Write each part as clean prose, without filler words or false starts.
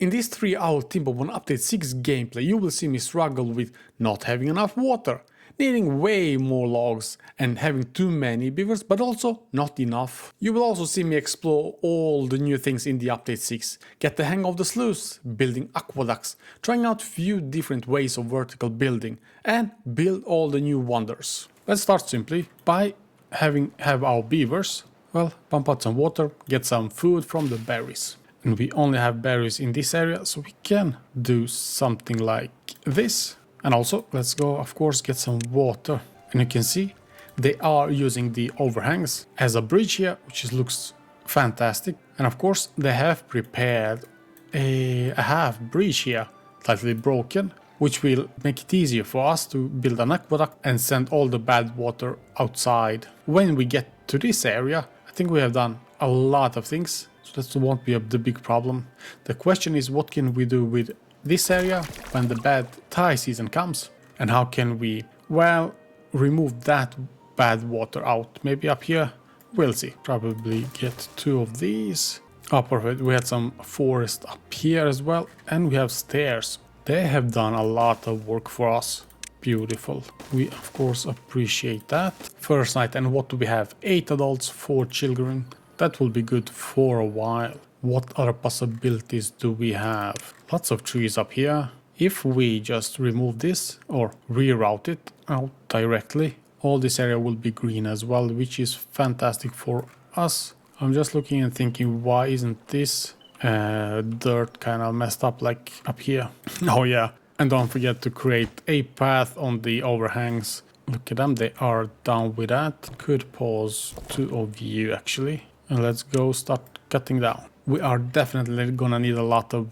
In this 3-hour Timberborn Update 6 gameplay, you will see me struggle with not having enough water, needing way more logs and having too many beavers, but also not enough. You will also see me explore all the new things in the Update 6, get the hang of the sluice, building aqueducts, trying out few different ways of vertical building, and build all the new wonders. Let's start simply by have our beavers, well, pump out some water, get some food from the berries. And we only have berries in this area, so we can do something like this. And also, let's go, of course, get some water. And you can see they are using the overhangs as a bridge here, which looks fantastic. And of course, they have prepared a half bridge here, slightly broken, which will make it easier for us to build an aqueduct and send all the bad water outside. When we get to this area, I think we have done a lot of things, so that won't be the big problem. The question is, what can we do with this area when the bad tie season comes? And how can we, well, remove that bad water out? Maybe up here? We'll see. Probably get 2 of these. Oh, perfect. We had some forest up here as well. And we have stairs. They have done a lot of work for us. Beautiful. We, of course, appreciate that. First night, and what do we have? 8 adults, 4 children. That will be good for a while. What other possibilities do we have? Lots of trees up here. If we just remove this or reroute it out directly, all this area will be green as well, which is fantastic for us. I'm just looking and thinking, why isn't this dirt kind of messed up like up here? Oh yeah. And don't forget to create a path on the overhangs. Look at them, they are down with that. Could pause 2 of you actually. And let's go start cutting down. We are definitely gonna need a lot of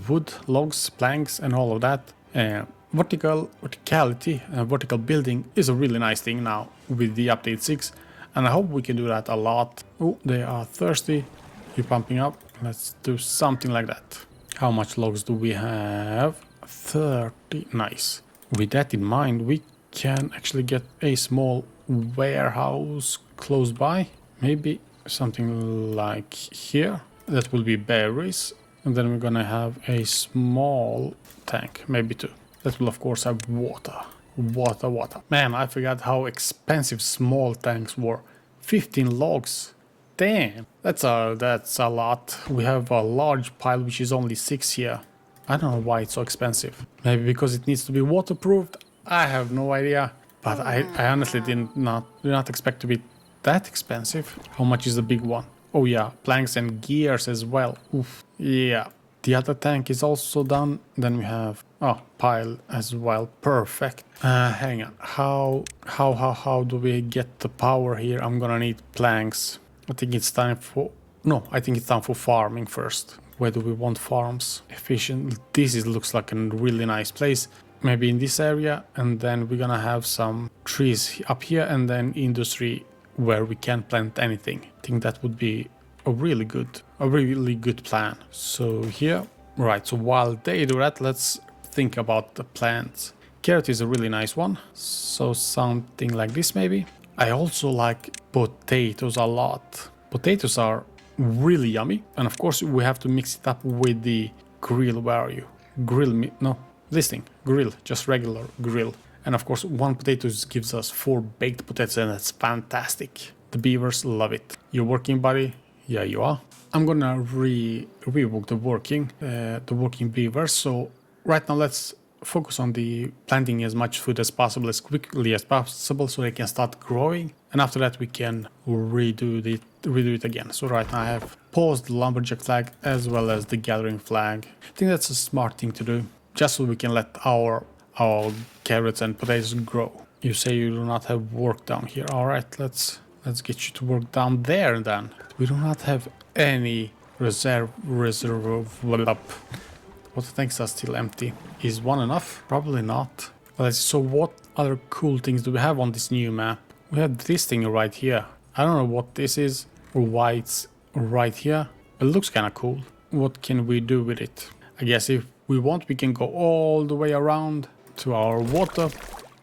wood, logs, planks and all of that. Verticality and vertical building is a really nice thing now with the Update 6. And I hope we can do that a lot. Oh, they are thirsty. You're pumping up. Let's do something like that. How much logs do we have? 30. Nice. With that in mind, we can actually get a small warehouse close by. Maybe something like here. That will be berries. And then we're gonna have a small tank, maybe 2. That will of course have water. Water. Man, I forgot how expensive small tanks were. 15 logs. Damn, that's a lot. We have a large pile which is only 6 here. I don't know why it's so expensive. Maybe because it needs to be waterproofed. I have no idea. But I honestly did not expect to be that expensive. How much is the big one? Oh yeah, planks and gears as well. Oof. Yeah. The other tank is also done. Then we have pile as well. Perfect. Hang on. How do we get the power here? I'm gonna need planks. I think it's time for farming first. Where do we want farms? Efficient. This looks like a really nice place. Maybe in this area, and then we're gonna have some trees up here, and then industry where we can't plant anything. I think that would be a really good plan. So here, right, so while they do that, let's think about the plants. Carrot is a really nice one, so something like this maybe. I also like potatoes a lot. Potatoes are really yummy, and of course we have to mix it up with the grill. Where are you? Grill me? No, this thing. Grill, just regular grill. And of course 1 potato gives us 4 baked potatoes, and that's fantastic. The beavers love it. You're working, buddy? Yeah, you are. I'm gonna rebook the working beavers. So right now let's focus on the planting as much food as possible, as quickly as possible, so they can start growing. And after that we can redo it again. So right now I have paused the lumberjack flag as well as the gathering flag. I think that's a smart thing to do, just so we can let our carrots and potatoes grow. You say you do not have work down here. All right, let's get you to work down there then. We do not have any reserve up. What tanks are still empty? Is 1 enough? Probably not. Let's see. So what other cool things do we have on this new map? We have this thing right here. I don't know what this is or why it's right here. It looks kind of cool. What can we do with it? I guess if we want, we can go all the way around to our water.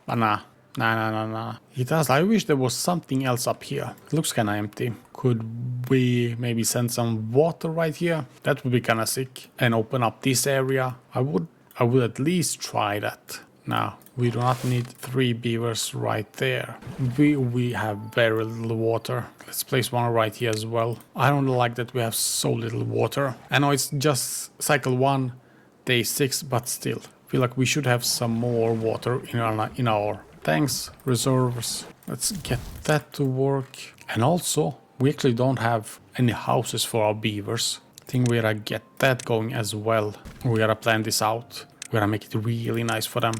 But nah, Nah. It does. I wish there was something else up here. It looks kind of empty. Could we maybe send some water right here? That would be kind of sick. And open up this area. I would at least try that. Now, we do not need 3 beavers right there. We have very little water. Let's place one right here as well. I don't like that we have so little water. I know it's just cycle 1, day 6, but still. I feel like we should have some more water in our tanks, reserves. Let's get that to work. And also, we actually don't have any houses for our beavers. I think we gotta get that going as well. We gotta plan this out. We gotta make it really nice for them.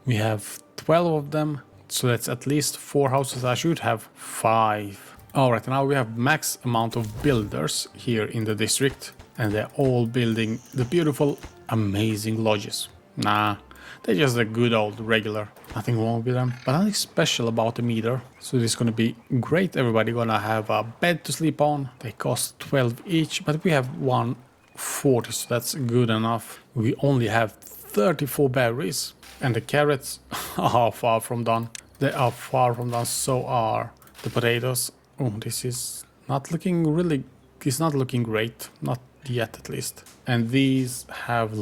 We have 12 of them, so that's at least 4 houses. I should have 5. Alright, now we have max amount of builders here in the district, and they're all building the beautiful, amazing lodges. Nah, they're just a good old regular. Nothing wrong with them, but nothing special about them either. So this is gonna be great. Everybody gonna have a bed to sleep on. They cost 12 each, but we have 140, so that's good enough. We only have 34 berries, and the carrots are far from done. They are far from done, so are the potatoes. Oh, this is not looking really, it's not looking great, not yet at least. And these have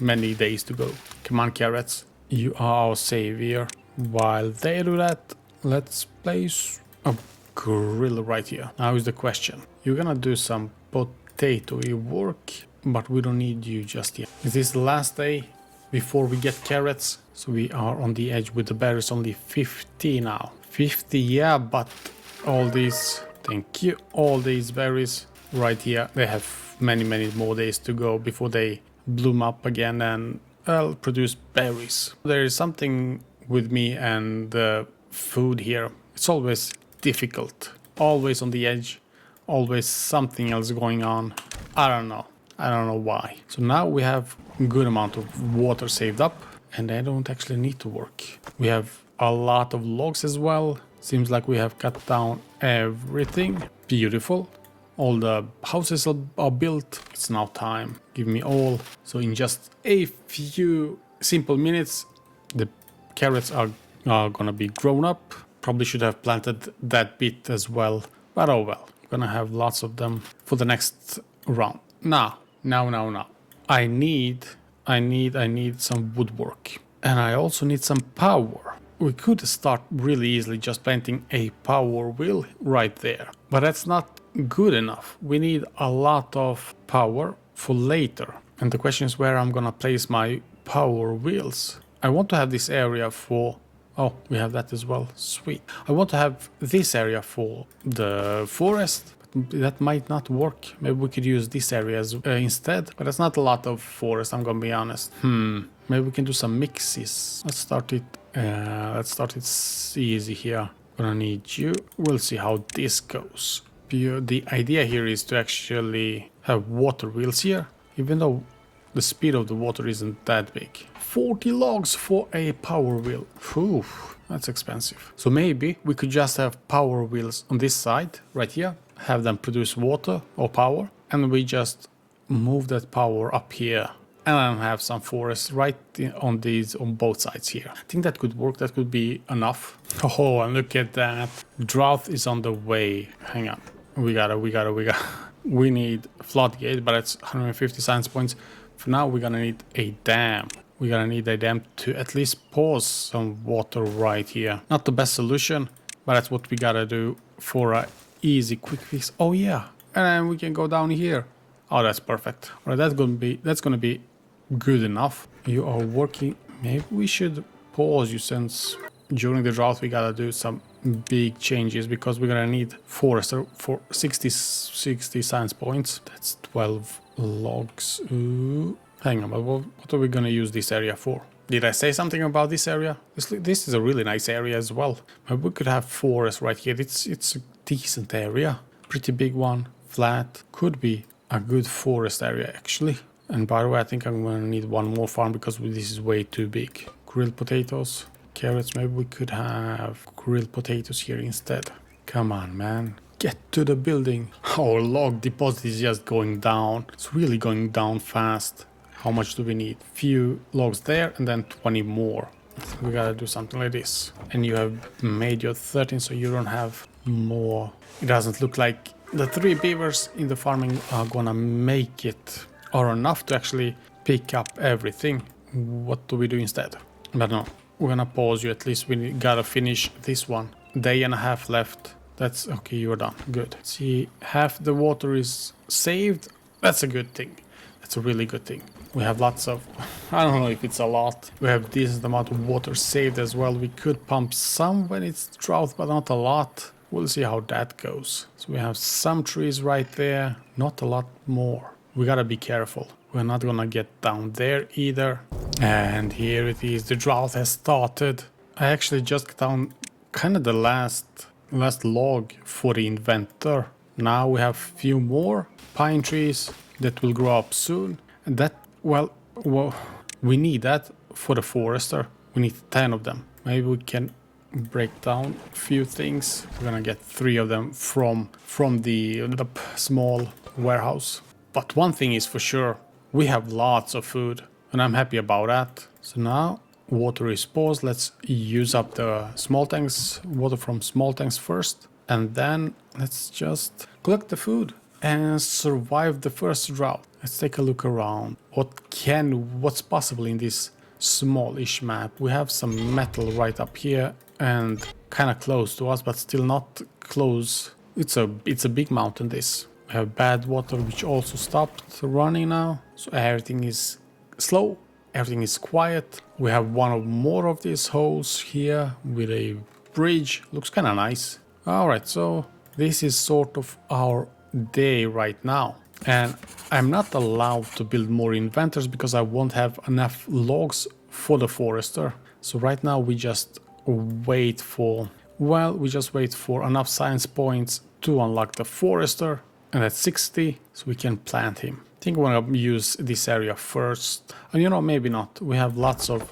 many days to go. Come on, carrots, you are our savior. While they do that, let's place a grill right here. Now is the question, you're gonna do some potato-y work, but we don't need you just yet. Is this the last day before we get carrots? So we are on the edge with the berries, only 50 now. 50, yeah, but all these, thank you, all these berries right here, they have many more days to go before they bloom up again and produce berries. There is something with me and the food here. It's always difficult, always on the edge, always something else going on. I don't know why. So now we have a good amount of water saved up, and I don't actually need to work. We have a lot of logs as well. Seems like we have cut down everything. Beautiful. All the houses are built. It's now time. Give me all. So in just a few simple minutes, the carrots are gonna be grown up. Probably should have planted that bit as well, but oh well. Gonna have lots of them for the next round. Now. I need some woodwork, and I also need some power. We could start really easily just planting a power wheel right there, but that's not good enough. We need a lot of power for later, and the question is where I'm gonna place my power wheels. I want to have this area for, oh, we have that as well, sweet. I want to have this area for the forest. That might not work. Maybe we could use this area instead, but that's not a lot of forest, I'm gonna be honest. Maybe we can do some mixes. Let's start it easy here. Gonna need you. We'll see how this goes. The idea here is to actually have water wheels here, even though the speed of the water isn't that big. 40 logs for a power wheel. Whew, that's expensive. So maybe we could just have power wheels on this side right here, have them produce water or power, and we just move that power up here, and then have some forest right on both sides here. I think that could work. That could be enough. Oh, and look at that. Drought is on the way. Hang on. We need floodgate, but it's 150 science points. For now, we're gonna need a dam. We're gonna need a dam to at least pause some water right here. Not the best solution, but that's what we gotta do for a easy quick fix. Oh yeah, and then we can go down here. Oh, that's perfect. All right, that's gonna be good enough. You are working. Maybe we should pause you, since during the drought we gotta do some big changes, because we're gonna need forester for 60 science points. That's 12 logs. Ooh. Hang on, but what are we gonna use this area for? Did I say something about this area? This is a really nice area as well. Maybe we could have forest right here. It's a decent area. Pretty big one. Flat. Could be a good forest area actually. And by the way, I think I'm gonna need one more farm because this is way too big. Grilled potatoes. Carrots. Maybe we could have grilled potatoes here instead. Come on, man. Get to the building. Our log deposit is just going down. It's really going down fast. How much do we need? Few logs there and then 20 more. We gotta do something like this. And you have made your 13, so you don't have more. It doesn't look like the 3 beavers in the farming are gonna make it or enough to actually pick up everything. What do we do instead? But no, we're gonna pause you. At least we gotta finish this one. Day and a half left. That's okay, you're done. Good. See, half the water is saved. That's a good thing. That's a really good thing. We have lots of, I don't know if it's a lot. We have decent amount of water saved as well. We could pump some when it's drought, but not a lot. We'll see how that goes. So we have some trees right there, not a lot more. We gotta be careful. We're not gonna get down there either. And here it is, the drought has started. I actually just got down kind of the last log for the inventor. Now we have few more pine trees that will grow up soon. And that, well, we need that for the forester. We need 10 of them. Maybe we can break down a few things. We're gonna get 3 of them from the small warehouse. But one thing is for sure, we have lots of food and I'm happy about that. So now water is paused. Let's use up the small tanks, water from small tanks first, and then let's just collect the food and survive the first drought. Let's take a look around. What's possible in this smallish map? We have some metal right up here and kind of close to us, but still not close. It's a big mountain, this. We have bad water, which also stopped running now. So everything is slow. Everything is quiet. We have one or more of these holes here with a bridge. Looks kind of nice. All right, so this is sort of our day right now. And I'm not allowed to build more inventors because I won't have enough logs for the forester. So right now we just wait for, well, we just wait for enough science points to unlock the forester. And at 60, so we can plant him. I think we're gonna use this area first. And you know, maybe not. We have lots of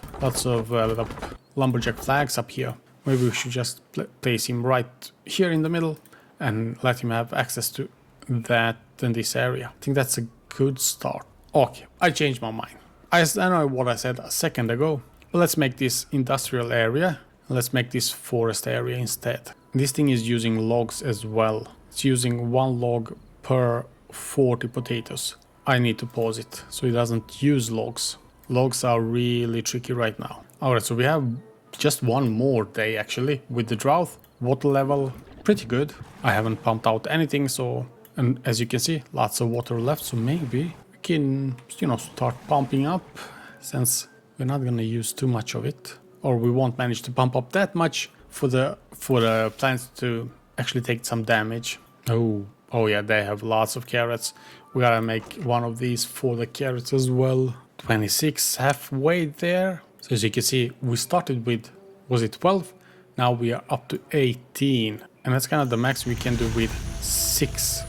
lumberjack flags up here. Maybe we should just place him right here in the middle and let him have access to that in this area. I think that's a good start. Okay, I changed my mind. I know what I said a second ago. But let's make this industrial area. Let's make this forest area instead. This thing is using logs as well. It's using 1 log per 40 potatoes. I need to pause it so it doesn't use logs. Logs are really tricky right now. Alright, so we have just one more day actually with the drought. Water level pretty good. I haven't pumped out anything, so, and as you can see, lots of water left, so maybe we can, you know, start pumping up since we're not gonna use too much of it, or we won't manage to pump up that much for the plants to actually take some damage. Oh yeah, they have lots of carrots. We gotta make one of these for the carrots as well. 26, halfway there. So as you can see, we started with, was it 12? Now we are up to 18. And that's kind of the max we can do with 6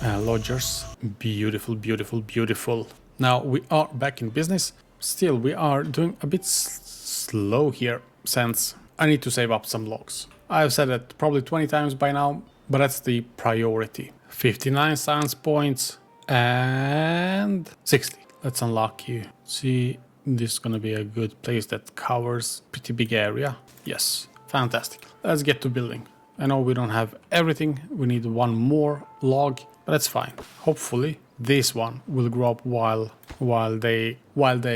lodgers. Beautiful, beautiful, beautiful. Now we are back in business. Still, we are doing a bit slow here since I need to save up some logs. I've said it probably 20 times by now, but that's the priority. 59 science points and 60. Let's unlock you. See, this is gonna be a good place that covers pretty big area. Yes, fantastic. Let's get to building. I know we don't have everything. We need 1 more log, but that's fine. Hopefully this one will grow up while they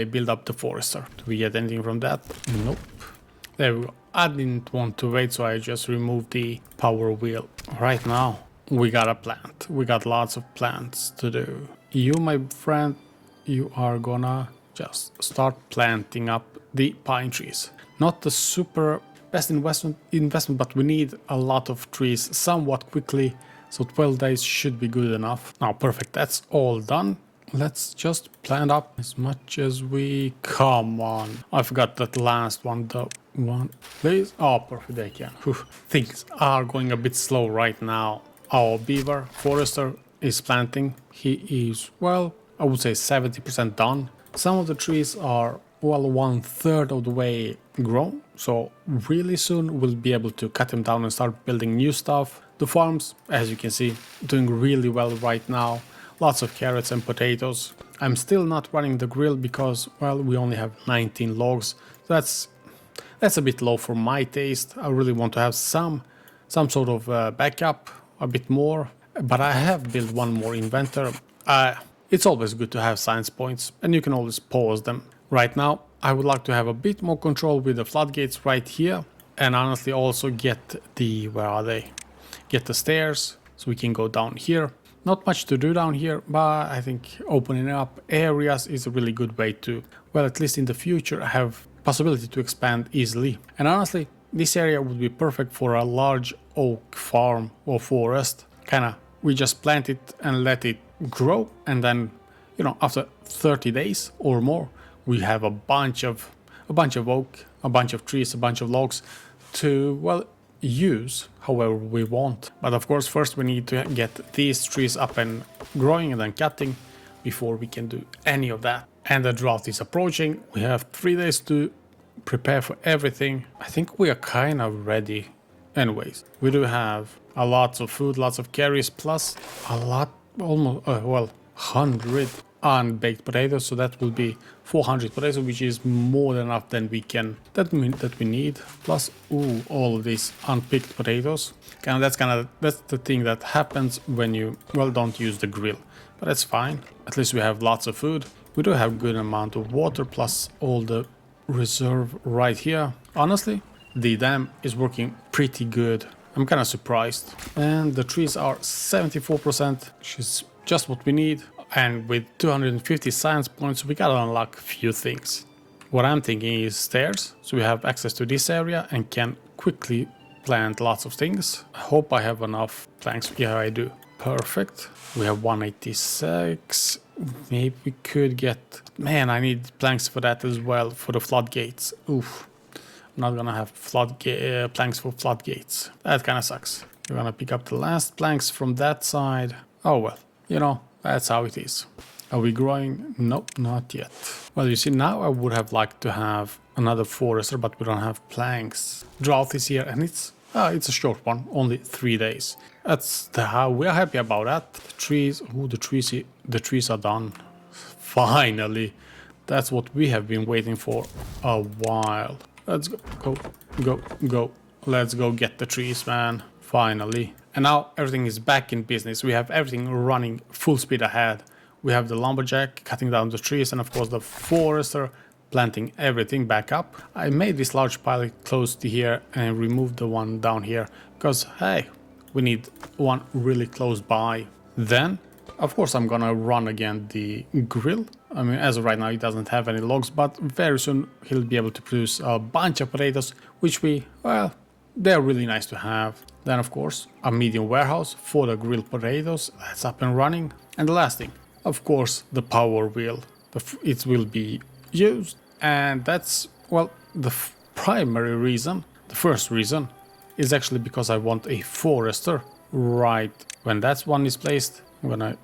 build up the forester. Do we get anything from that? Nope. There we go. I didn't want to wait, so I just removed the power wheel. Right now, we got a plant. We got lots of plants to do. You, my friend, you are gonna just start planting up the pine trees. Not the super best investment, but we need a lot of trees somewhat quickly. So 12 days should be good enough. Now, perfect. That's all done. Let's just plant up as much as we... Come on. I forgot that last one, the one. Please. Oh, perfect. They can. Whew. Things are going a bit slow right now. Our beaver forester is planting. He is, well, I would say 70% done. Some of the trees are, well, 1/3 of the way grown. So really soon we'll be able to cut them down and start building new stuff. The farms, as you can see, doing really well right now. Lots of carrots and potatoes. I'm still not running the grill because, well, we only have 19 logs. That's That's a bit low for my taste. I really want to have some sort of backup, a bit more. But I have built one more inventor. It's always good to have science points, and you can always pause them. Right now, I would like to have a bit more control with the floodgates right here, and honestly also get the, where are they? Get the stairs, so we can go down here. Not much to do down here, but I think opening up areas is a really good way to, well, at least in the future, have possibility to expand easily. And honestly, this area would be perfect for a large oak farm or forest. Kinda, we just plant it and let it grow, and then, you know, after 30 days or more, we have a bunch of oak, a bunch of trees, a bunch of logs to, well, use however we want. But of course, first we need to get these trees up and growing and then cutting before we can do any of that. And the drought is approaching. We have 3 days to prepare for everything. I think we are kind of ready anyways. We do have a lot of food, lots of carries, plus a lot, almost, 100 unbaked potatoes, so that will be 400 potatoes, which is more than enough than we can, that we need. Plus, ooh, all of these unpicked potatoes. That's the thing that happens when you, well, don't use the grill. But that's fine. At least we have lots of food. We do have good amount of water, plus all the reserve right here. Honestly, the dam is working pretty good. I'm kind of surprised. And the trees are 74%, which is just what we need. And with 250 science points, we gotta unlock a few things. What I'm thinking is stairs, so we have access to this area and can quickly plant lots of things. I hope I have enough planks. Yeah, I do. Perfect. We have 186. Maybe we could get... Man, I need planks for that as well, for the floodgates. Oof. I'm not gonna have planks for floodgates. That kind of sucks. We're gonna pick up the last planks from that side. Oh well, you know, that's how it is. Are we growing? Nope, not yet. Well, you see, now I would have liked to have another forester, but we don't have planks. Drought is here, and it's a short one, only 3 days. That's how we are happy about that. The trees, ooh, the trees are done. Finally, that's what we have been waiting for a while. Let's go. Let's go get the trees, man. Finally. And now everything is back in business. We have everything running full speed ahead. We have the lumberjack cutting down the trees, and of course the forester planting everything back up. I made this large pile close to here and removed the one down here because, hey, we need one really close by. Then, of course, I'm gonna run again the grill. I mean, as of right now, he doesn't have any logs, but very soon he'll be able to produce a bunch of potatoes, which they're really nice to have. Then, of course, a medium warehouse for the grilled potatoes. That's up and running. And the last thing, of course, the power wheel. It will be used. And that's, well, the primary reason, the first reason, is actually because I want a forester right when that one is placed. I'm gonna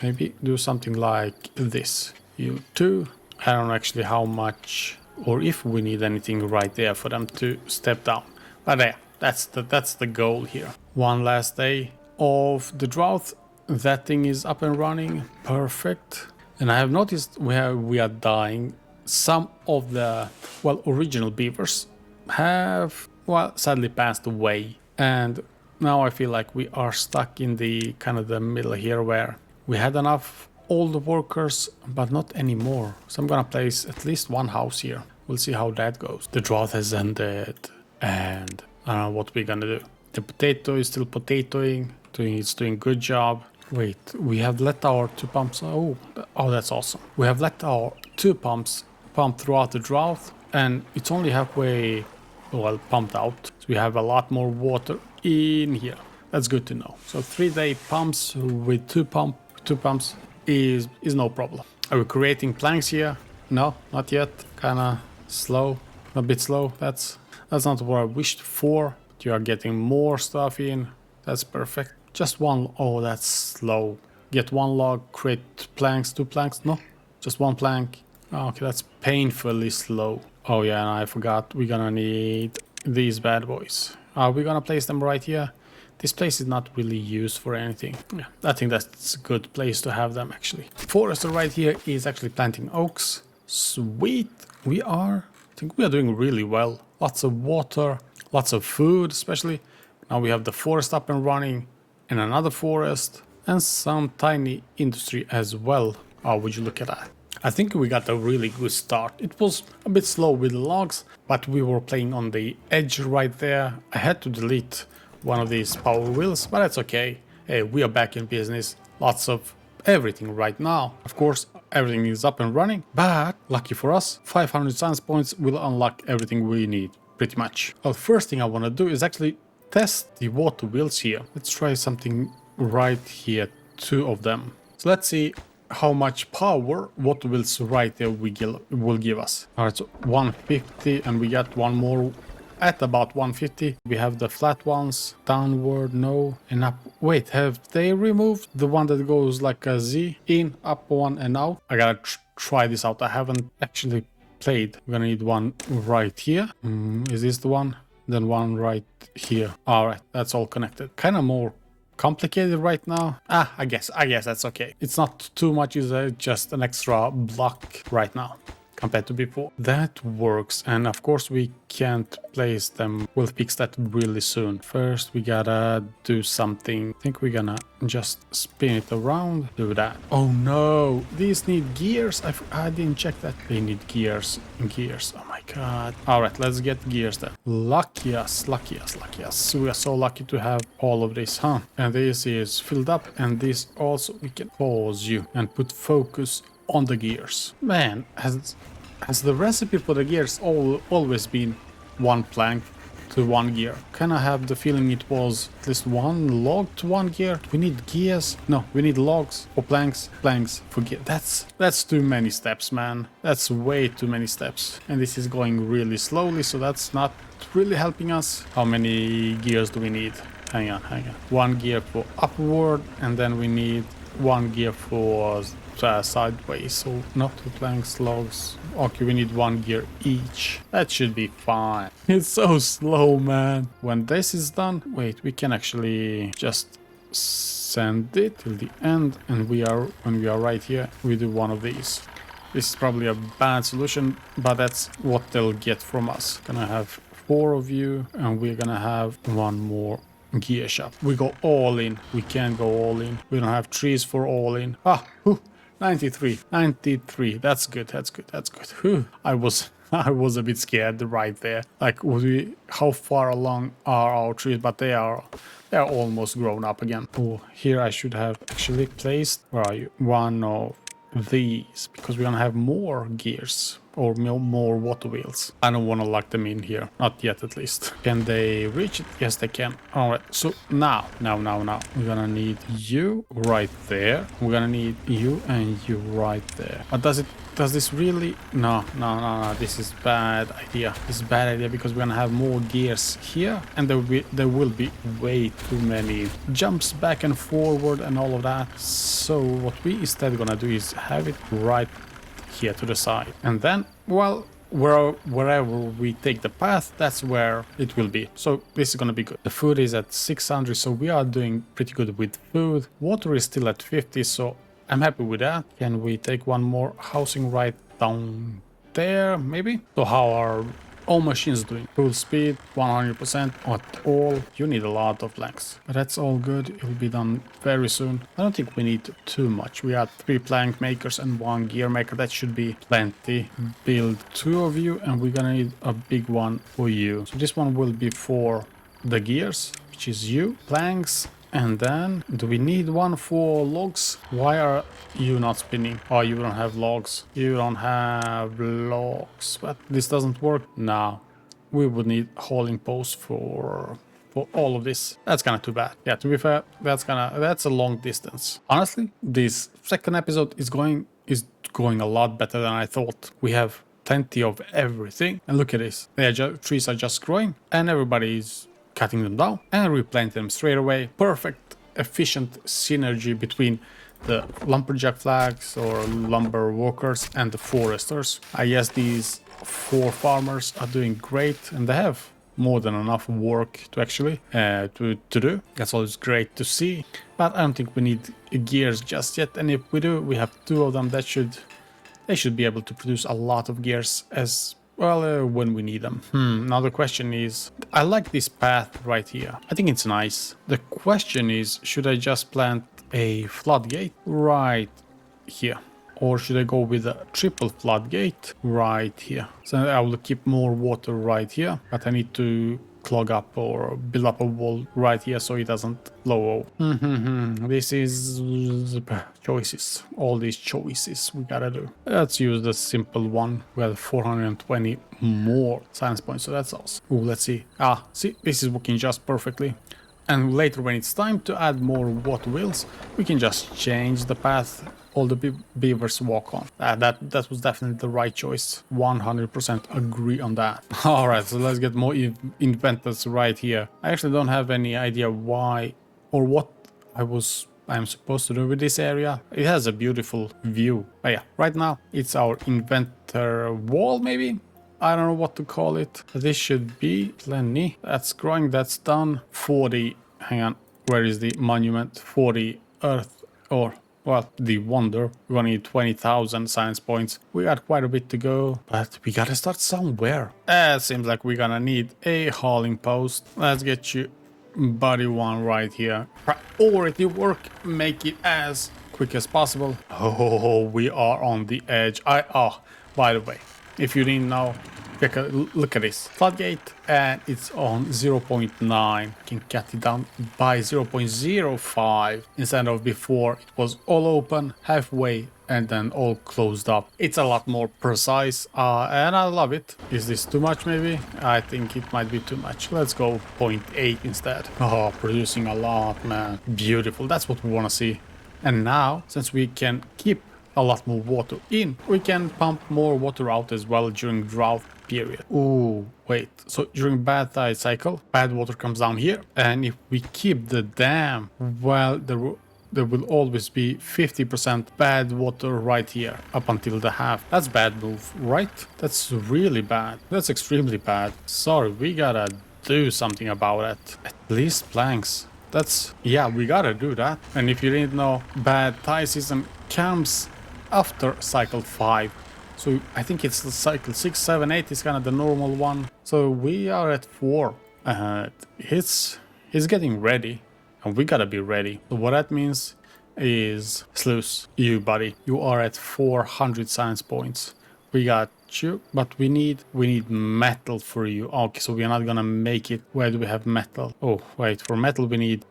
maybe do something like this. You two. I don't know actually how much or if we need anything right there for them to step down. But there, that's the goal here. One last day of the drought. That thing is up and running. Perfect. And I have noticed we are dying. Some of the, well, original beavers have, well, sadly passed away. And now I feel like we are stuck in the kind of the middle here where we had enough old workers, but not anymore. So I'm gonna place at least one house here. We'll see how that goes. The drought has ended, and I don't know what we're gonna do. The potato is still potatoing, it's doing good job. Wait, we have let our 2 pumps, oh, that's awesome. We have let our 2 pumps pump throughout the drought, and it's only halfway, well, pumped out. So we have a lot more water in here. That's good to know. So 3-day pumps with 2 pumps is no problem. Are we creating planks here? No, not yet. Kinda slow, a bit slow. That's not what I wished for. But you are getting more stuff in. That's perfect. Just one. Oh, that's slow. Get 1 log, create planks, 2 planks. No, just 1 plank. Okay, that's painfully slow. Oh yeah, and I forgot. We're gonna need these bad boys. Are we gonna place them right here? This place is not really used for anything. Yeah, I think that's a good place to have them actually. Forester right here is actually planting oaks. Sweet. We are think we are doing really well. Lots of water, lots of food especially. Now we have the forest up and running, and another forest, and some tiny industry as well. Oh, would you look at that? I think we got a really good start. It was a bit slow with the logs, but we were playing on the edge right there. I had to delete one of these power wheels, but that's okay. Hey, we are back in business. Lots of everything right now. Of course, everything is up and running, but lucky for us, 500 science points will unlock everything we need, pretty much. Well, first thing I want to do is actually test the water wheels here. Let's try something right here, 2 of them. So let's see how much power water wheels right there will give us. Alright, so 150, and we got one more at about 150. We have the flat ones, downward, no, and up. Wait, have they removed the one that goes like a Z? In, up one, and out? I gotta try this out. I haven't actually played. We're gonna need one right here. Is this the one? Then one right here. Alright, that's all connected. Kind of more complicated right now. I guess that's okay. It's not too much, it's just an extra block right now compared to before. That works, and of course we can't place them. We'll fix that really soon. First we gotta do something. I think we're gonna just spin it around. Do that. Oh no, these need gears. I didn't check that. They need gears. Oh my god. Alright, let's get gears then. Lucky us. We are so lucky to have all of this, huh? And this is filled up, and this also we can pause you and put focus on the gears. Man, has the recipe for the gears always been 1 plank to 1 gear? Can I have the feeling it was at least 1 log to 1 gear? We need gears? No, we need logs or planks for gear. That's too many steps, man. That's way too many steps. And this is going really slowly, so that's not really helping us. How many gears do we need? Hang on. 1 gear for upward, and then we need 1 gear for sideways. So not 2 planks, logs. Okay, we need 1 gear each. That should be fine. It's so slow, man. When this is done, wait, we can actually just send it till the end, and when we are right here, we do one of these. This is probably a bad solution, but that's what they'll get from us. Gonna have 4 of you, and we're gonna have 1 more gear shop. We go all in. We can't go all in. We don't have trees for all in. 93. That's good. Whew. I was a bit scared right there. Like, how far along are our trees? But they're almost grown up again. Oh, here I should have actually placed, where are you? 1 of these, because we're gonna have more gears or more water wheels. I don't want to lock them in here, not yet at least. Can they reach it? Yes, they can. All right, so now we're gonna need you right there. We're gonna need you and you right there. But does this really? No, this is bad idea. Because we're gonna have more gears here, and there will be way too many jumps back and forward and all of that. So what we instead gonna do is have it right here to the side, and then, well, wherever we take the path, that's where it will be. So this is gonna be good. The food is at 600, so we are doing pretty good with food. Water is still at 50, so I'm happy with that. Can we take 1 more housing right down there, maybe? So how are all machines doing? Full speed, 100% at all. You need a lot of planks, but that's all good. It will be done very soon. I don't think we need too much. We have 3 plank makers and 1 gear maker. That should be plenty. Build 2 of you, and we're gonna need a big one for you. So this one will be for the gears, which is you. Planks. And then, do we need 1 for logs? Why are you not spinning? Oh, you don't have logs. But this doesn't work. Now, we would need hauling posts for all of this. That's kind of too bad. Yeah, to be fair, that's a long distance. Honestly, this second episode is going a lot better than I thought. We have plenty of everything. And look at this. Trees are just growing, and everybody's cutting them down and replant them straight away. Perfect, efficient synergy between the lumberjack flags or lumber workers and the foresters. I guess these 4 farmers are doing great, and they have more than enough work to actually to do. That's always great to see, but I don't think we need gears just yet. And if we do, we have 2 of them. They should be able to produce a lot of gears as Well, when we need them. Now the question is, I like this path right here. I think it's nice. The question is, should I just plant a floodgate right here? Or should I go with a triple floodgate right here? So I will keep more water right here, but I need to clog up or build up a wall right here so it doesn't flow over. This is choices. All these choices we gotta do. Let's use the simple one. We have 420 more science points, so that's awesome. Ooh, let's see. See, this is working just perfectly. And later when it's time to add more water wheels, we can just change the path all the beavers walk on. That was definitely the right choice. 100% agree on that. Alright, so let's get more inventors right here. I actually don't have any idea why or what I'm supposed to do with this area. It has a beautiful view. But yeah, right now it's our inventor wall maybe? I don't know what to call it. This should be plenty. That's growing, that's done. 40, hang on, where is the monument? 40 earth, or, well, the wonder. We're gonna need 20,000 science points. We got quite a bit to go, but we gotta start somewhere. Seems like we're gonna need a hauling post. Let's get you body one right here. Priority work, make it as quick as possible. Oh, we are on the edge. By the way, if you didn't know, look at this floodgate, and it's on 0.9. Can cut it down by 0.05 instead of before it was all open halfway and then all closed up. It's a lot more precise, and I love it. Is this too much maybe? I think it might be too much. Let's go 0.8 instead. Oh, producing a lot, man. Beautiful. That's what we want to see. And now, since we can keep a lot more water in, we can pump more water out as well during drought period. Ooh, wait, so during bad tide cycle, bad water comes down here, and if we keep the dam, well, there will always be 50% bad water right here up until the half. That's bad move, right? That's really bad. That's extremely bad. Sorry, we gotta do something about it. At least planks. Yeah, we gotta do that. And if you didn't know, bad tide season comes after cycle 5. So I think it's the cycle 6, 7, 8 is kind of the normal one. So we are at 4. He's getting ready, and we gotta be ready. So what that means is, Sluice, you buddy, you are at 400 science points. We got you, but we need metal for you. Okay, so we're not gonna make it. Where do we have metal? Oh wait, for metal we need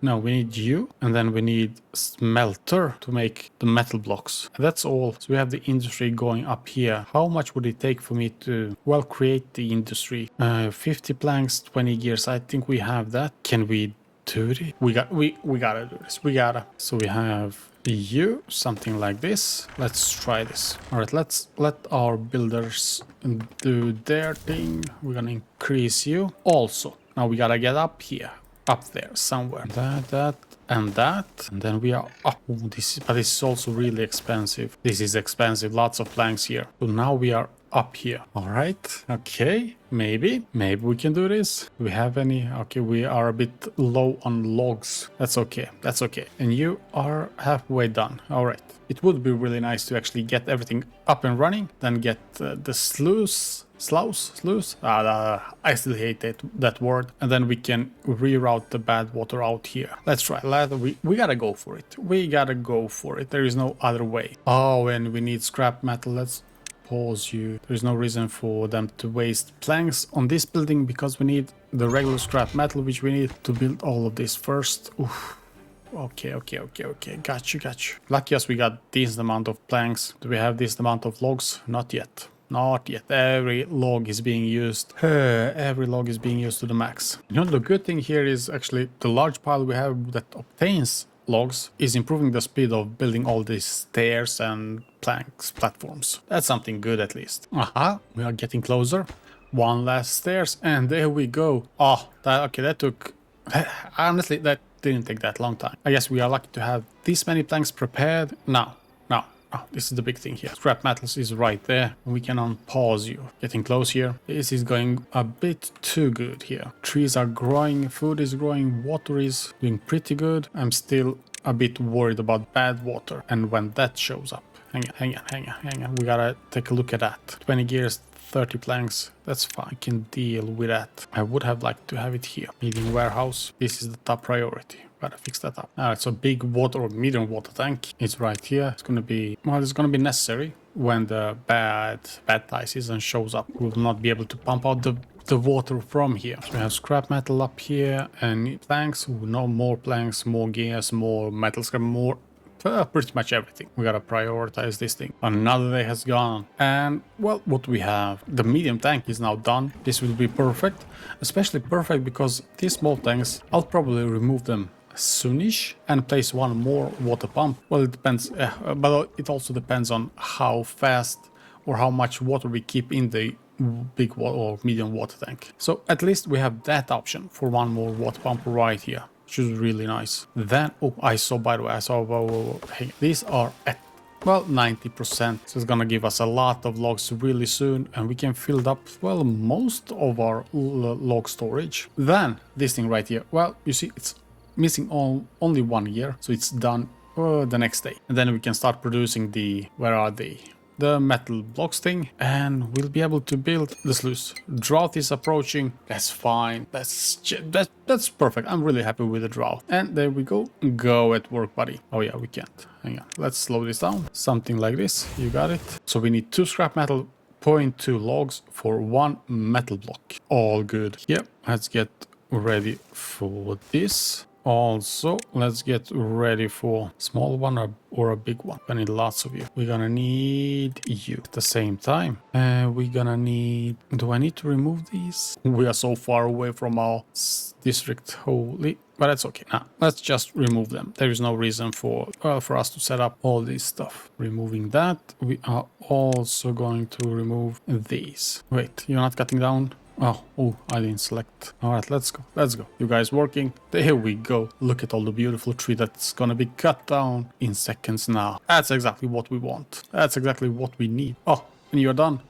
you, and then we need smelter to make the metal blocks. And that's all. So we have the industry going up here. How much would it take for me to, well, create the industry? 50 planks, 20 gears. I think we have that. Can we do it? We gotta do this. So we have you, something like this. Let's try this. All right, let's let our builders do their thing. We're gonna increase you also. Now we gotta get up here, up there somewhere. That and then we are up. Ooh, but this is also really expensive. This is expensive. Lots of planks here. So now we are up here. All right, okay, maybe we can do this. Do we have any? Okay, we are a bit low on logs. That's okay, and you are halfway done. All right, it would be really nice to actually get everything up and running, then get the sluice. I still hate that word. And then we can reroute the bad water out here. Let's try. We gotta go for it. There is no other way. Oh, and we need scrap metal. Let's pause you. There's no reason for them to waste planks on this building, because we need the regular scrap metal, which we need to build all of this first. Oof. Okay. Got you. Lucky us, we got this amount of planks. Do we have this amount of logs? Not yet. Every log is being used. Every log is being used to the max. You know, the good thing here is actually the large pile we have that obtains logs is improving the speed of building all these stairs and platforms. That's something good, at least. We are getting closer. One last stairs, and there we go. That took... Honestly, that didn't take that long time. I guess we are lucky to have this many planks prepared. Now, this is the big thing here. Scrap metals is right there. We can unpause you. Getting close here. This is going a bit too good here. Trees are growing, food is growing, water is doing pretty good. I'm still a bit worried about bad water and when that shows up. hang on. We gotta take a look at that. 20 gears, 30 planks. That's fine. I can deal with that. I would have liked to have it here. Needing warehouse. This is the top priority. Gotta fix that up. Alright, so big water or medium water tank is right here. It's gonna be, well, it's gonna be necessary when the bad tide season shows up. We will not be able to pump out the water from here. So we have scrap metal up here and planks. No more planks, more gears, more metal scrap, more pretty much everything. We gotta prioritize this thing. Another day has gone, and well, what we have, the medium tank is now done. This will be perfect, especially perfect because these small tanks, I'll probably remove them soonish and place one more water pump. Well, it depends, but it also depends on how fast or how much water we keep in the big or medium water tank. So at least we have that option for one more water pump right here, which is really nice. Then, oh, I saw, by the way, I saw, hey, these are at, well, 90%. So it's gonna give us a lot of logs really soon, and we can fill up, well, most of our log storage. Then this thing right here, well, you see, it's missing only 1 year, so it's done the next day. And then we can start producing the, where are they? The metal blocks thing, and we'll be able to build the sluice. Drought is approaching. That's fine. That's perfect. I'm really happy with the drought. And there we go. Go at work, buddy. Oh yeah, we can't. Hang on. Let's slow this down. Something like this. You got it. So we need 2 scrap metal, 0.2 logs for 1 metal block. All good. Yep. Let's get ready for this. Also, let's get ready for small one or a big one. I need lots of you. We're gonna need you at the same time. We're gonna need... Do I need to remove these? We are so far away from our district. Holy... But that's okay. Now, let's just remove them. There is no reason for us to set up all this stuff. Removing that. We are also going to remove these. Wait, you're not cutting down? Oh, I didn't select. All right, let's go. Let's go. You guys working? There we go. Look at all the beautiful tree that's gonna be cut down in seconds now. That's exactly what we want. That's exactly what we need. Oh, and you're done.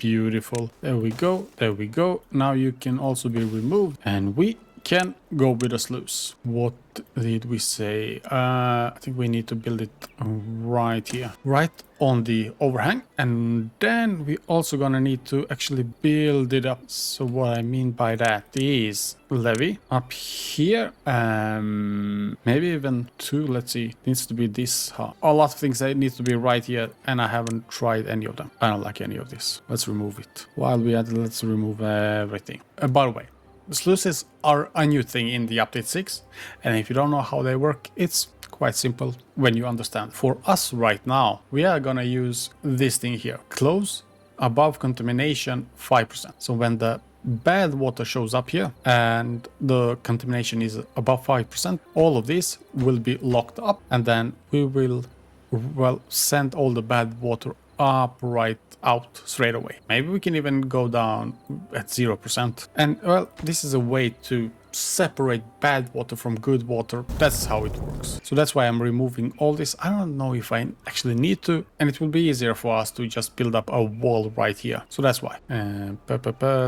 Beautiful. There we go. There we go. Now you can also be removed, and we can go with a sluice. What did we say? I think we need to build it right here, right on the overhang, and then we also gonna need to actually build it up. So what I mean by that is levee up here, maybe even 2. Let's see, it needs to be this high. A lot of things that need to be right here, and I haven't tried any of them. I don't like any of this. Let's remove it. While we at it, let's remove everything. By the way, sluices are a new thing in the update 6, and if you don't know how they work, it's quite simple when you understand. For us right now, we are gonna use this thing here. Close above contamination 5%. So when the bad water shows up here and the contamination is above 5%, all of this will be locked up, and then we will, well, send all the bad water up right out straight away. Maybe we can even go down at 0%. And well, this is a way to separate bad water from good water. That's how it works. So that's why I'm removing all this. I don't know if I actually need to, and it will be easier for us to just build up a wall right here. So that's why.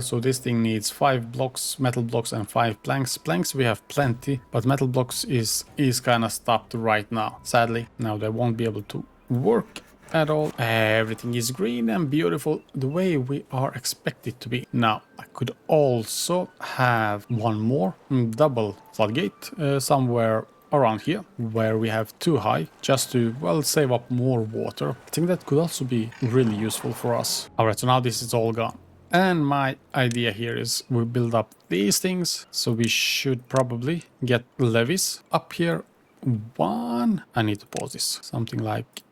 So this thing needs 5 blocks, metal blocks, and 5 planks. Planks we have plenty, but metal blocks is kind of stopped right now. Sadly, now they won't be able to work at all. Everything is green and beautiful the way we are expected to be. Now I could also have one more double floodgate somewhere around here where we have 2 high, just to, well, save up more water. I think that could also be really useful for us. All right, so now this is all gone. And my idea here is we build up these things, so we should probably get levees up here. One, I need to pause this, something like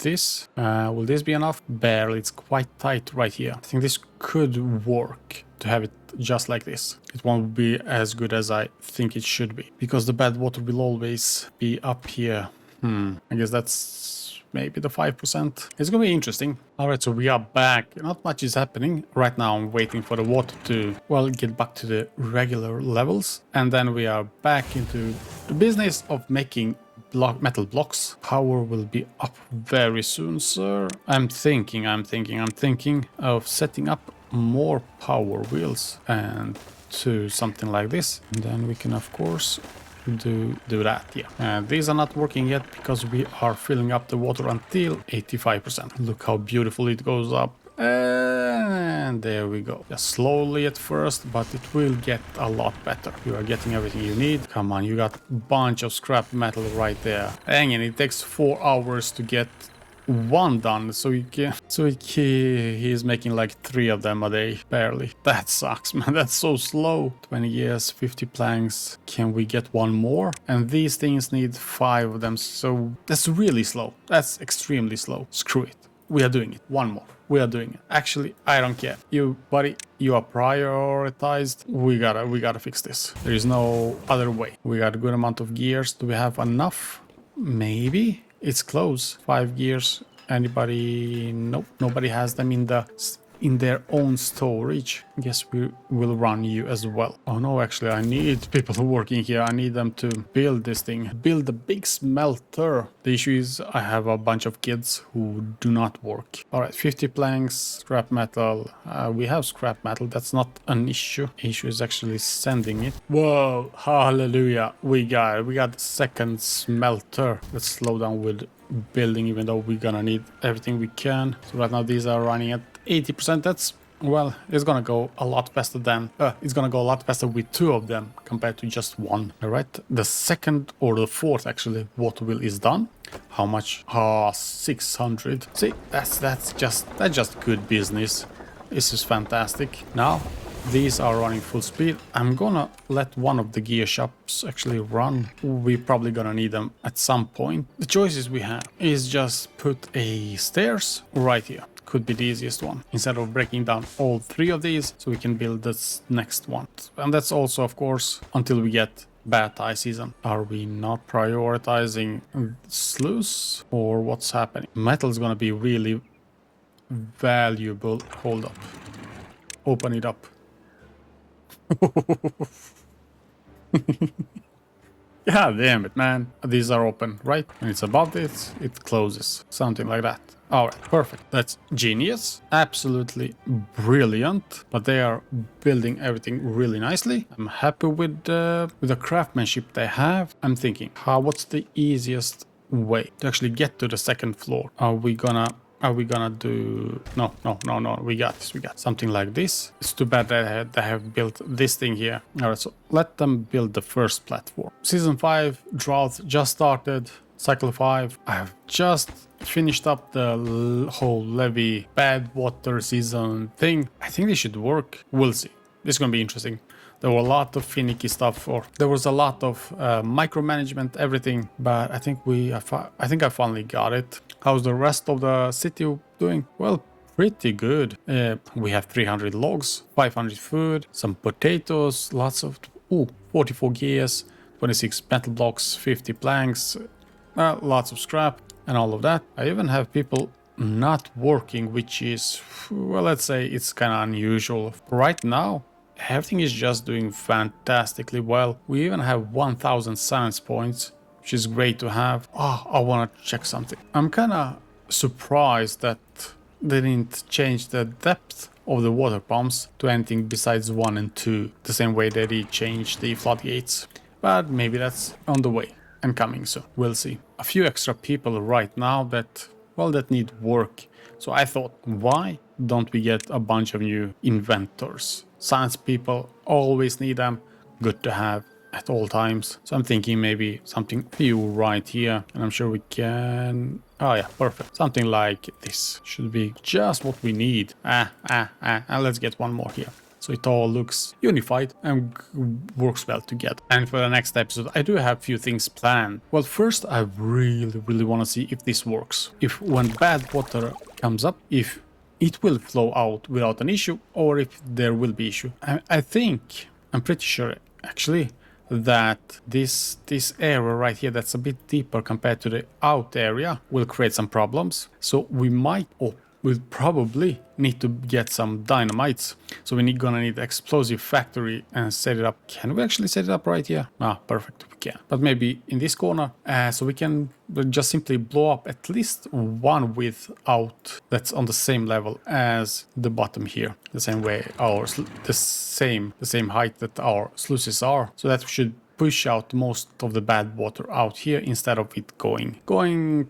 this. Will this be enough? Barely. It's quite tight right here. I think this could work to have it just like this. It won't be as good as I think it should be, because the bad water will always be up here. I guess that's maybe the 5%. It's gonna be interesting. All right, so we are back. Not much is happening right now. I'm waiting for the water to, well, get back to the regular levels, and then we are back into the business of making metal blocks. Power will be up very soon, sir. I'm thinking of setting up more power wheels and to something like this, and then we can of course do that, yeah. And these are not working yet because we are filling up the water until 85%. Look how beautiful it goes up. And there we go. Just slowly at first, but it will get a lot better. You are getting everything you need. Come on, you got a bunch of scrap metal right there. Dang it, it takes 4 hours to get one done, so he is making like 3 of them a day, barely. That sucks, man. That's so slow. 20 years, 50 planks. Can we get one more? And these things need 5 of them, so that's really slow. That's extremely slow. Screw it. We are doing it. One more. We are doing it. Actually, I don't care. You, buddy, you are prioritized. We gotta fix this. There is no other way. We got a good amount of gears. Do we have enough? Maybe. It's close. 5 gears. Anybody? Nope. Nobody has them in their own storage. Guess we will run you as well. Oh no, actually I need people working here. I need them to build this thing. Build a big smelter. The issue is I have a bunch of kids who do not work. Alright, 50 planks, scrap metal. We have scrap metal. That's not an issue. The issue is actually sending it. Whoa, hallelujah. We got the second smelter. Let's slow down with building, even though we're gonna need everything we can. So right now these are running at 80%. That's, well, it's gonna go a lot faster than it's gonna go a lot faster with 2 of them compared to just 1. All right, the second or the fourth actually water wheel is done. How much? 600. See, that's just good business. This is fantastic. Now these are running full speed. I'm gonna let one of the gear shops actually run. We're probably gonna need them at some point. The choices we have is just put a stairs right here. Could be the easiest one, instead of breaking down all 3 of these, so we can build this next one. And that's also, of course, until we get bad high season. Are we not prioritizing sluice, or what's happening? Metal is gonna be really valuable. Hold up. Open it up. God damn it, man. These are open, right? When it's above this, it closes. Something like that. Alright, perfect. That's genius. Absolutely brilliant. But they are building everything really nicely. I'm happy with the craftsmanship they have. I'm thinking, what's the easiest way to actually get to the second floor? Are we gonna do... No, we got this. We got something like this. It's too bad that they have built this thing here. Alright, so let them build the first platform. Season 5, drought just started. Cycle 5, I have just finished up the whole levee bad water season thing. I think this should work. We'll see. This is gonna be interesting. There were a lot of finicky stuff, or there was a lot of micromanagement, everything, but I think I finally got it. How's the rest of the city doing? Well, pretty good. We have 300 logs, 500 food, some potatoes, lots of 44 gears, 26 metal blocks, 50 planks, lots of scrap and all of that. I even have people not working, which is, well, let's say it's kind of unusual. Right now, everything is just doing fantastically well. We even have 1000 science points, which is great to have. I want to check something. I'm kind of surprised that they didn't change the depth of the water pumps to anything besides 1 and 2, the same way they did change the floodgates. But maybe that's on the way and coming soon. We'll see. A few extra people right now that need work. So I thought, why don't we get a bunch of new inventors? Science people always need them. Good to have at all times. So I'm thinking maybe something few right here. And I'm sure we can... Oh yeah, perfect. Something like this should be just what we need. And let's get one more here. So it all looks unified and works well together. And for the next episode, I do have a few things planned. Well, first, I really want to see if this works. If when bad water comes up, if it will flow out without an issue, or if there will be issue. I'm pretty sure, actually, that this area right here that's a bit deeper compared to the out area will create some problems. So we'll probably need to get some dynamites. So we're gonna need explosive factory and set it up. Can we actually set it up right here? Perfect, we can. But maybe in this corner, so we can just simply blow up at least one width out that's on the same level as the bottom here. The same way the same height that our sluices are. So that should push out most of the bad water out here instead of it going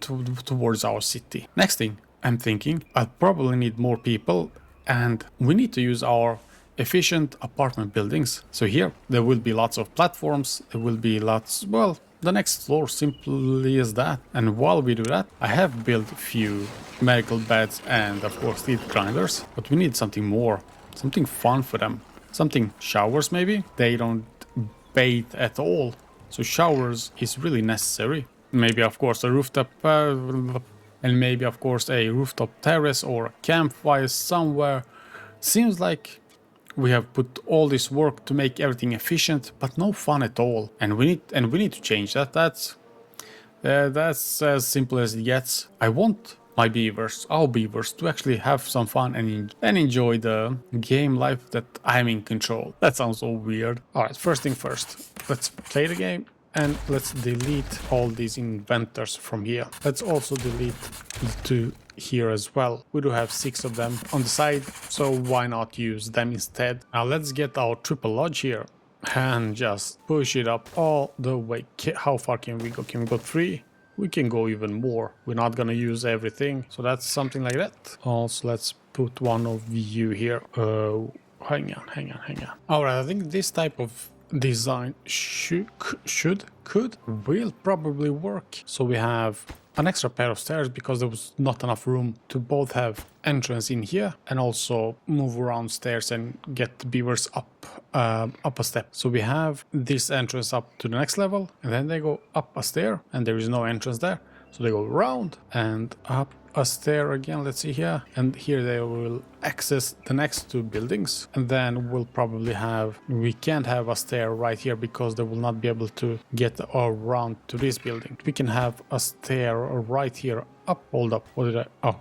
towards our city. Next thing I'm thinking, I'll probably need more people, and we need to use our efficient apartment buildings. So here there will be lots of platforms, there will be lots, well, the next floor simply is that. And while we do that, I have built a few medical beds and of course teeth grinders, but we need something more, something fun for them. Something showers maybe? They don't bathe at all, so showers is really necessary. Maybe of course a rooftop and maybe of course a rooftop terrace or a campfire somewhere. Seems like we have put all this work to make everything efficient, but no fun at all. And we need to change that. That's as simple as it gets. I want my beavers, our beavers, to actually have some fun and enjoy the game life that I'm in control. That sounds so weird. Alright, first thing first. Let's play the game and let's delete all these inventors from here. Let's also delete the two here as well. We do have 6 of them on the side, so why not use them instead? Now let's get our triple lodge here and just push it up all the way. How far can we go? Can we go 3? We can go even more. We're not gonna use everything, so that's something like that. Also, let's put one of you here. Hang on. Alright, I think this type of design will probably work. So we have an extra pair of stairs because there was not enough room to both have entrance in here and also move around stairs and get the beavers up a step. So we have this entrance up to the next level, and then they go up a stair and there is no entrance there, so they go around and up a stair again. Let's see here, and here they will access the next 2 buildings, and then we'll probably have, we can't have a stair right here because they will not be able to get around to this building. We can have a stair right here up. Hold up, what did I, oh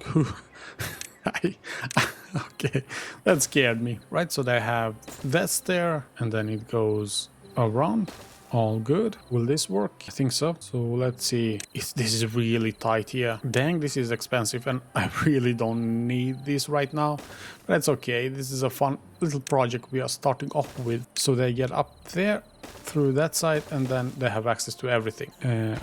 okay, that scared me. Right, so they have that stair and then it goes around. All good. Will this work? I think so. So let's see. This is really tight here. Dang, this is expensive and I really don't need this right now. But that's okay. This is a fun little project we are starting off with. So they get up there through that side and then they have access to everything.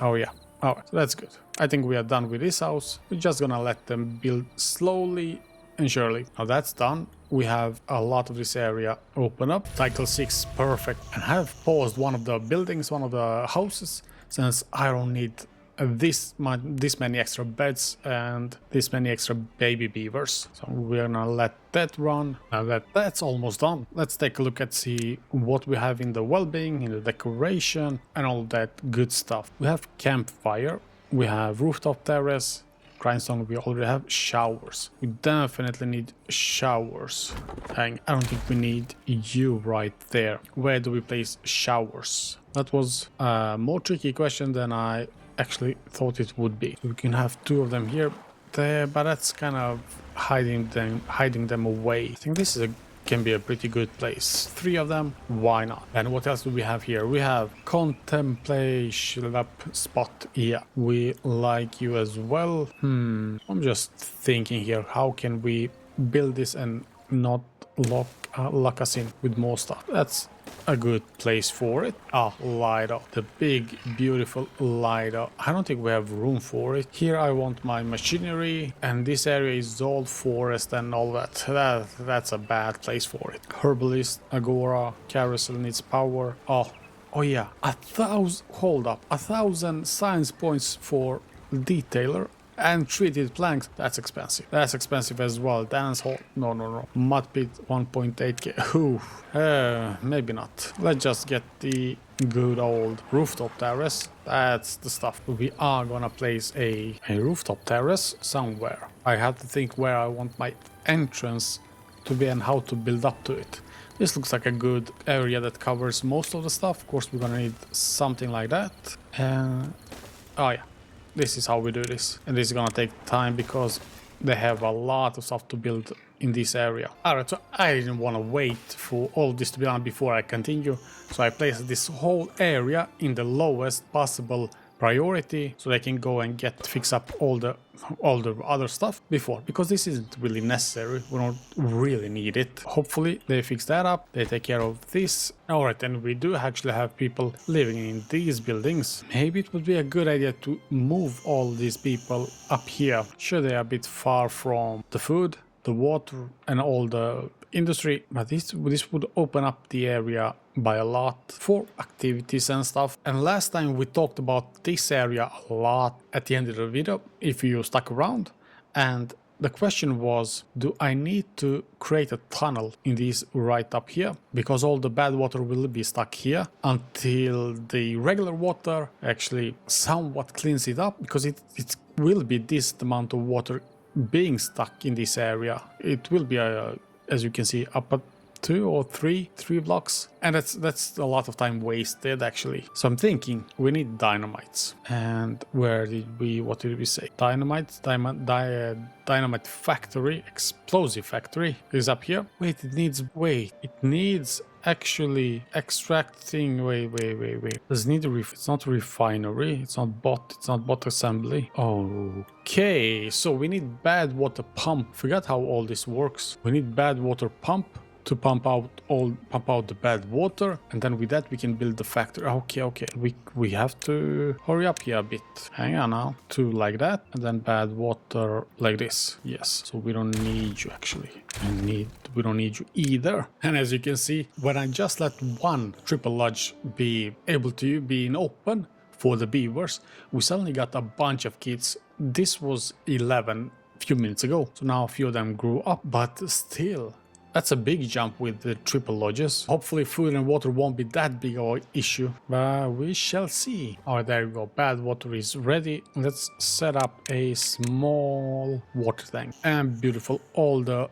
Oh yeah. Alright, so that's good. I think we are done with this house. We're just gonna let them build slowly and surely. Now that's done. We have a lot of this area open up. Cycle 6, perfect. And I have paused one of the buildings, one of the houses, since I don't need this many extra beds and this many extra baby beavers. So we're gonna let that run. Now that's almost done. Let's take a look at see what we have in the well-being, in the decoration, and all that good stuff. We have campfire. We have rooftop terrace. Grindstone, we already have showers. We definitely need showers. Hang, I don't think we need you right there. Where do we place showers? That was a more tricky question than I actually thought it would be. We can have 2 of them here, there, but that's kind of hiding them away. I think this is can be a pretty good place. 3 of them, why not? And what else do we have here? We have contemplation spot. Yeah, we like you as well. I'm just thinking here, how can we build this and not lock us in with more stuff? That's a good place for it. Lido, the big beautiful Lido. I don't think we have room for it. Here I want my machinery, and this area is all forest and all that. That's a bad place for it. Herbalist, Agora, Carousel needs power. Oh yeah, 1,000 science points for detailer. And treated planks, that's expensive. That's expensive as well. Dance hall, no. Mud pit, 1.8k. Ooh, maybe not. Let's just get the good old rooftop terrace. That's the stuff. We are gonna place a rooftop terrace somewhere. I have to think where I want my entrance to be and how to build up to it. This looks like a good area that covers most of the stuff. Of course, we're gonna need something like that. Oh yeah. This is how we do this, and this is gonna take time because they have a lot of stuff to build in this area. Alright, so I didn't want to wait for all this to be done before I continue, so I placed this whole area in the lowest possible priority so they can go and fix up all the other stuff before, because this isn't really necessary. We don't really need it. Hopefully they fix that up, they take care of this. All right, and we do actually have people living in these buildings. Maybe it would be a good idea to move all these people up here. Sure, they are a bit far from the food, the water and all the industry, but this would open up the area by a lot for activities and stuff. And last time we talked about this area a lot at the end of the video, if you stuck around, and the question was, do I need to create a tunnel in this right up here? Because all the bad water will be stuck here until the regular water actually somewhat cleans it up, because it will be this amount of water being stuck in this area. It will be as you can see, up at 2 or 3 blocks, and that's a lot of time wasted actually. So I'm thinking we need dynamites. And what did we say? Dynamite factory, explosive factory is up here. It needs actually extracting. Wait. It's not refinery, it's not bot assembly. Okay, so we need bad water pump. Forgot how all this works. We need bad water pump to pump out the bad water, and then with that we can build the factory. Okay, we have to hurry up here a bit. Hang on now. 2 like that, and then bad water like this. Yes, so we don't need you actually. We don't need you either. And as you can see, when I just let one triple lodge be able to be in open for the beavers, we suddenly got a bunch of kids. This was 11 a few minutes ago, so now a few of them grew up, but still, that's a big jump with the triple lodges. Hopefully food and water won't be that big of an issue, but we shall see. Alright, there you go. Bad water is ready. Let's set up a small water tank. And beautiful. All the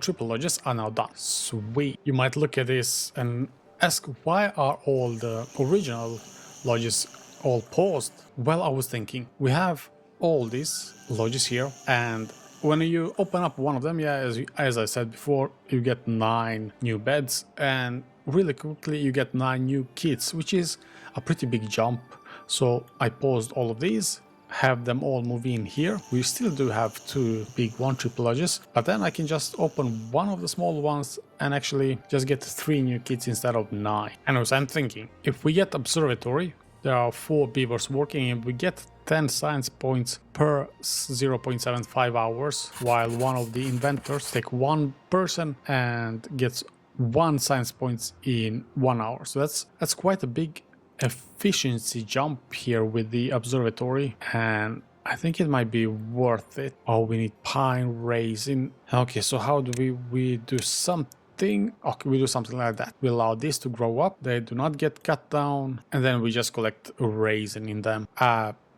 triple lodges are now done. Sweet. You might look at this and ask, why are all the original lodges all paused? Well, I was thinking, we have all these lodges here, and when you open up one of them, yeah, as I said before, you get 9 new beds, and really quickly you get 9 new kids, which is a pretty big jump. So I paused all of these, have them all move in here. We still do have 2 big triple lodges, but then I can just open one of the small ones and actually just get 3 new kids instead of 9. And as I'm thinking, if we get observatory, there are 4 beavers working, and we get 10 science points per 0.75 hours, while one of the inventors take 1 person and gets 1 science points in 1 hour. So that's quite a big efficiency jump here with the observatory, and I think it might be worth it. Oh, we need pine raisin. Okay, so how do we do something? Okay, we do something like that. We allow this to grow up, they do not get cut down, and then we just collect raisin in them.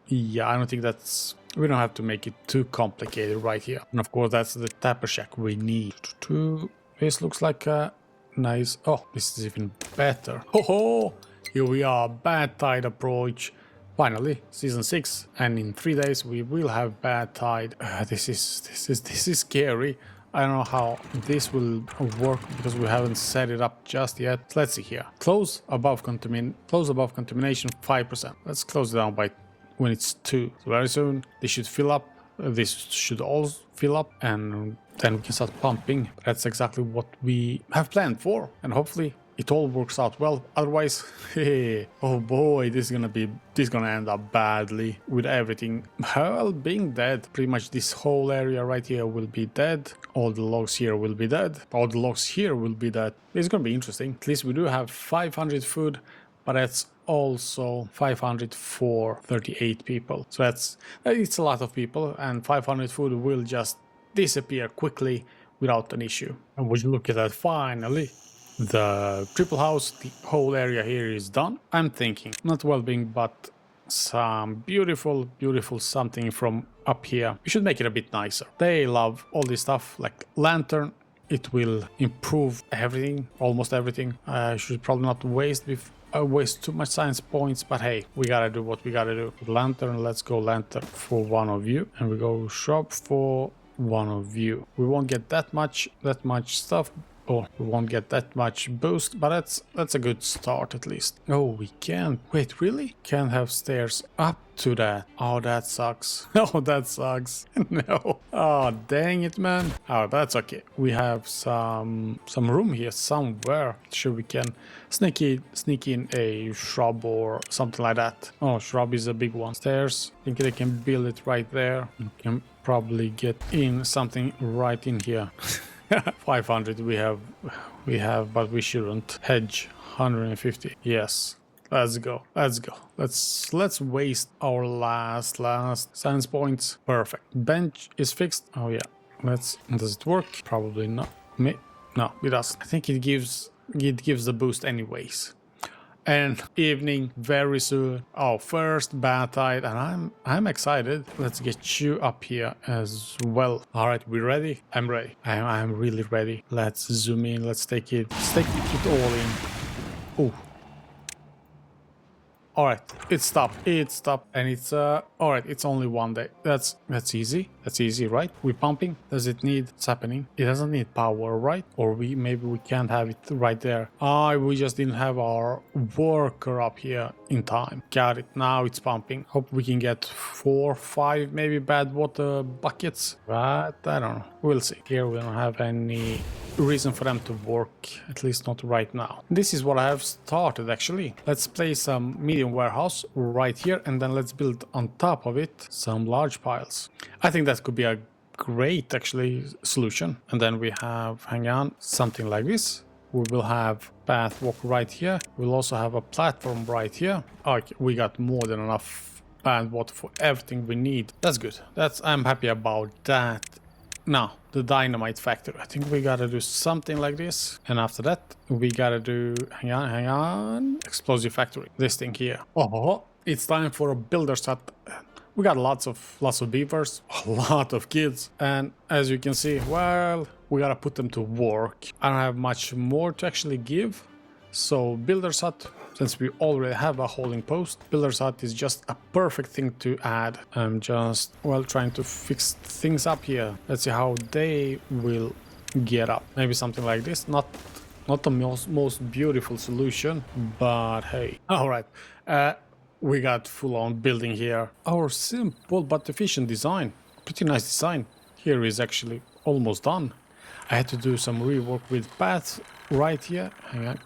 Yeah, I don't think we don't have to make it too complicated right here. And of course, that's the tapper shack we need. This looks like a nice... Oh, this is even better. Ho! Here we are, bad tide approach. Finally, season 6, and in 3 days we will have bad tide. This is scary. I don't know how this will work because we haven't set it up just yet. Let's see here. Close above contamination 5%. Let's close it down by when it's 2. So very soon this should fill up. This should all fill up, and then we can start pumping. That's exactly what we have planned for, and hopefully it all works out well. Otherwise, oh boy, this is gonna end up badly with everything, well, being dead. Pretty much this whole area right here will be dead. All the logs here will be dead. All the logs here will be dead. It's gonna be interesting. At least we do have 500 food, but that's also 500 for 38 people. So it's a lot of people, and 500 food will just disappear quickly without an issue. And would you look at that, finally. The triple house, the whole area here is done. I'm thinking, not well-being, but some beautiful something from up here. We should make it a bit nicer. They love all this stuff, like lantern. It will improve everything, almost everything. I should probably not waste too much science points, but hey, we gotta do what we gotta do. Lantern, let's go lantern for one of you, and we go shop for one of you. We won't get that much stuff, Oh, we won't get that much boost, but that's a good start at least. Oh, we can't. Wait, really? Can't have stairs up to that. Oh, that sucks. Oh, that sucks. No. Oh, dang it, man. Oh, that's okay. We have some room here somewhere. Sure, we can sneak in a shrub or something like that. Oh, shrub is a big one. Stairs. I think they can build it right there. We can probably get in something right in here. 500 we have, but we shouldn't. Hedge 150. Yes. Let's go. Let's waste our last science points. Perfect. Bench is fixed. Oh yeah. Does it work? Probably not. No, it doesn't. I think it gives the boost anyways. And evening very soon. Oh, first bad tide, and I'm excited. Let's get you up here as well. All right, we ready? I'm ready. I'm really ready. Let's zoom in. Let's take it all in. Oh. All right, it stopped, and it's all right, it's only one day. That's easy, right? We're pumping. Does it need, what's happening? It doesn't need power, right? Or maybe we can't have it right there. We just didn't have our worker up here in time. Got it, now it's pumping. Hope we can get 4, 5 maybe bad water buckets, but I don't know, we'll see. Here we don't have any reason for them to work, at least not right now. This is what I have started actually. Let's place some medium warehouse right here, and then let's build on top of it some large piles. I think that could be a great actually solution. And then we have, hang on, something like this. We will have path walk right here. We'll also have a platform right here. Okay, we got more than enough bandwidth for everything we need. That's good. I'm happy about that. Now, the dynamite factory. I think we gotta do something like this. And after that, we gotta do, hang on, explosive factory. This thing here. Oh, it's time for a builder's hut. We got lots of beavers, a lot of kids. And as you can see, well, we gotta put them to work. I don't have much more to actually give. So builder's hut, since we already have a holding post, builder's hut is just a perfect thing to add. I'm just, well, trying to fix things up here. Let's see how they will get up. Maybe something like this. Not the most beautiful solution, but hey. All right, we got full-on building here. Our simple but efficient design, pretty nice design here, is actually almost done. I had to do some rework with paths right here. Hang on,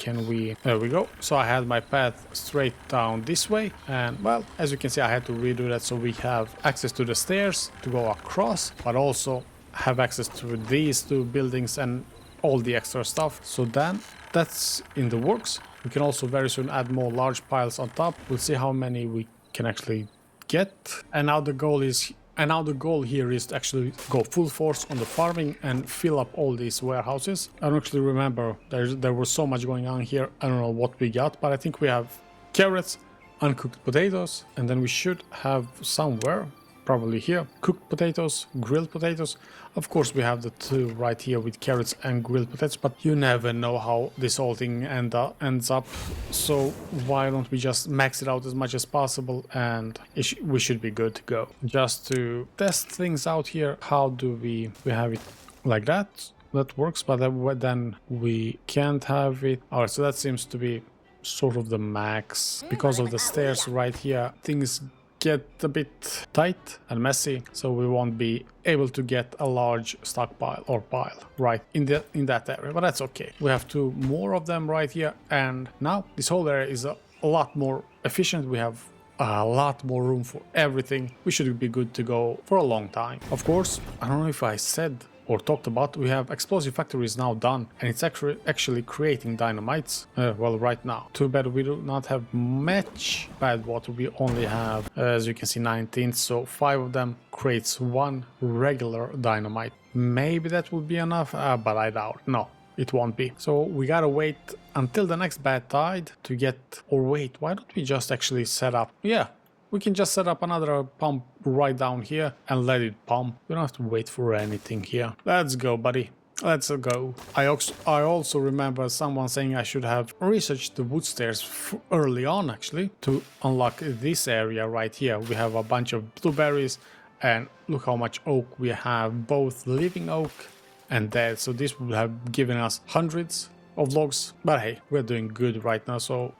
there we go. So I had my path straight down this way, and well, as you can see, I had to redo that so we have access to the stairs to go across, but also have access to these two buildings and all the extra stuff. So then that's in the works. We can also very soon add more large piles on top. We'll see how many we can actually get. And now the goal here is to actually go full force on the farming and fill up all these warehouses. I don't actually remember, there was so much going on here. I don't know what we got, but I think we have carrots, uncooked potatoes, and then we should have somewhere, probably here, cooked potatoes, grilled potatoes. Of course we have the two right here with carrots and grilled potatoes, but you never know how this whole thing ends up. So why don't we just max it out as much as possible, and we should be good to go. Just to test things out here, how do we have it like that? That works, but then we can't have it. Alright, so that seems to be sort of the max. Because of the stairs right here, things get a bit tight and messy, so we won't be able to get a large stockpile or pile right in that area, but that's okay. We have two more of them right here, and now this whole area is a lot more efficient. We have a lot more room for everything. We should be good to go for a long time. Of course, I don't know if I said or talked about, we have explosive factory is now done, and it's actually creating dynamites. Well, right now. Too bad we do not have much bad water. We only have, as you can see, 19, so 5 of them creates 1 regular dynamite. Maybe that will be enough, but I doubt. No, it won't be. So we gotta wait until the next bad tide to get, or wait, why don't we just actually set up? Yeah, we can just set up another pump right down here and let it pump. We don't have to wait for anything here. Let's go, buddy. Let's go. I also remember someone saying I should have researched the wood stairs early on, actually, to unlock this area right here. We have a bunch of blueberries, and look how much oak we have, both living oak and dead. So this would have given us hundreds of logs, but hey, we're doing good right now, so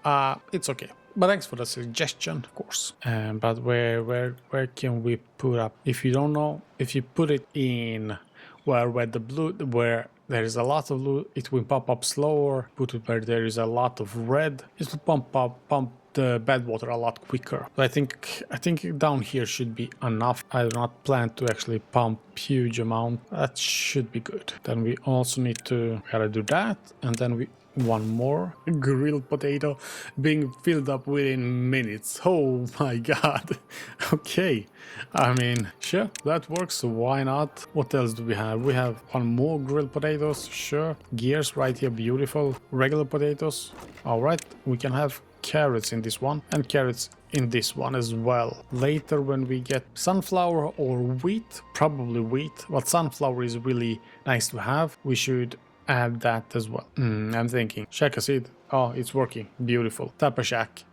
it's okay. But thanks for the suggestion, of course. But where can we put up? If you don't know, if you put it in where the blue, where there is a lot of blue, it will pump up slower. Put it where there is a lot of red, it will pump the bad water a lot quicker. But I think down here should be enough. I do not plan to actually pump huge amount. That should be good. Then we also need to gotta do that, and then we one more grilled potato being filled up within minutes. Oh my god. Okay, I mean, sure, that works, so why not? What else do we have? We have one more grilled potatoes, sure. Gears right here, beautiful. Regular potatoes, all right. We can have carrots in this one and carrots in this one as well. Later when we get sunflower or wheat, probably wheat, but sunflower is really nice to have. We should add that as well. I'm thinking Shaka seed. Oh, it's working. Beautiful. Tapper Shack.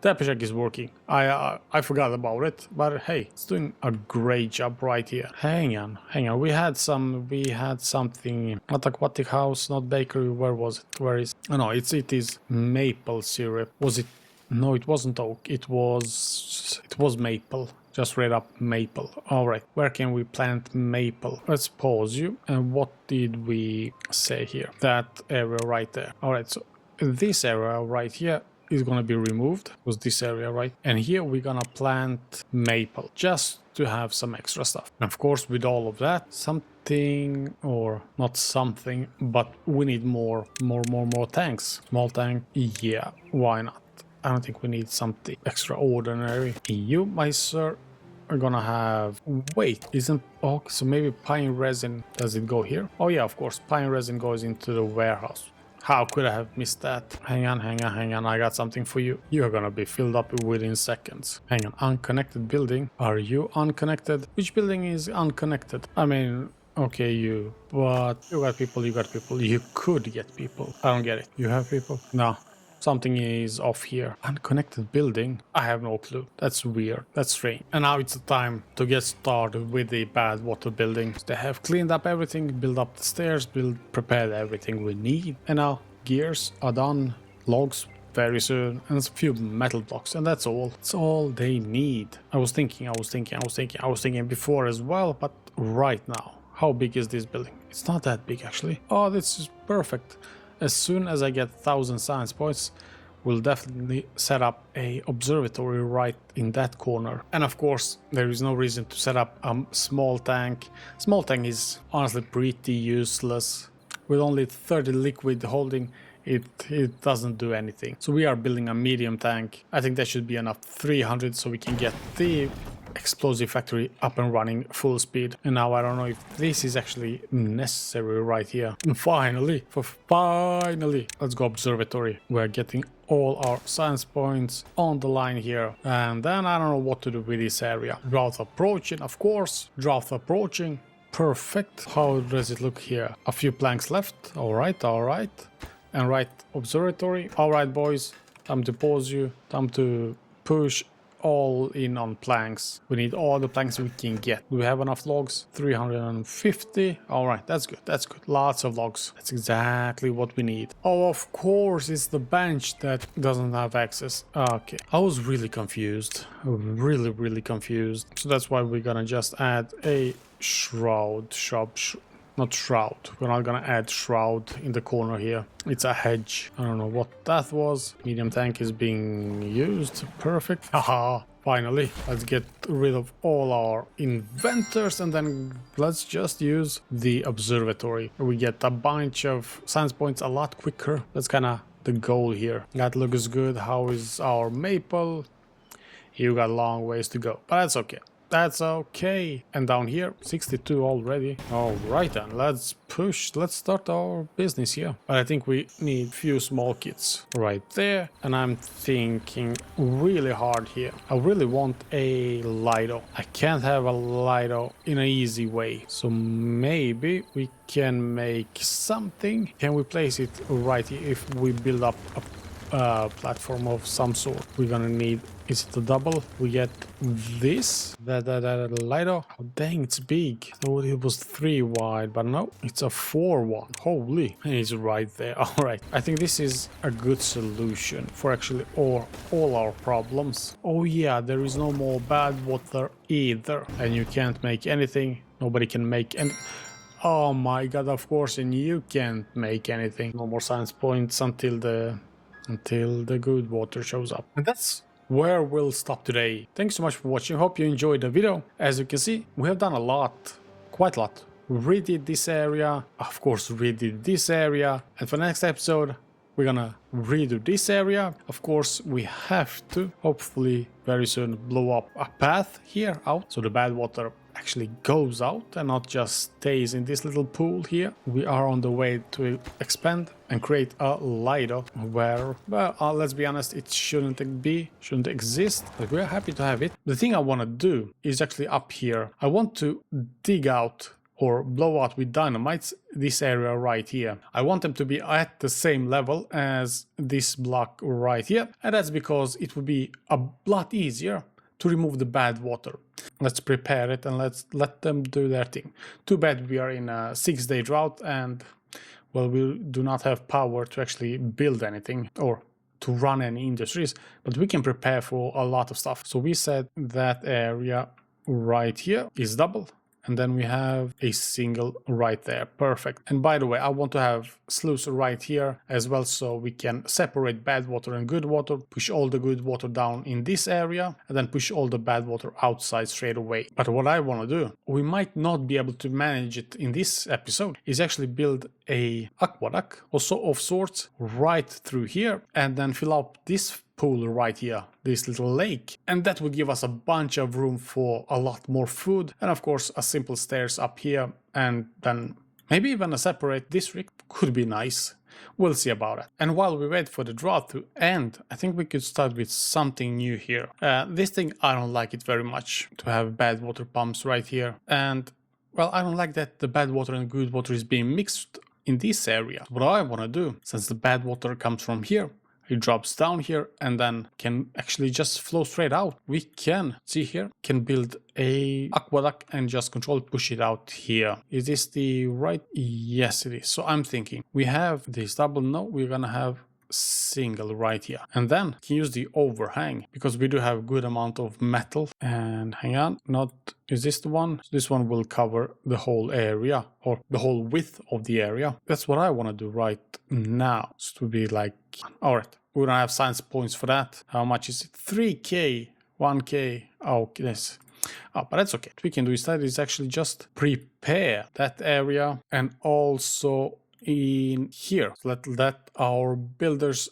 Tapper Shack is working. I forgot about it, but hey, it's doing a great job right here. Hang on. We had something. Not aquatic house, not bakery. Where was it? Where is? Oh no, it is maple syrup. Was it? No, it wasn't oak. It was maple. Just read up maple. All right, where can we plant maple? Let's pause you. And what did we say here? That area right there. All right, so this area right here is gonna be removed. Was this area, right? And here we're gonna plant maple just to have some extra stuff. And of course, with all of that, something or not something, but we need more tanks. Small tank, yeah, why not? I don't think we need something extraordinary. You, my sir, are gonna have... Wait, isn't... Oh, so maybe pine resin... Does it go here? Oh yeah, of course, pine resin goes into the warehouse. How could I have missed that? Hang on, I got something for you. You're gonna be filled up within seconds. Hang on, unconnected building. Are you unconnected? Which building is unconnected? I mean... Okay, you... But you got people. You could get people. I don't get it. You have people? No. Something is off here. Unconnected building? I have no clue. That's weird. That's strange. And now it's the time to get started with the bad water buildings. They have cleaned up everything, built up the stairs, prepared everything we need. And now gears are done. Logs very soon. And a few metal blocks. And that's all. That's all they need. I was thinking before as well. But right now, how big is this building? It's not that big actually. Oh, this is perfect. As soon as I get 1,000 science points, we'll definitely set up a observatory right in that corner. And of course, there is no reason to set up a small tank. Small tank is honestly pretty useless. With only 30 liquid holding, it doesn't do anything. So we are building a medium tank. I think that should be enough, 300, so we can get the explosive factory up and running full speed. And now I don't know if this is actually necessary right here. And finally, let's go observatory. We're getting all our science points on the line here. And then I don't know what to do with this area. Drought approaching, of course. Drought approaching. Perfect. How does it look here? A few planks left. All right. And right, observatory. All right, boys. Time to pause you. Time to push all in on planks. We need all the planks we can get. Do we have enough logs? 350. All right, that's good. Lots of logs. That's exactly what we need. Oh, of course, it's the bench that doesn't have access. Okay, I was really confused. Really confused. So that's why we're gonna just add a shroud. Not shroud. We're not gonna add shroud in the corner here. It's a hedge. I don't know what that was. Medium tank is being used. Perfect. Haha. Finally, let's get rid of all our inventors and then let's just use the observatory. We get a bunch of science points a lot quicker. That's kind of the goal here. That looks good. How is our maple? You got a long ways to go, but that's okay. That's okay. And down here, 62 already. All right then, let's push. Let's start our business here. But I think we need few small kits right there. And I'm thinking really hard here. I really want a Lido. I can't have a Lido in an easy way. So maybe we can make something. Can we place it right here? If we build up a platform of some sort, we're gonna need Is it a double? We get this. That lighter. Oh, dang, it's big. I thought it was 3 wide, but no, it's a 4 one. Holy, it's right there. All right, I think this is a good solution for actually all our problems. Oh yeah, there is no more bad water either, and you can't make anything. Nobody can make any. Oh my god, of course, and you can't make anything. No more science points until the good water shows up. And that's where we'll stop today. Thanks so much for watching. Hope you enjoyed the video. As you can see, we have done a lot, quite a lot. We redid this area, of course redid this area, and for the next episode we're gonna redo this area. Of course, we have to hopefully very soon blow up a path here out so the bad water actually goes out and not just stays in this little pool here. We are on the way to expand and create a lighter where, well, let's be honest, it shouldn't exist, but we're happy to have it. The thing I want to do is actually up here. I want to dig out or blow out with dynamites this area right here. I want them to be at the same level as this block right here, and that's because it would be a lot easier to remove the bad water. Let's prepare it and let's let them do their thing. Too bad we are in a 6-day drought and, well, we do not have power to actually build anything or to run any industries, but we can prepare for a lot of stuff. So we said that area right here is double. And then we have a single right there. Perfect. And by the way, I want to have sluice right here as well, so we can separate bad water and good water, push all the good water down in this area, and then push all the bad water outside straight away. But what I want to do, we might not be able to manage it in this episode, is actually build a aqueduct, also of sorts, right through here, and then fill up this pool right here, this little lake, and that will give us a bunch of room for a lot more food, and of course a simple stairs up here, and then maybe even a separate district could be nice. We'll see about it. And while we wait for the drought to end, I think we could start with something new here. This thing, I don't like it very much, to have bad water pumps right here, and well, I don't like that the bad water and good water is being mixed in this area. What I want to do, since the bad water comes from here, it drops down here and then can actually just flow straight out. We can, see here, can build a aqueduct and just control push it out here. Is this the right? Yes, it is. So I'm thinking we have this double. No, we're gonna have single right here, and then can use the overhang because we do have good amount of metal. And hang on, not, is this the one? This one will cover the whole area or the whole width of the area. That's what I want to do right now. So to be like, all right, we don't have science points for that. How much is it? 3k, 1k. Oh, yes. Oh, but that's okay. What we can do instead is actually just prepare that area and also in here. Let our builders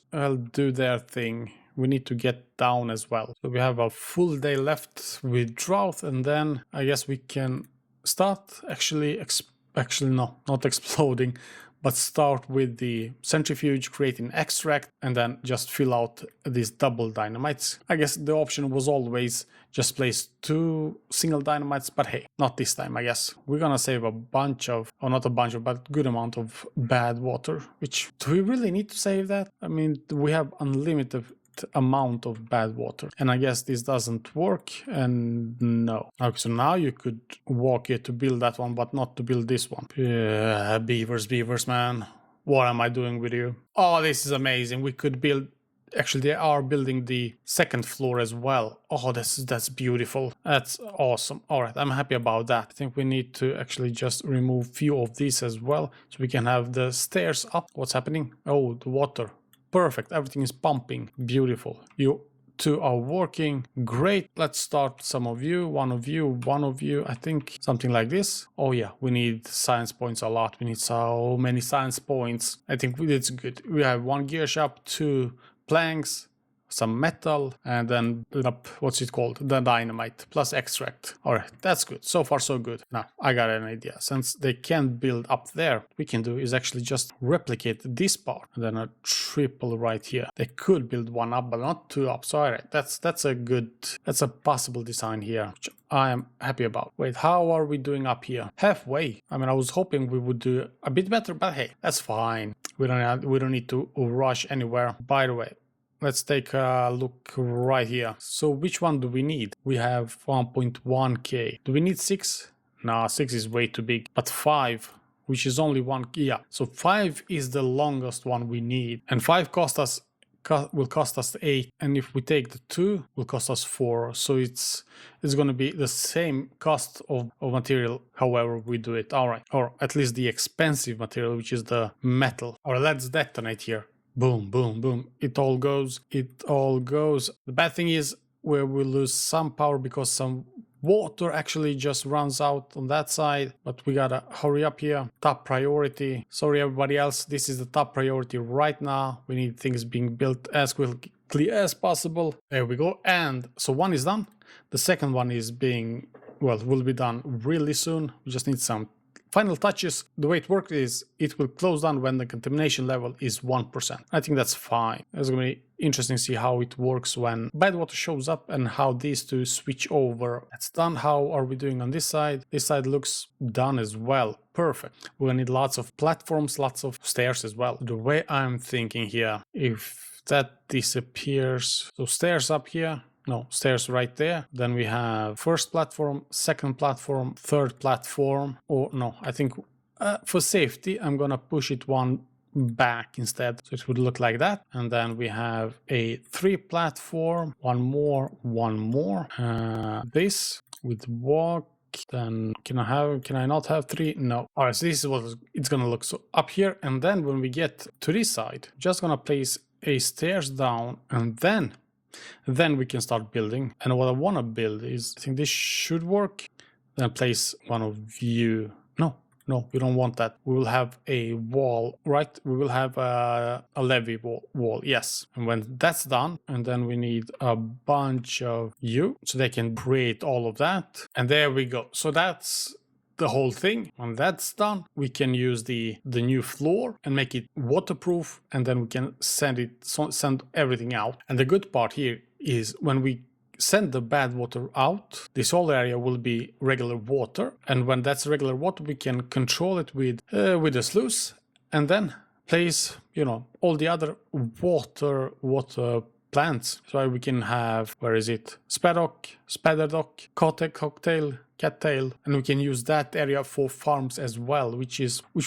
do their thing. We need to get down as well. So we have a full day left with drought, and then I guess we can start actually no, not exploding, but start with the centrifuge, creating extract, and then just fill out these double dynamites. I guess the option was always just place 2 single dynamites, but hey, not this time, I guess. We're gonna save a bunch of, or not a bunch of, but good amount of bad water, which, do we really need to save that? I mean, we have unlimited amount of bad water, and I guess this doesn't work, and no. Okay, so now you could walk here to build that one, but not to build this one. Beavers, man. What am I doing with you? Oh, this is amazing. We could build, actually they are building the second floor as well. Oh, that's beautiful. That's awesome. All right, I'm happy about that. I think we need to actually just remove few of these as well, so we can have the stairs up. What's happening? Oh, the water. Perfect, everything is pumping. Beautiful. You two are working great. Let's start some of you, one of you, I think something like this. Oh yeah, we need science points a lot. We need so many science points. I think it's good. We have 1 gear shop, 2 planks, some metal, and then what's it called, the dynamite plus extract. All right, that's good. So far so good. Now I got an idea. Since they can't build up there, what we can do is actually just replicate this part and then a triple right here. They could build 1 up but not 2 up. So all right, that's a possible design here, which I am happy about. Wait, how are we doing up here? Halfway. I mean, I was hoping we would do a bit better, but hey, that's fine. We don't need to rush anywhere. By the way, let's take a look right here. So which one do we need? We have 1.1k. Do we need 6? Nah, 6 is way too big. But 5, which is only 1, yeah. So 5 is the longest one we need. And 5 will cost us 8, and if we take the 2 will cost us 4, so it's going to be the same cost of material however we do it. All right, or at least the expensive material, which is the metal. All right, let's detonate here. Boom, boom, boom. It all goes. The bad thing is where we lose some power because some water actually just runs out on that side, but we gotta hurry up here. Top priority. Sorry everybody else, this is the top priority right now. We need things being built as quickly as possible. There we go. And so one is done. The second one is will be done really soon. We just need some final touches. The way it works is it will close down when the contamination level is 1%. I think that's fine. It's going to be interesting to see how it works when bad water shows up and how these two switch over. That's done. How are we doing on this side? This side looks done as well. Perfect. We're going to need lots of platforms, lots of stairs as well. The way I'm thinking here, if that disappears, so stairs up here, no, stairs right there. Then we have first platform, second platform, third platform. Or no, I think for safety, I'm gonna push it one back instead. So it would look like that. And then we have a 3 platform, one more. This with walk. Then can I not have 3? No. All right, so this is what it's gonna look. So up here, and then when we get to this side, just gonna place a stairs down, and then we can start building. And what I want to build is, I think this should work. Then place one of you. No, we don't want that. We will have a wall, right? We will have a levee wall, yes. And when that's done, and then we need a bunch of you, so they can create all of that. And there we go. So that's the whole thing. When that's done, we can use the new floor and make it waterproof, and then we can send everything out. And the good part here is when we send the bad water out, this whole area will be regular water, and when that's regular water, we can control it with the sluice, and then place all the other water plants. So we can have, where is it, Spaderdock, Cocktail, Cattail, and we can use that area for farms as well, which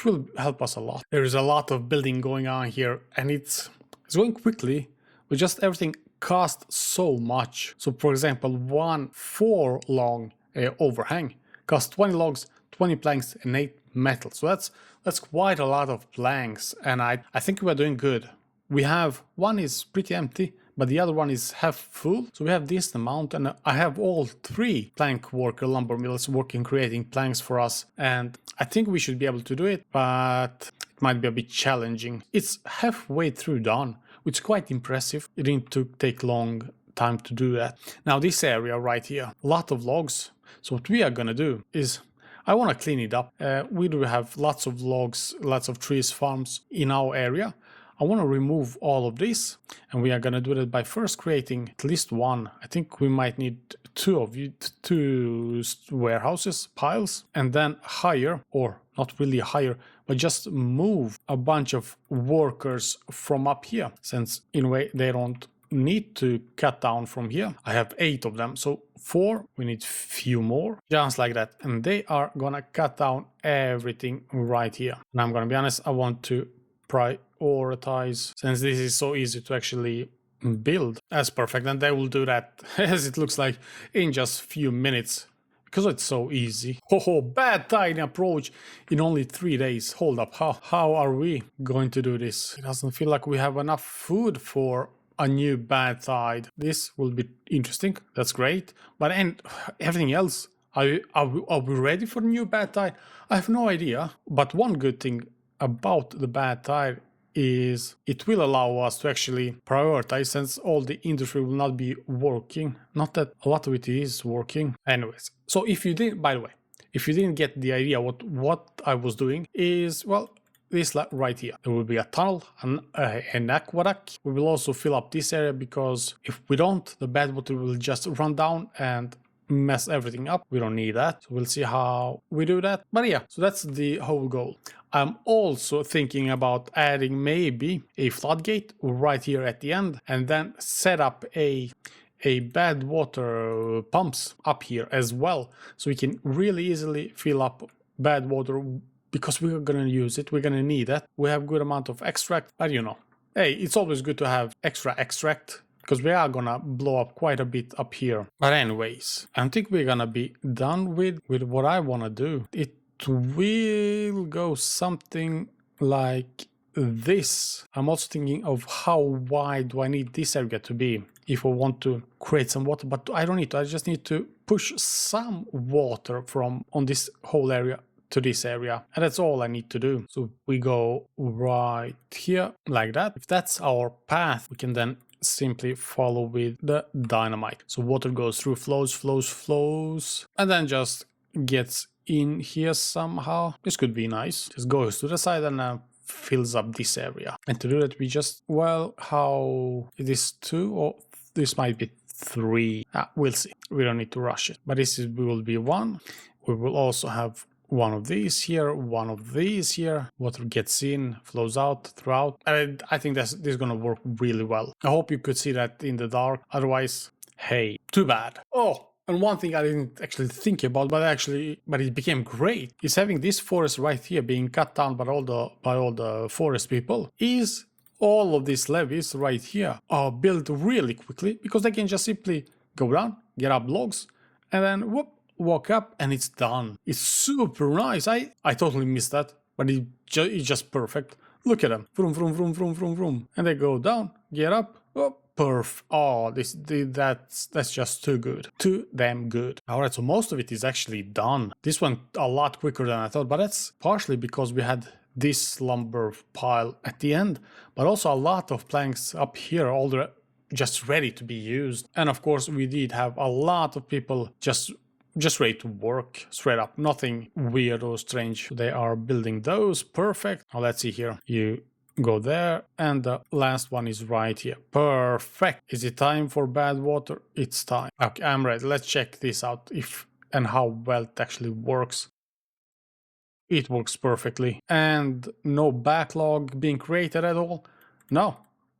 will help us a lot. There is a lot of building going on here, and it's going quickly, but just everything costs so much. So for example, 1 4-log overhang costs 20 logs, 20 planks, and 8 metal. So that's quite a lot of planks, and I think we're doing good. We have one is pretty empty, but the other one is half full. So we have this amount, and I have all 3 plank worker lumber mills working, creating planks for us. And I think we should be able to do it, but it might be a bit challenging. It's halfway through done, which is quite impressive. It didn't take long time to do that. Now this area right here, a lot of logs. So what we are gonna do is, I want to clean it up. We do have lots of logs, lots of trees, farms in our area. I want to remove all of this, and we are going to do that by first creating at least one. I think we might need 2 warehouses, piles, and then hire, or not really hire, but just move a bunch of workers from up here, since in a way they don't need to cut down from here. I have 8 of them, so 4, we need few more, just like that, and they are gonna cut down everything right here. And I'm gonna be honest, I want to prioritize, since this is so easy to actually build. That's perfect, and they will do that, as it looks like, in just few minutes, because it's so easy. Oh, bad tiny approach in only 3 days. Hold up, how are we going to do this? It doesn't feel like we have enough food for a new bad tide. This will be interesting, that's great, but and everything else, are we ready for the new bad tide? I have no idea, but one good thing about the bad tide is it will allow us to actually prioritize, since all the industry will not be working. Not that a lot of it is working. Anyways, so if you didn't, by the way, if you didn't get the idea what I was doing is, well, this right here, there will be a tunnel, an aqueduct. We will also fill up this area, because if we don't, the bad water will just run down and mess everything up. We don't need that. So we'll see how we do that. But yeah, so that's the whole goal. I'm also thinking about adding maybe a floodgate right here at the end, and then set up a bad water pumps up here as well, so we can really easily fill up bad water, because we're gonna use it, we're gonna need that. We have good amount of extract, but you know, hey, it's always good to have extra extract, because we are gonna blow up quite a bit up here. But anyways, I think we're gonna be done with what I wanna do. It will go something like this. I'm also thinking of how wide do I need this area to be if I want to create some water, but I don't need to. I just need to push some water from on this whole area to this area, and that's all I need to do. So we go right here like that. If that's our path, we can then simply follow with the dynamite. So water goes through, flows, and then just gets in here somehow. This could be nice. Just goes to the side and fills up this area. And to do that, we just, well, how it is 2 or this might be 3. We'll see. We don't need to rush it. But this will be 1. We will also have one of these here, one of these here. Water gets in, flows out throughout. And I think this is gonna work really well. I hope you could see that in the dark. Otherwise, hey, too bad. Oh, and one thing I didn't actually think about, but it became great, is having this forest right here being cut down by all the forest people. Is all of these levees right here are built really quickly, because they can just simply go down, get up logs, and then whoop, walk up, and it's done. It's super nice. I totally missed that, but it's just perfect. Look at them, vroom, vroom, vroom, vroom, vroom, vroom, and they go down, get up, whoop. Perf. Oh, that's just too good. Too damn good. Alright, so most of it is actually done. This went a lot quicker than I thought, but that's partially because we had this lumber pile at the end, but also a lot of planks up here all just ready to be used. And of course, we did have a lot of people just ready to work straight up. Nothing weird or strange. They are building those. Perfect. Now let's see here. You go there, and the last one is right here. Perfect. Is it time for bad water? It's time. Okay, I'm ready. Let's check this out, if and how well it actually works. It works perfectly, and no backlog being created at all. No,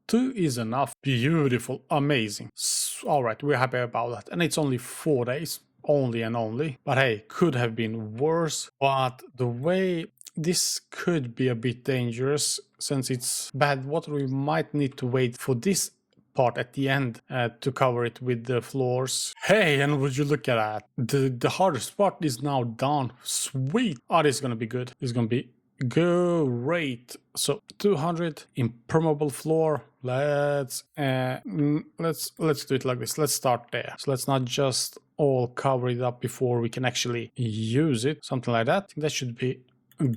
2 is enough. Beautiful, amazing. All right, we're happy about that, and it's only 4 days. Only and only. But hey, could have been worse. But the way this could be a bit dangerous, since it's bad water, we might need to wait for this part at the end to cover it with the floors. Hey, and would you look at that? The hardest part is now done. Sweet. Oh, this is gonna be good. This is gonna be great. So 200 impermeable floor. Let's do it like this. Let's start there. So let's not just all cover it up before we can actually use it. Something like that. I think that should be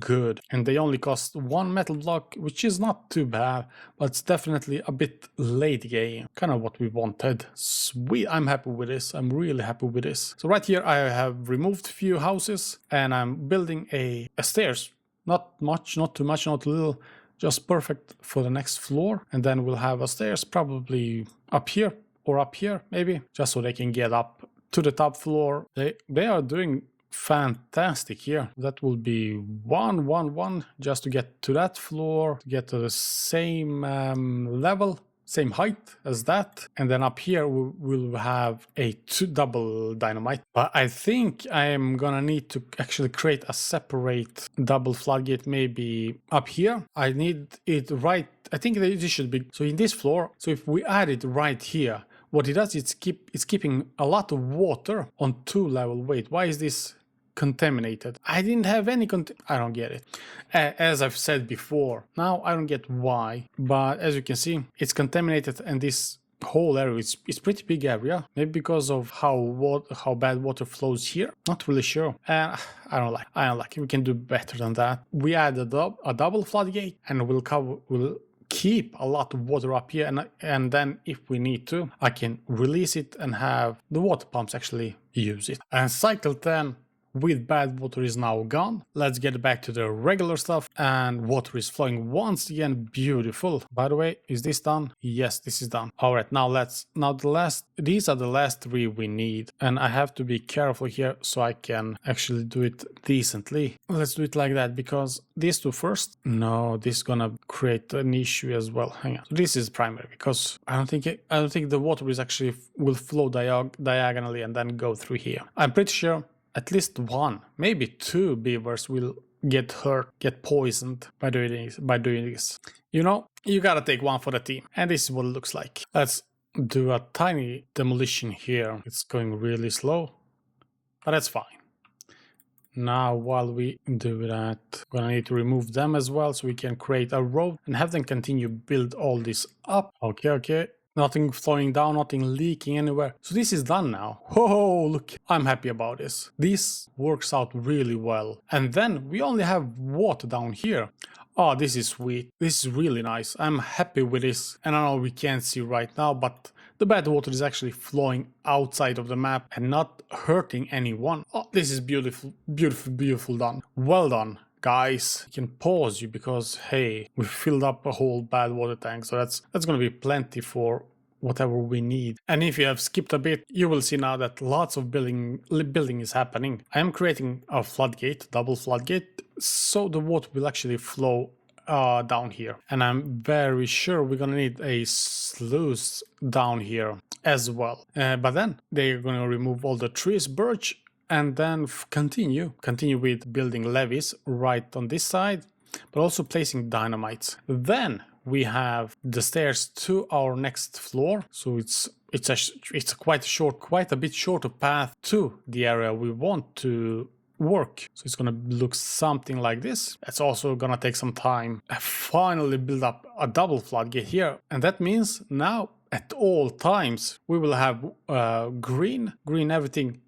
good. And they only cost 1 metal block, which is not too bad, but it's definitely a bit late game. Kind of what we wanted. Sweet. I'm happy with this. I'm really happy with this. So right here I have removed a few houses, and I'm building a stairs. Not much, not too much, not little. Just perfect for the next floor. And then we'll have a stairs probably up here or up here maybe, just so they can get up to the top floor. They are doing fantastic here. That will be 1 just to get to that floor, to get to the same level, same height as that. And then up here we'll have a 2 double dynamite. But I think I am gonna need to actually create a separate double floodgate maybe up here. I need it right. I think this should be so in this floor. So if we add it right here, what it does is it's keeping a lot of water on 2 level. Wait, why is this contaminated? I didn't have any I don't get it. As I've said before, now I don't get why, but as you can see, it's contaminated, and this whole area is pretty big area. Maybe because of how bad water flows here. Not really sure. I don't like it. We can do better than that. We added a double floodgate, and we'll keep a lot of water up here, and then if we need to, I can release it and have the water pumps actually use it. And cycle 10 with bad water is now gone. Let's get back to the regular stuff, and water is flowing once again. Beautiful. By the way, is this done? Yes, this is done. All right, these are the last three we need, and I have to be careful here so I can actually do it decently. Let's do it like that, because these two first. No, this is gonna create an issue as well. Hang on. So this is primary, because I don't think the water is actually will flow diagonally and then go through here. I'm pretty sure at least one, maybe two beavers will get hurt, get poisoned by doing this. You know, you gotta take one for the team, and this is what it looks like. Let's do a tiny demolition here. It's going really slow, but that's fine. Now, while we do that, we're gonna need to remove them as well, so we can create a road and have them continue build all this up. Okay. Nothing flowing down, nothing leaking anywhere. So this is done now. Oh, look, I'm happy about this. This works out really well. And then we only have water down here. Oh, this is sweet. This is really nice. I'm happy with this. And I know we can't see right now, but the bad water is actually flowing outside of the map and not hurting anyone. Oh, this is beautiful, beautiful, beautiful done. Well done. Guys, I can pause you because, hey, we filled up a whole bad water tank, so that's going to be plenty for whatever we need. And if you have skipped a bit, you will see now that lots of building is happening. I am creating a floodgate, double floodgate, so the water will actually flow down here. And I'm very sure we're going to need a sluice down here as well. But then they're going to remove all the trees, birch, and then continue with building levees right on this side, but also placing dynamites. Then we have the stairs to our next floor, so it's quite a bit shorter path to the area we want to work. So it's gonna look something like this. That's also gonna take some time. I finally build up a double floodgate here, and that means now at all times we will have green everything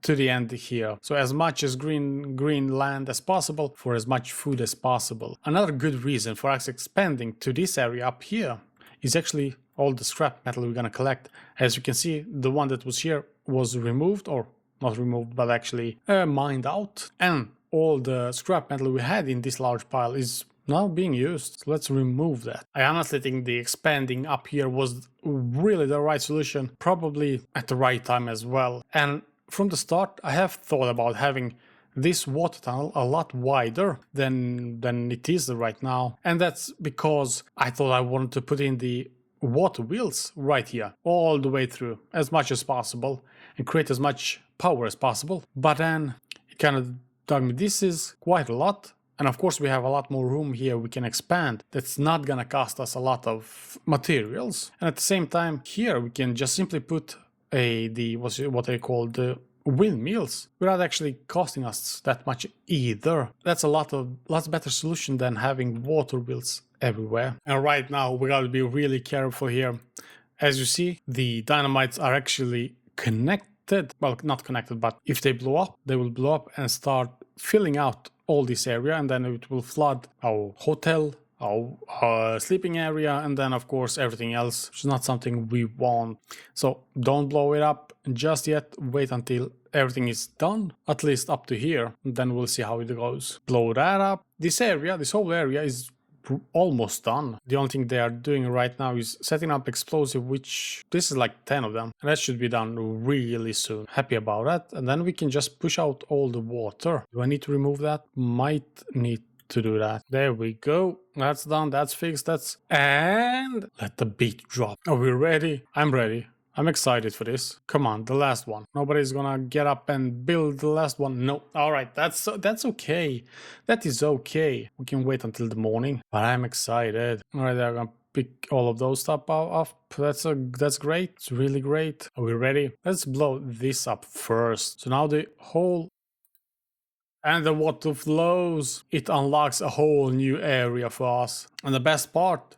to the end here. So as much as green land as possible for as much food as possible. Another good reason for us expanding to this area up here is actually all the scrap metal we're gonna collect. As you can see, the one that was here was removed, or not removed, but actually mined out. And all the scrap metal we had in this large pile is now being used. So let's remove that. I honestly think the expanding up here was really the right solution, probably at the right time as well. And from the start, I have thought about having this water tunnel a lot wider than it is right now. And that's because I thought I wanted to put in the water wheels right here, all the way through, as much as possible, and create as much power as possible. But then it kind of dug me. This is quite a lot. And of course, we have a lot more room here we can expand. That's not gonna cost us a lot of materials. And at the same time, here we can just simply put what they call the windmills without actually costing us that much either. That's a lots better solution than having water wheels everywhere. And right now we gotta be really careful here. As you see, the dynamites are actually connected. Well, not connected, but if they blow up, they will blow up and start filling out all this area, and then it will flood our hotel, our sleeping area, and then of course everything else, which is not something we want. So don't blow it up just yet. Wait until everything is done, at least up to here, and then we'll see how it goes. Blow that up. This whole area is almost done. The only thing they are doing right now is setting up explosive, which this is like 10 of them, and that should be done really soon. Happy about that. And then we can just push out all the water. Do I need to remove that? Might need to do that. There we go. That's done. That's fixed. And let the beat drop. Are we ready? I'm ready. I'm excited for this. Come on, the last one. Nobody's gonna get up and build the last one. No. All right, that's okay. That is okay. We can wait until the morning, but I'm excited. All right, I'm gonna pick all of those stuff off. That's great. It's really great. Are we ready? Let's blow this up first. So now the whole and the water flows. It unlocks a whole new area for us. And the best part,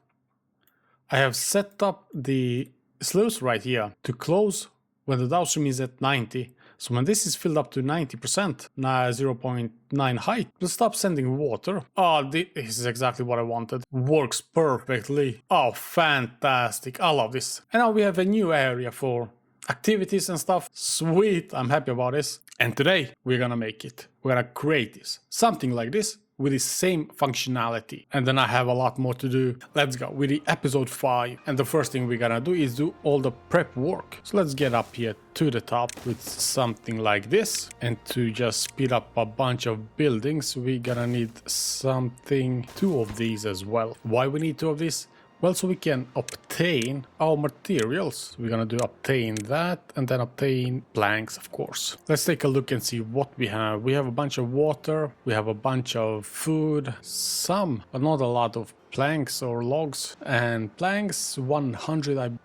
I have set up the sluice right here to close when the downstream is at 90. So when this is filled up to 90%, now 0.9 height, we'll stop sending water. Oh, this is exactly what I wanted. Works perfectly. Oh, fantastic. I love this. And now we have a new area for activities and stuff. Sweet, I'm happy about this. And today we're gonna make it. We're gonna create this. Something like this with the same functionality. And then I have a lot more to do. Let's go with the episode 5. And the first thing we're gonna do is do all the prep work. So let's get up here to the top with something like this. And to just speed up a bunch of buildings, we're gonna need something, 2 of these as well. Why we need 2 of these? Well, so we can obtain our materials. We're gonna do obtain that and then obtain planks, of course. Let's take a look and see what we have. We have a bunch of water, we have a bunch of food, some, but not a lot of planks or logs. And planks, 100,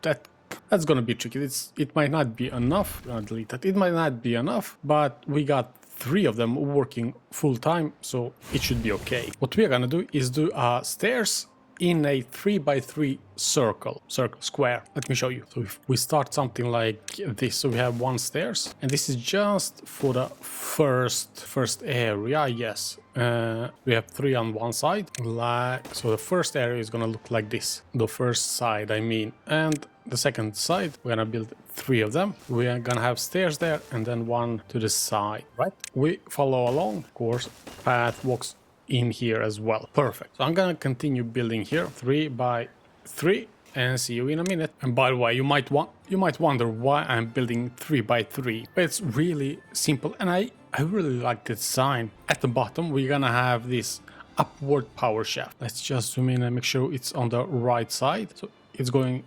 that's gonna be tricky. It might not be enough. I'm gonna delete that. It might not be enough, but we got 3 of them working full time, so it should be okay. What we're gonna do is do stairs in a 3x3 square. Let me show you. So if we start something like this, so we have 1 stairs, and this is just for the first area. Yes, we have 3 on one side, so the first area is gonna look like this, the first side I mean, and the second side we're gonna build 3 of them. We are gonna have stairs there and then 1 to the side, right? We follow along, of course. Path walks in here as well. Perfect. So I'm gonna continue building here 3x3 and see you in a minute. And by the way, you might wonder why I'm building 3x3. It's really simple, and I really like the design. At the bottom we're gonna have this upward power shaft. Let's just zoom in and make sure it's on the right side. So it's going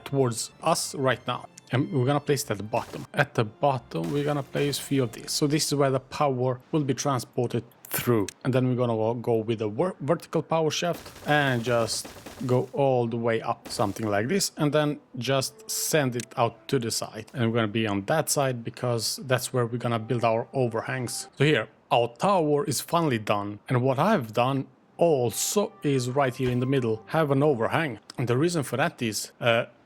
towards us right now. And we're gonna place it at the bottom. At the bottom, we're gonna place 3 of these. So this is where the power will be transported through. And then we're gonna go with a vertical power shaft and just go all the way up, something like this. And then just send it out to the side. And we're gonna be on that side because that's where we're gonna build our overhangs. So here, our tower is finally done. And what I've done also is right here in the middle have an overhang, and the reason for that is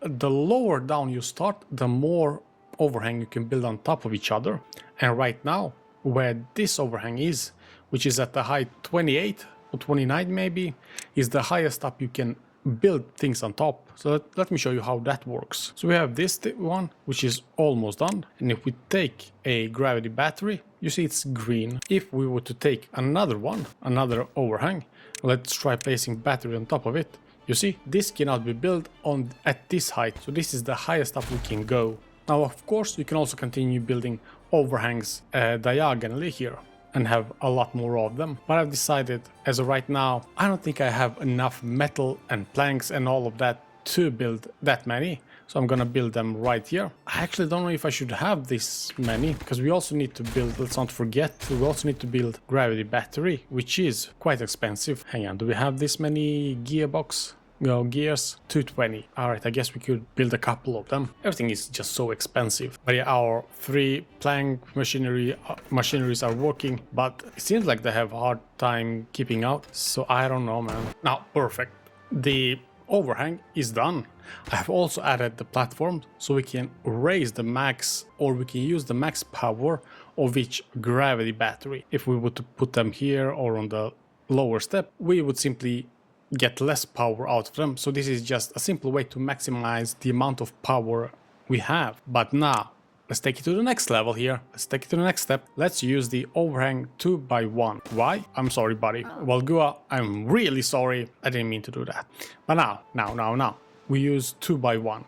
the lower down you start, the more overhang you can build on top of each other. And right now where this overhang is, which is at the height 28 or 29 maybe, is the highest up you can build things on top. So let me show you how that works. So we have this one which is almost done, and if we take a gravity battery, you see it's green. If we were to take another one, another overhang, let's try placing battery on top of it. You see, this cannot be built on at this height, so this is the highest up we can go. Now, of course, you can also continue building overhangs diagonally here and have a lot more of them. But I've decided, as of right now, I don't think I have enough metal and planks and all of that to build that many. So I'm gonna build them right here. I actually don't know if I should have this many, because we also need to build, let's not forget, we also need to build gravity battery, which is quite expensive. Hang on, do we have this many gearbox? No, gears, 220. Alright, I guess we could build a couple of them. Everything is just so expensive. But yeah, our 3 plank machineries are working, but it seems like they have a hard time keeping out. So I don't know, man. Now, perfect. The overhang is done. I have also added the platform so we can raise the max, or we can use the max power of each gravity battery. If we were to put them here or on the lower step, we would simply get less power out of them. So this is just a simple way to maximize the amount of power we have. But now let's take it to the next level here. Let's take it to the next step. Let's use the overhang 2x1. Why? I'm sorry, buddy. Well, Gua, I'm really sorry. I didn't mean to do that. But now, we use 2x1.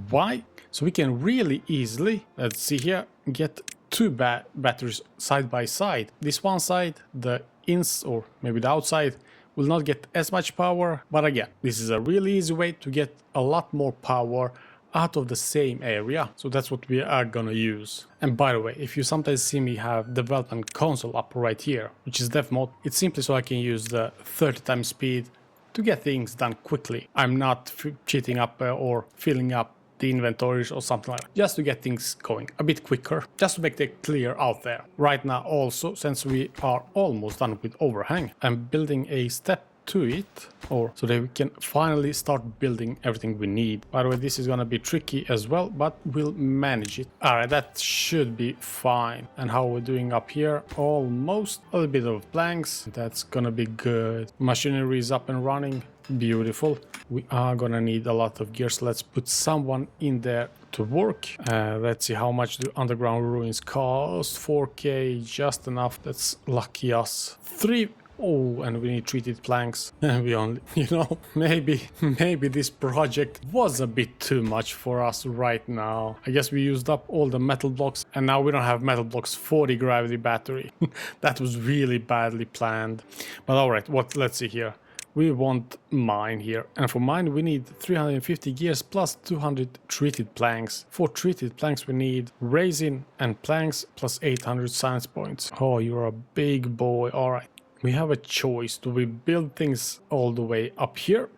Why? So we can really easily, let's see here, get 2 batteries side by side. This one side, the ins, or maybe the outside, will not get as much power. But again, this is a really easy way to get a lot more power out of the same area. So that's what we are gonna use. And by the way, if you sometimes see me have development console up right here, which is dev mode, it's simply so I can use the 30 times speed to get things done quickly. I'm not cheating up or filling up the inventories or something like that, just to get things going a bit quicker, just to make it clear out there. Right now also, since we are almost done with overhang, I'm building a step to it, or so that we can finally start building everything we need. By the way, this is gonna be tricky as well, but we'll manage it. Alright, that should be fine. And how we're doing up here, almost a little bit of planks, that's gonna be good. Machinery is up and running. Beautiful. We are gonna need a lot of gear, so let's put someone in there to work. Let's see how much do underground ruins cost. 4k, just enough. That's lucky us. 3. Oh, and we need treated planks. And we only, maybe this project was a bit too much for us right now. I guess we used up all the metal blocks, and now we don't have metal blocks for the gravity battery. That was really badly planned. But all right, let's see here. We want mine here, and for mine we need 350 gears plus 200 treated planks. For treated planks we need resin and planks plus 800 science points. Oh, you're a big boy. All right, we have a choice. Do we build things all the way up here?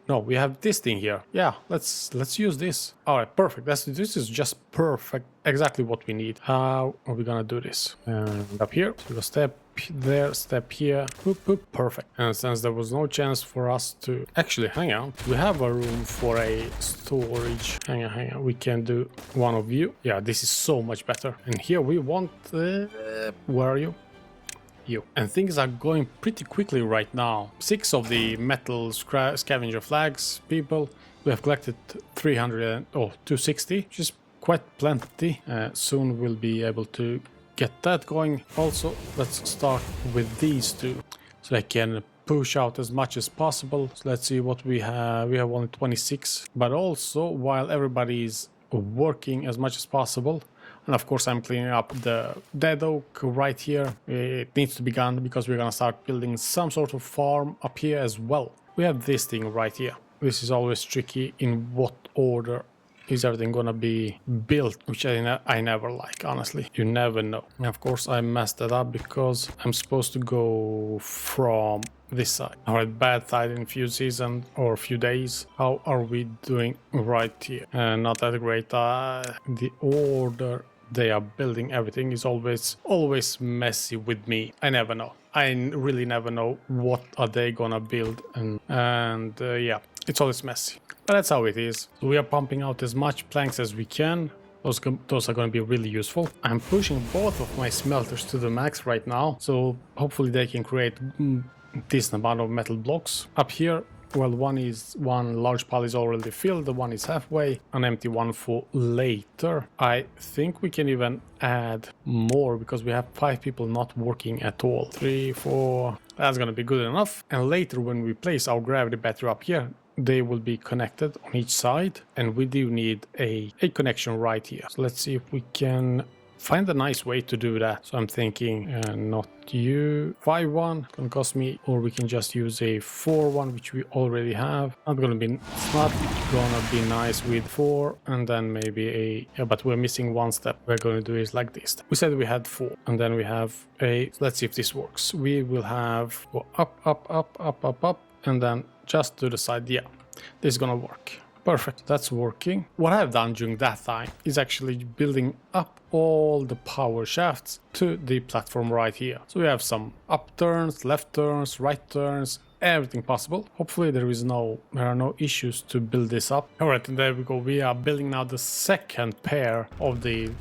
No, we have this thing here. Yeah, let's use this. All right, perfect. This is just perfect. Exactly what we need. How are we gonna do this? And up here, so we'll step there, step here. Boop, boop, perfect. And since there was no chance for us to actually hang out, we have a room for a storage. Hang on. We can do one of you. Yeah, this is so much better. And here we want. Where are you? You. And things are going pretty quickly right now. 6 of the metal scavenger flags people. We have collected 260, which is quite plenty. Soon we'll be able to get that going. Also, let's start with these two so I can push out as much as possible. So let's see what we have. We have only 26, but also while everybody is working as much as possible. And of course I'm cleaning up the dead oak right here. It needs to be gone because we're gonna start building some sort of farm up here as well. We have this thing right here. This is always tricky. In what order is everything gonna be built, which I never like, honestly. You never know. And of course I messed that up because I'm supposed to go from this side. Alright, bad side in a few seasons or a few days. How are we doing right here? Not that great. The order they are building everything is always messy with me. I never know. I really never know what are they gonna build, and yeah, it's always messy. But that's how it is. So we are pumping out as much planks as we can. Those are going to be really useful. I'm pushing both of my smelters to the max right now, so hopefully they can create decent amount of metal blocks. Up here, well, one large pile is already filled, the one is halfway, an empty one for later. I think we can even add more because we have 5 people not working at all. 3, 4, that's gonna be good enough. And later when we place our gravity battery up here, they will be connected on each side, and we do need a connection right here. So let's see if we can find a nice way to do that. So I'm thinking not you 5-1 gonna cost me, or we can just use a 4-1 which we already have. It's not gonna be nice with 4, and then maybe but we're missing one step. We're gonna do is like this. We said we had 4, and then we have let's see if this works. We will have go up, and then just to the side. Yeah, this is gonna work. Perfect, that's working. What I've done during that time is actually building up all the power shafts to the platform right here. So we have some up turns, left turns, right turns, everything possible. Hopefully there are no issues to build this up. All right, and there we go. We are building now the second pair of the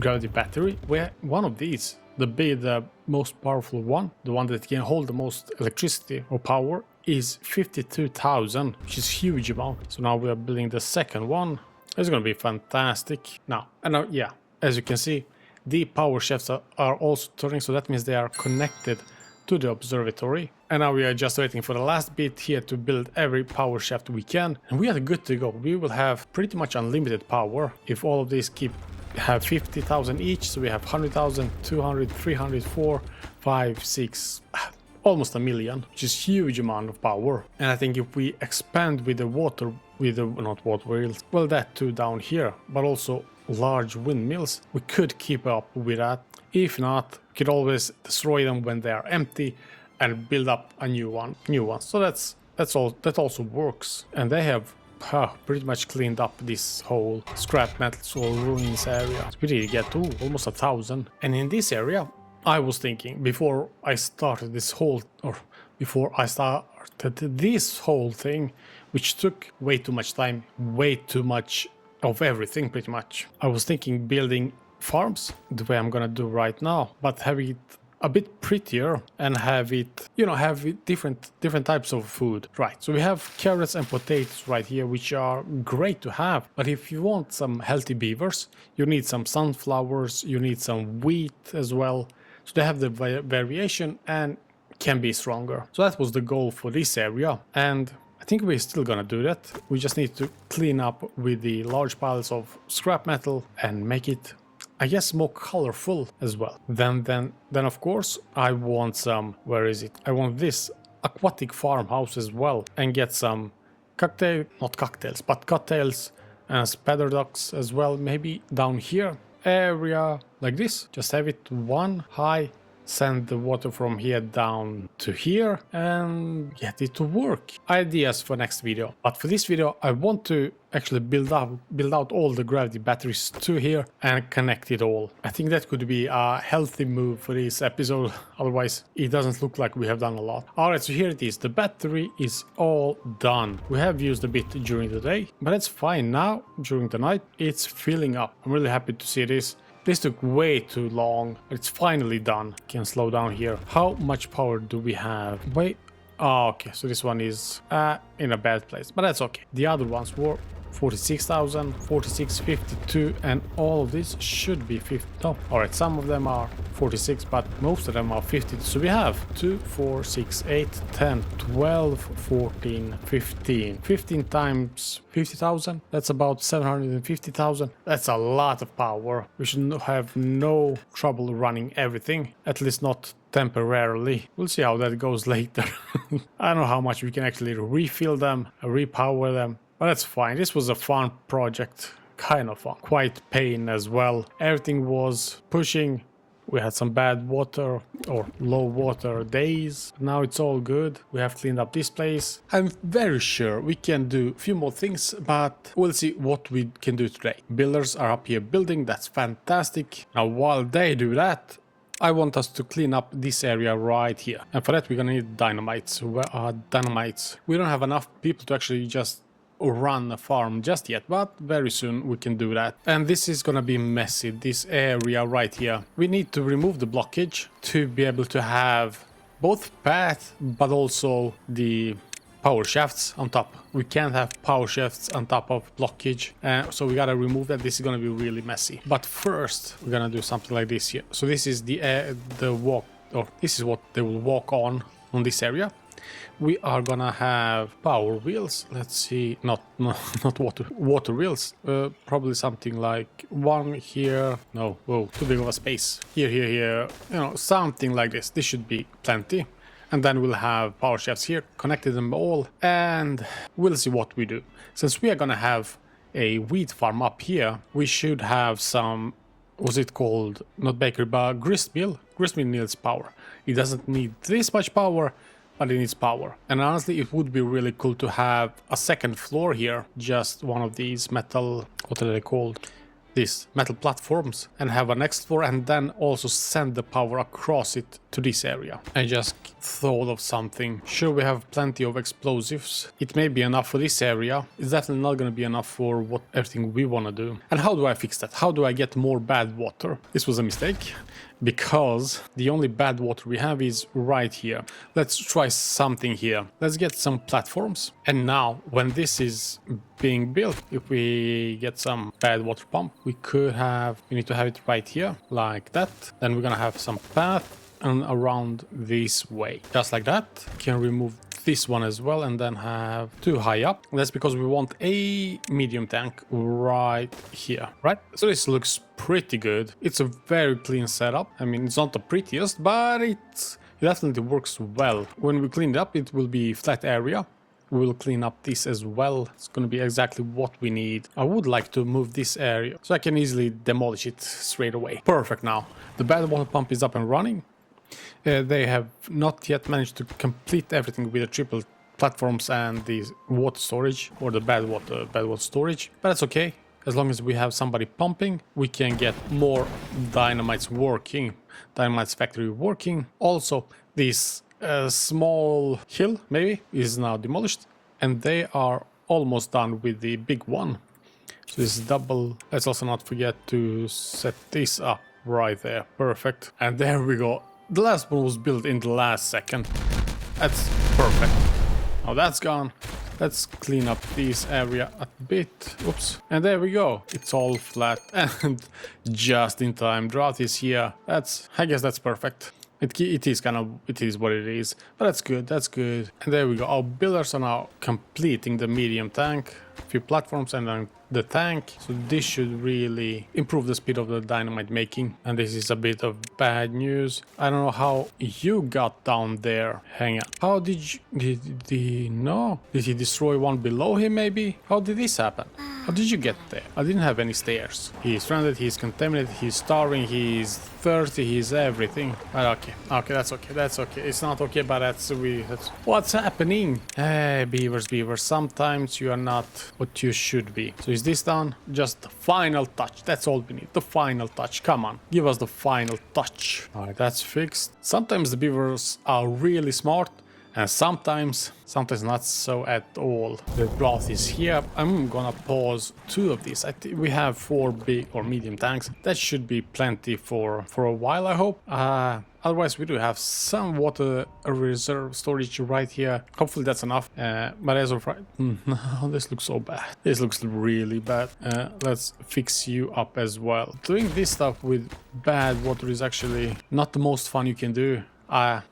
gravity battery. Where one of these, the most powerful one, the one that can hold the most electricity or power, is 52,000, which is huge amount. So now we are building the second one. It's going to be fantastic. Now, yeah, as you can see, the power shafts are also turning, so that means they are connected to the observatory. And now we are just waiting for the last bit here to build every power shaft we can, and we are good to go. We will have pretty much unlimited power if all of these have 50,000 each. So we have 100,000, 200, 300, 4, 5, 6, almost a million, which is huge amount of power. And I think if we expand with not water wheels, well, that too down here, but also large windmills, we could keep up with that. If not, we could always destroy them when they are empty and build up a new one. So that also works. And they have pretty much cleaned up this whole scrap metal or ruins area. We did get to almost 1,000. And in this area, I was thinking before I started this whole thing, which took way too much time, way too much of everything pretty much. I was thinking building farms the way I'm gonna do right now, but having it a bit prettier and have it, you know, have it different types of food. Right, so we have carrots and potatoes right here, which are great to have. But if you want some healthy beavers, you need some sunflowers, you need some wheat as well. So they have the variation and can be stronger. So that was the goal for this area, and I think we're still gonna do that. We just need to clean up with the large piles of scrap metal and make it, I guess, more colorful as well. Then of course I want some, where is it? I want this aquatic farmhouse as well, and get some not cocktails, but cocktails and spider ducks as well, maybe down here area like this. Just have it one high, send the water from here down to here and get it to work. Ideas for next video. But for this video I want to actually build out all the gravity batteries to here and connect it all. I think that could be a healthy move for this episode, otherwise it doesn't look like we have done a lot. Alright, so here it is. The battery is all done. We have used a bit during the day, but it's fine now. During the night it's filling up. I'm really happy to see this. This took way too long. It's finally done. Can slow down here. How much power do we have? Wait. Oh, okay. So this one is in a bad place, but that's okay. The other ones were 46,000, 46, 52, and all of this should be 50. No, all right. Some of them are 46, but most of them are 50. So we have 2, 4, 6, 8, 10, 12, 14, 15. 15 times 50,000. That's about 750,000. That's a lot of power. We should have no trouble running everything, at least not temporarily. We'll see how that goes later. I don't know how much we can actually refill them, repower them. But that's fine. This was a fun project. Kind of fun. Quite pain as well. Everything was pushing. We had some bad water or low water days. Now it's all good. We have cleaned up this place. I'm very sure we can do a few more things, but we'll see what we can do today. Builders are up here building. That's fantastic. Now while they do that, I want us to clean up this area right here. And for that we're gonna need dynamites. Where are dynamites? We don't have enough people to actually just run a farm just yet, but very soon we can do that. And this is gonna be messy, this area right here. We need to remove the blockage to be able to have both path but also the power shafts on top. We can't have power shafts on top of blockage, so we gotta remove that. This is gonna be really messy, but first we're gonna do something like this here. So this is the walk, or this is what they will walk on this area. We are gonna have power wheels. Let's see, not water wheels. Probably something like one here. No, whoa, too big of a space. Here. You know, something like this. This should be plenty. And then we'll have power shafts here, connected them all, and we'll see what we do. Since we are gonna have a wheat farm up here, we should have some, what's it called? Not bakery, but grist mill. Grist mill needs power. It doesn't need this much power, but it needs power. And honestly, it would be really cool to have a second floor here, just one of these metal, what are they called? These metal platforms, and have a next floor, and then also send the power across it to this area. I just thought of something. Sure, we have plenty of explosives. It may be enough for this area. It's definitely not going to be enough for what everything we want to do. And how do I fix that? How do I get more bad water? This was a mistake, because the only bad water we have is right here. Let's try something here. Let's get some platforms. And now, when this is being built, if we get some bad water pump, we need to have it right here, like that. Then we're gonna have some path and around this way, just like that. Can remove this one as well, and then have two high up. That's because we want a medium tank right here, right? So this looks pretty good. It's a very clean setup. I mean, it's not the prettiest, but it definitely works well. When we clean it up, it will be flat area. We will clean up this as well. It's going to be exactly what we need. I would like to move this area so I can easily demolish it straight away. Perfect now. The bad water pump is up and running. They have not yet managed to complete everything with the triple platforms and the water storage, or the bad water storage, but that's okay. As long as we have somebody pumping, we can get more dynamites working, dynamites factory working. Also, this small hill maybe is now demolished, and they are almost done with the big one. So this is double. Let's also not forget to set this up right there. Perfect. And there we go. the last one was built in the last second. That's perfect. Now that's gone. Let's clean up this area a bit. Oops. And there we go. It's all flat and just in time. Drought is here. I guess that's perfect. It is what it is. But that's good. That's good. And there we go. Our builders are now completing the medium tank. A few platforms and then the tank. So this should really improve the speed of the dynamite making. And this is a bit of bad news. I don't know how you got down there. Hang on. How did he destroy one below him maybe? How did this happen? How did you get there? I didn't have any stairs. He's stranded, he's contaminated, he's starving, he's thirsty, he's everything. But okay, that's okay. It's not okay, but that's what's happening. Hey, beavers, sometimes you are not what you should be. So is this done? Just the final touch. That's all we need. The final touch. Come on, give us the final touch. All right, that's fixed. Sometimes the beavers are really smart. And sometimes not so at all. The broth is here. I'm gonna pause 2 of these. We have 4 big or medium tanks. That should be plenty for a while, I hope. Otherwise, we do have some water reserve storage right here. Hopefully that's enough. But as of right, no, this looks so bad. This looks really bad. Let's fix you up as well. Doing this stuff with bad water is actually not the most fun you can do.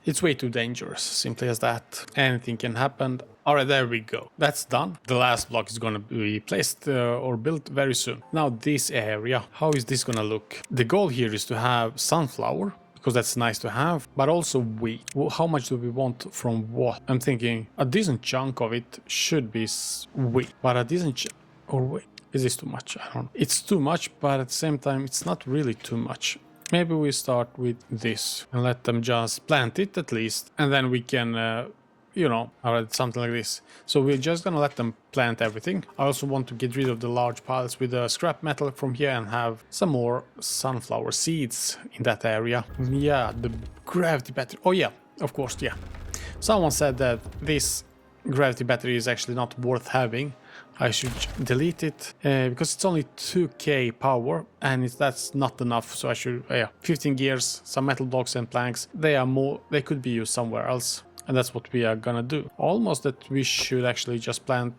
It's way too dangerous, simply as that. Anything can happen. Alright, there we go. That's done. The last block is gonna be placed or built very soon. Now this area, how is this gonna look? The goal here is to have sunflower, because that's nice to have, but also wheat. Well, how much do we want from what? I'm thinking a decent chunk of it should be wheat, but a decent or wait, is this too much? I don't know. It's too much, but at the same time, it's not really too much. Maybe we start with this and let them just plant it at least. And then we can, something like this. So we're just gonna let them plant everything. I also want to get rid of the large piles with the scrap metal from here and have some more sunflower seeds in that area. Yeah, the gravity battery. Oh yeah, of course, yeah. Someone said that this gravity battery is actually not worth having. I should delete it because it's only 2k power and that's not enough. So I should 15 gears, some metal blocks and planks. They could be used somewhere else, and that's what we are gonna do. Almost that we should actually just plant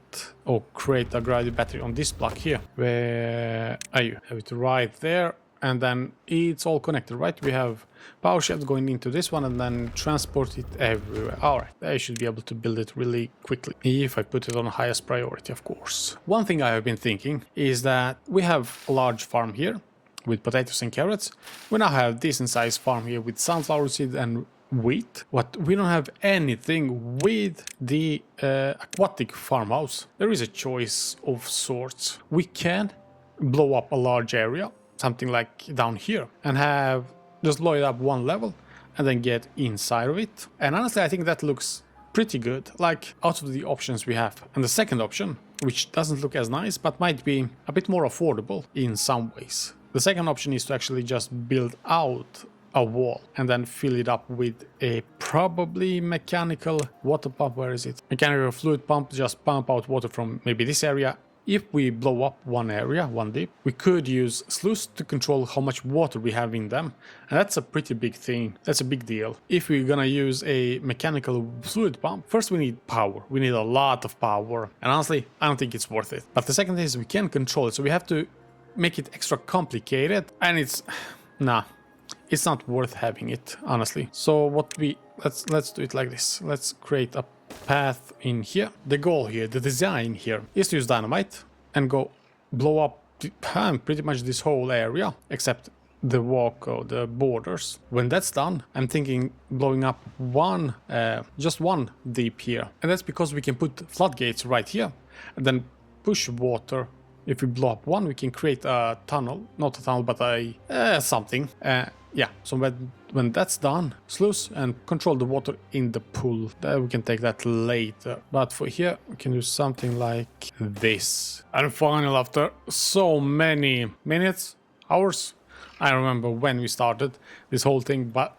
or create a gravity battery on this block here. Where are you? Have it right there. And then it's all connected, right? We have power shafts going into this one and then transport it everywhere. All right, I should be able to build it really quickly if I put it on highest priority, of course. One thing I have been thinking is that we have a large farm here with potatoes and carrots. We now have decent sized farm here with sunflower seeds and wheat. What we don't have anything with the aquatic farmhouse. There is a choice of sorts. We can blow up a large area, something like down here, and have just blow it up 1 level and then get inside of it. And honestly, I think that looks pretty good, like out of the options we have. And the second option, which doesn't look as nice but might be a bit more affordable in some ways. The second option is to actually just build out a wall and then fill it up with a probably mechanical water pump. Where is it? Mechanical fluid pump, just pump out water from maybe this area. If we blow up one area, one deep, we could use Sluice to control how much water we have in them. And that's a pretty big thing. That's a big deal. If we're gonna use a mechanical fluid pump, first we need power. We need a lot of power. And honestly, I don't think it's worth it. But the second is we can control it. So we have to make it extra complicated. And it's not worth having it, honestly. So let's do it like this. Let's create a path in here. The goal here, the design here, is to use dynamite and go blow up pretty much this whole area except the walk or the borders. When that's done, I'm thinking blowing up just one deep here, and that's because we can put floodgates right here and then push water. If we blow up one, we can create a tunnel, not a tunnel, but something. Yeah, so when that's done, sluice and control the water in the pool. We can take that later. But for here, we can do something like this. And finally, after so many minutes, hours, I remember when we started this whole thing, but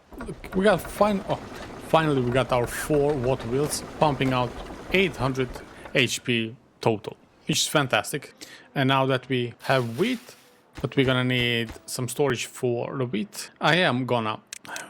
we got finally we got our 4 water wheels pumping out 800 HP total, which is fantastic. And now that we have wheat, but we're gonna need some storage for the wheat. I am gonna...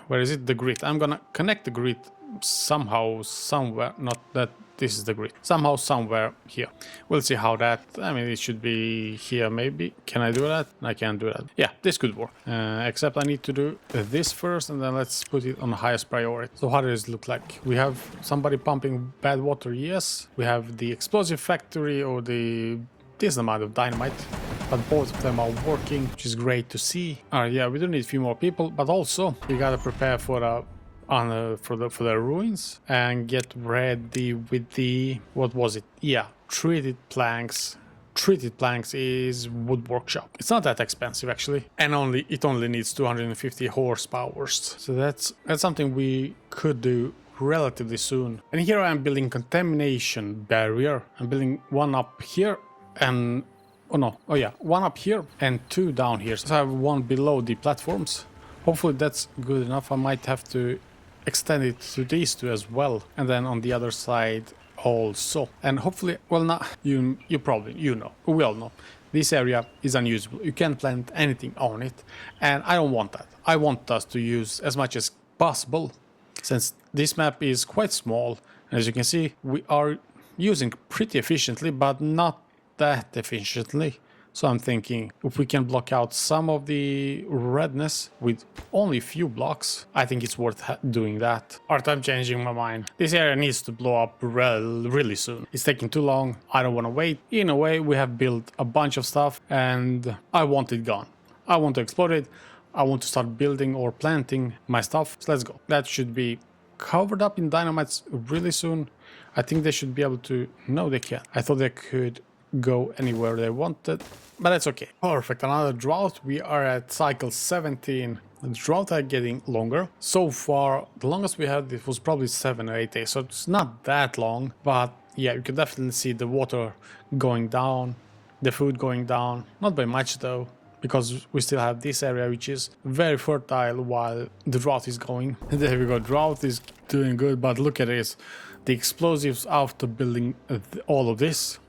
Where is it? The grid. I'm gonna connect the grid somehow, somewhere. Not that this is the grid. Somehow, somewhere here. We'll see how that... I mean, it should be here maybe. Can I do that? I can't do that. Yeah, this could work. Except I need to do this first, and then let's put it on the highest priority. So how does it look like? We have somebody pumping bad water, yes. We have the explosive factory or the... this amount of dynamite. But both of them are working, which is great to see. Alright, yeah, we do need a few more people, but also we gotta prepare for the ruins and get ready with the... what was it? Yeah, treated planks. Treated planks is wood workshop. It's not that expensive actually, and it only needs 250 horsepower. So that's something we could do relatively soon. And here I am building contamination barrier. I'm building one up here and... oh no, oh yeah, one up here and two down here. So I have one below the platforms. Hopefully that's good enough. I might have to extend it to these two as well. And then on the other side also. And hopefully, well, now you know, we all know. This area is unusable. You can't plant anything on it. And I don't want that. I want us to use as much as possible. Since this map is quite small. And as you can see, we are using pretty efficiently, but not that efficiently. So I'm thinking if we can block out some of the redness with only a few blocks, I think it's worth doing that. Alright, I'm changing my mind. This area needs to blow up really soon. It's taking too long. I don't want to wait. In a way, we have built a bunch of stuff and I want it gone. I want to explode it. I want to start building or planting my stuff. So let's go. That should be covered up in dynamites really soon. I think they should be able to... no, they can't. I thought they could go anywhere they wanted, but that's okay. Perfect, another drought. We are at cycle 17. The drought are getting longer. So far, the longest we had, it was probably 7 or 8 days, so it's not that long, but yeah, you can definitely see the water going down, the food going down, not by much though, because we still have this area which is very fertile while the drought is going. There we go, drought is doing good, but look at this. The explosives after building all of this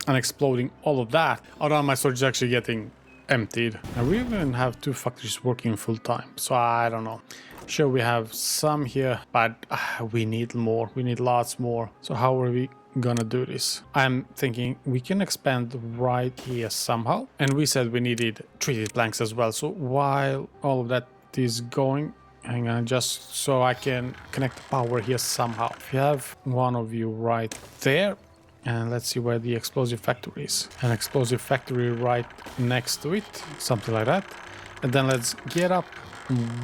and exploding all of that. Although my storage is actually getting emptied. And we even have two factories working full time. So I don't know. Sure, we have some here, but we need more. We need lots more. So how are we gonna do this? I'm thinking we can expand right here somehow. And we said we needed treated planks as well. So while all of that is going, hang on, just so I can connect the power here somehow. If you have one of you right there, and let's see where the explosive factory is. An explosive factory right next to it, something like that. And then let's get up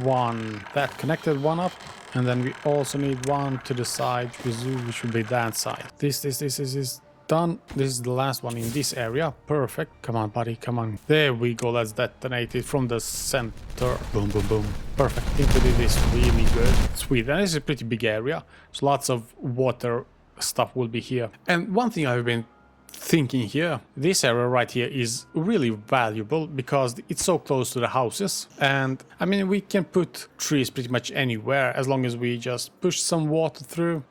one, that connected one up. And then we also need one to the side, which would be that side. This is done. This is the last one in this area. Perfect. Come on, buddy, come on. There we go, let's detonate it from the center. Boom, boom, boom. Perfect. I think we did this really good. Sweet, and this is a pretty big area. So lots of water stuff will be here. And one thing I've been thinking here, this area right here is really valuable because it's so close to the houses. And I mean, we can put trees pretty much anywhere as long as we just push some water through.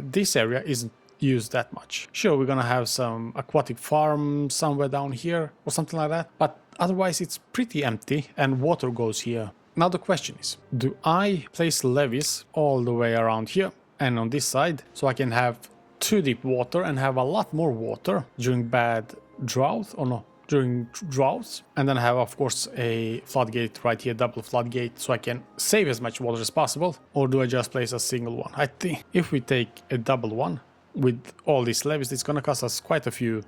This area isn't used that much. Sure, we're gonna have some aquatic farm somewhere down here or something like that, but otherwise it's pretty empty and water goes here. Now the question is, do I place levees all the way around here and on this side so I can have too deep water and have a lot more water during bad drought, or no, during droughts, and then have of course a floodgate right here, double floodgate, so I can save as much water as possible? Or do I just place a single one? I think if we take a double one with all these levees, it's gonna cost us quite a few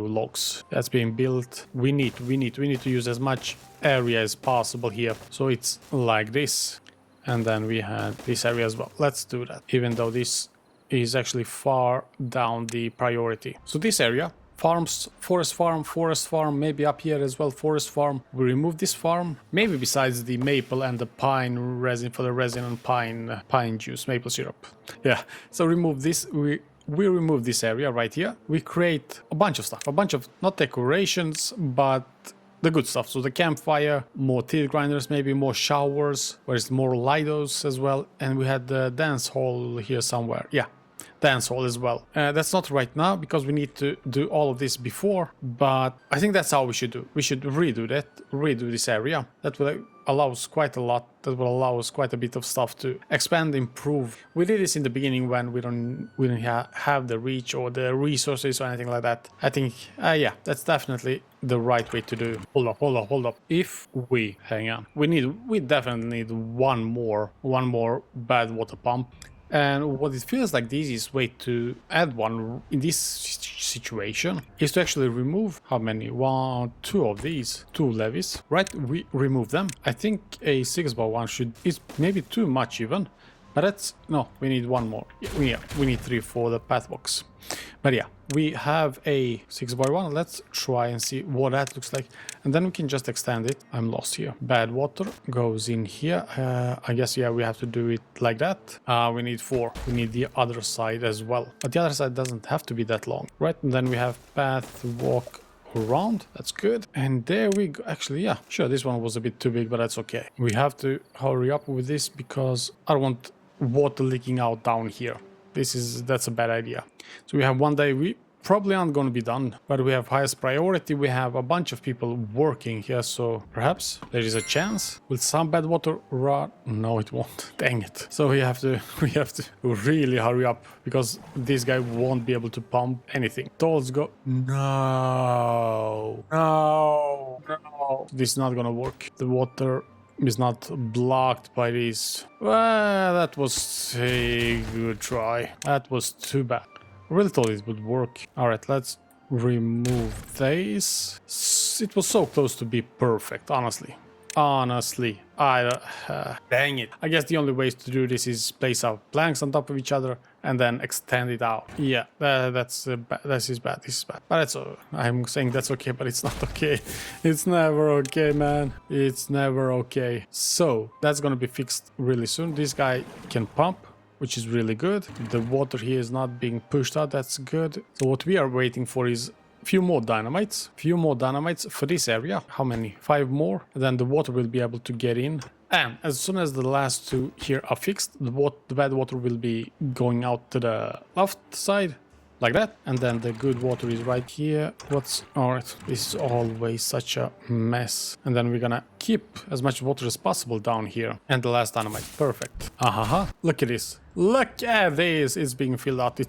logs. That's being built. We need to use as much area as possible here, so it's like this. And then we had this area as well. Let's do that, even though this is actually far down the priority. So this area, farms, forest farm, maybe up here as well, forest farm. We remove this farm, maybe besides the maple and the pine resin for the resin and pine juice, maple syrup. Yeah, so remove this. We remove this area right here. We create a bunch of stuff, a bunch of not decorations, but the good stuff. So the campfire, more teeth grinders, maybe more showers, where's more lidos as well. And we had the dance hall here somewhere. Yeah, dance hall as well. That's not right now because we need to do all of this before, but I think that's how we should do. We should redo this area. That way allows quite a lot. That will allow us quite a bit of stuff to expand, improve. We did this in the beginning when we didn't have the reach or the resources or anything like that. I think, yeah, that's definitely the right way to do. Hold up. If we hang on, we definitely need one more bad water pump. And what it feels like the easiest way to add one in this situation is to actually remove how many? Two of these, two levies, right? We remove them. I think a 6x1 is maybe too much even, but that's, no, we need one more. Yeah, we need 3 for the path box. But yeah, we have a 6x1. Let's try and see what that looks like. And then we can just extend it. I'm lost here. Bad water goes in here. I guess, yeah, we have to do it like that. We need 4. We need the other side as well. But the other side doesn't have to be that long, right? And then we have path walk around. That's good. And there we go. Actually, yeah, sure, this one was a bit too big, but that's okay. We have to hurry up with this because I don't want water leaking out down here. That's a bad idea. So we have one day. We probably aren't going to be done, but we have highest priority. We have a bunch of people working here, so perhaps there is a chance. Will some bad water run? No, it won't. Dang it. So we have to really hurry up because this guy won't be able to pump anything. Tolls go. No. This is not gonna work. The water is not blocked by this. Well, that was a good try. That was too bad. I really thought it would work. Alright, let's remove this. It was so close to be perfect, honestly. Dang it. I guess the only way to do this is place our planks on top of each other and then extend it out. Yeah, this is bad. But it's I'm saying that's okay, but it's not okay. It's never okay, man. It's never okay. So that's gonna be fixed really soon. This guy can pump, which is really good. The water here is not being pushed out. That's good. So what we are waiting for is few more dynamites for this area. How many? 5 more, and then the water will be able to get in. And as soon as the last 2 here are fixed, the bad water will be going out to the left side like that, and then the good water is right here. Alright, this is always such a mess. And then we're gonna keep as much water as possible down here. And the last dynamite, perfect. Look at this. Look at this, it's being filled out.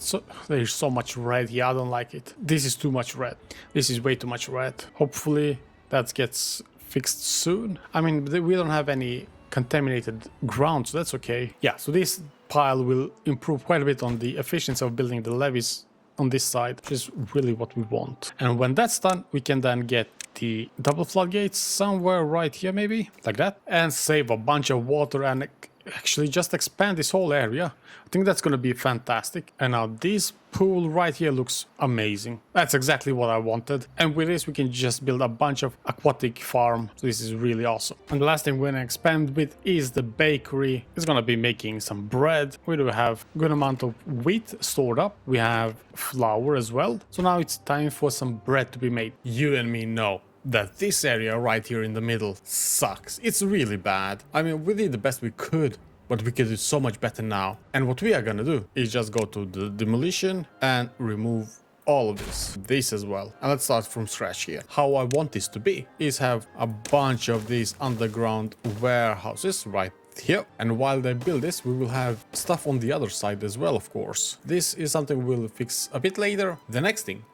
There's so much red here, I don't like it. This is too much red. This is way too much red. Hopefully that gets fixed soon. I mean, we don't have any contaminated ground, so that's okay. Yeah, so this pile will improve quite a bit on the efficiency of building the levees on this side, which is really what we want. And when that's done, we can then get the double floodgates somewhere right here, maybe like that, and save a bunch of water and actually just expand this whole area. I think that's gonna be fantastic. And now this pool right here looks amazing. That's exactly what I wanted. And with this we can just build a bunch of aquatic farm. So this is really awesome. And the last thing we're gonna expand with is the bakery. It's gonna be making some bread. We do have a good amount of wheat stored up. We have flour as well. So now it's time for some bread to be made. You and me know that this area right here in the middle sucks. It's really bad. I mean, we did the best we could, but we can do so much better now. And what we are gonna do is just go to the demolition and remove all of this as well. And let's start from scratch here. How I want this to be is have a bunch of these underground warehouses right here. And while they build this, we will have stuff on the other side as well, of course. This is something we'll fix a bit later. The next thing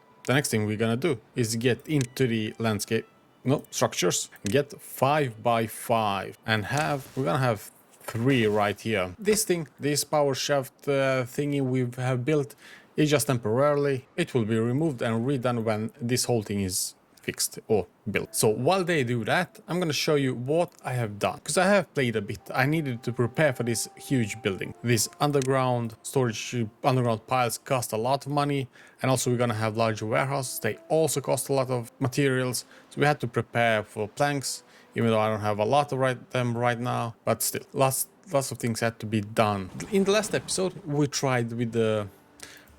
we're gonna do is get into the landscape, structures, get 5x5 and we're gonna have 3 right here. This power shaft thingy we have built is just temporarily. It will be removed and redone when this whole thing is fixed or built. So while they do that, I'm gonna show you what I have done, because I have played a bit. I needed to prepare for this huge building. These underground storage, underground piles cost a lot of money, and also we're gonna have larger warehouses. They also cost a lot of materials, so we had to prepare for planks, even though I don't have a lot of them right now, but still, lots of things had to be done. In the last episode, we tried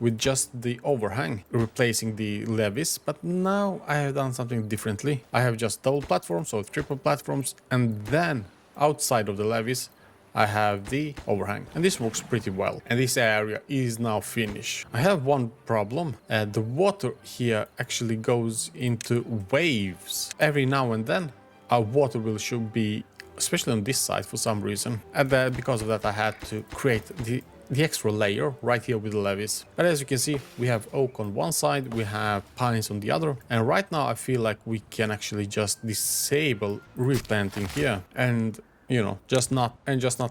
with just the overhang, replacing the levees, but now I have done something differently. I have just double platforms, so triple platforms, and then outside of the levees I have the overhang, and this works pretty well, and this area is now finished. I have one problem. The water here actually goes into waves. Every now and then our water should be especially on this side for some reason. And because of that I had to create the extra layer right here with the levees. But as you can see, we have oak on one side, we have pines on the other, and right now I feel like we can actually just disable replanting here and you know, just not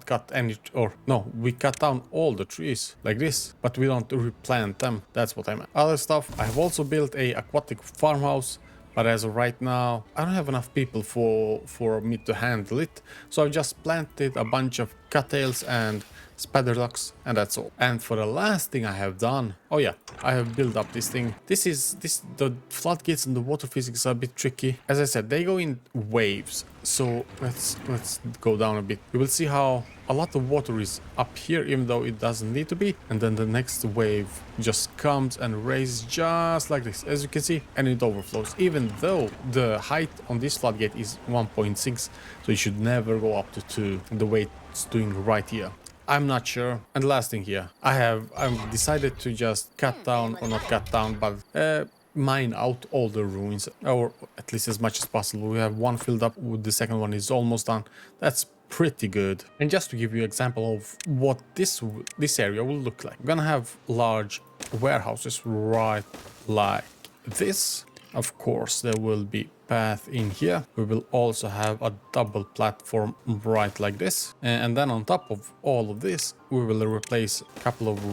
cut any, or no, we cut down all the trees like this, but we don't replant them. That's what I meant. Other stuff, I have also built a aquatic farmhouse, but as of right now, I don't have enough people for me to handle it. So I've just planted a bunch of cattails and spider ducks, and that's all. And for the last thing I have done, oh yeah, I have built up this thing. The floodgates and the water physics are a bit tricky. As I said, they go in waves. So let's go down a bit. You will see how a lot of water is up here, even though it doesn't need to be. And then the next wave just comes and raises just like this, as you can see, and it overflows. Even though the height on this floodgate is 1.6, so you should never go up to 2, the way it's doing right here. I'm not sure. And last thing here, I've decided to just cut down, or not cut down, but mine out all the ruins, or at least as much as possible. We have one filled up, the second one is almost done. That's pretty good. And just to give you an example of what this area will look like, we're gonna have large warehouses right like this. Of course, there will be path in here. We will also have a double platform right like this. And then on top of all of this, we will replace a couple of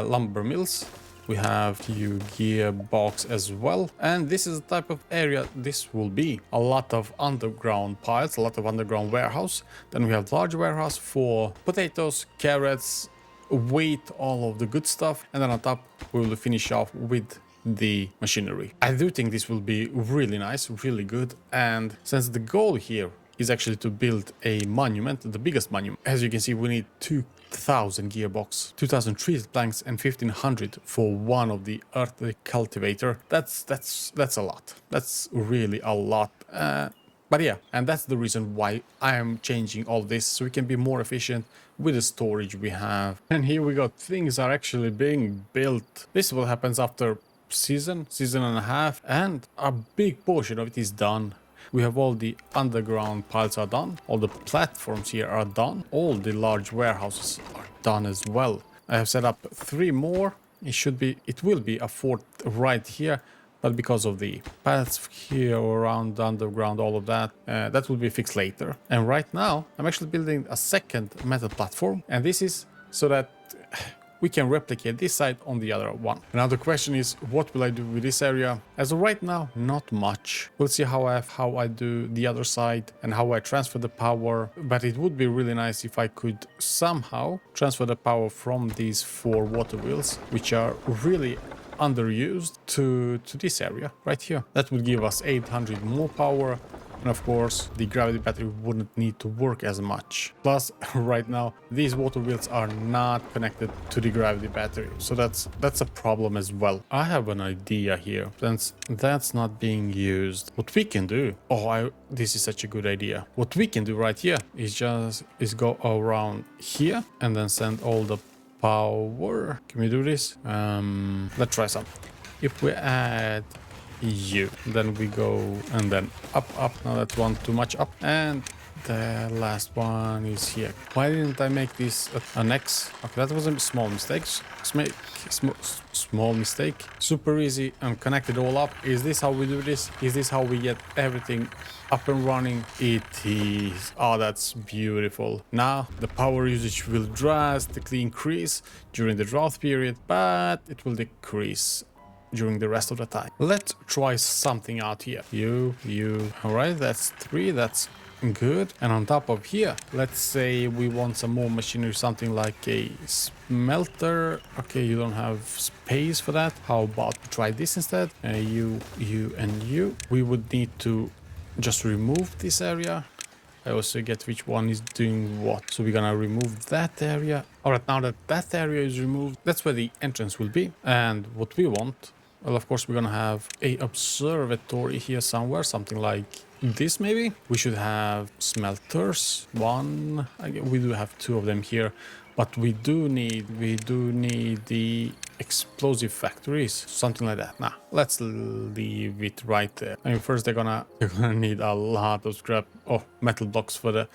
lumber mills. We have few gearbox as well. And this is the type of area this will be. A lot of underground piles, a lot of underground warehouse. Then we have large warehouse for potatoes, carrots, wheat, all of the good stuff. And then on top, we will finish off with the machinery. I do think this will be really nice, really good. And since the goal here is actually to build a monument, the biggest monument, as you can see, we need 2,000 gearbox, 2,000 tree planks, and 1,500 for one of the Earth Recultivator. That's a lot. That's really a lot. But yeah, and that's the reason why I am changing all this, so we can be more efficient with the storage we have. And here we go, things are actually being built. This is what happens after season and a half, and a big portion of it is done. We have all the underground piles are done, all the platforms here are done, all the large warehouses are done as well. I have set up 3 more. It will be a 4th right here, but because of the paths here around the underground, all of that, that will be fixed later. And right now I'm actually building a 2nd metal platform, and this is so that we can replicate this side on the other one. Now the question is, what will I do with this area? As of right now, not much. We'll see how I do the other side and how I transfer the power. But it would be really nice if I could somehow transfer the power from these 4 water wheels, which are really underused, to this area right here. That would give us 800 more power. And of course, the gravity battery wouldn't need to work as much. Plus, right now, these water wheels are not connected to the gravity battery. So that's a problem as well. I have an idea here. Since that's not being used, what we can do... this is such a good idea. What we can do right here is go around here and then send all the power. Can we do this? Let's try something. If we add you, then we go and then up. Now that's one too much up, and the last one is here. Why didn't I make this an X? Okay, that was a small mistake. Small mistake. Super easy and connect it all up. Is this how we do this? Is this how we get everything up and running? It is. Oh, that's beautiful. Now the power usage will drastically increase during the drought period, but it will decrease during the rest of the time. Let's try something out here. You. All right, that's 3. That's good. And on top of here, let's say we want some more machinery, something like a smelter. Okay, you don't have space for that. How about we try this instead? You, and you. We would need to just remove this area. I also get which one is doing what. So we're gonna remove that area. All right, now that area is removed, that's where the entrance will be. And what we want, well, of course, we're gonna have a observatory here somewhere, something like this maybe. We should have smelters. 1. We do have 2 of them here, but we do need the explosive factories, something like that. Nah, let's leave it right there. I mean, first they're gonna need a lot of scrap or metal blocks for the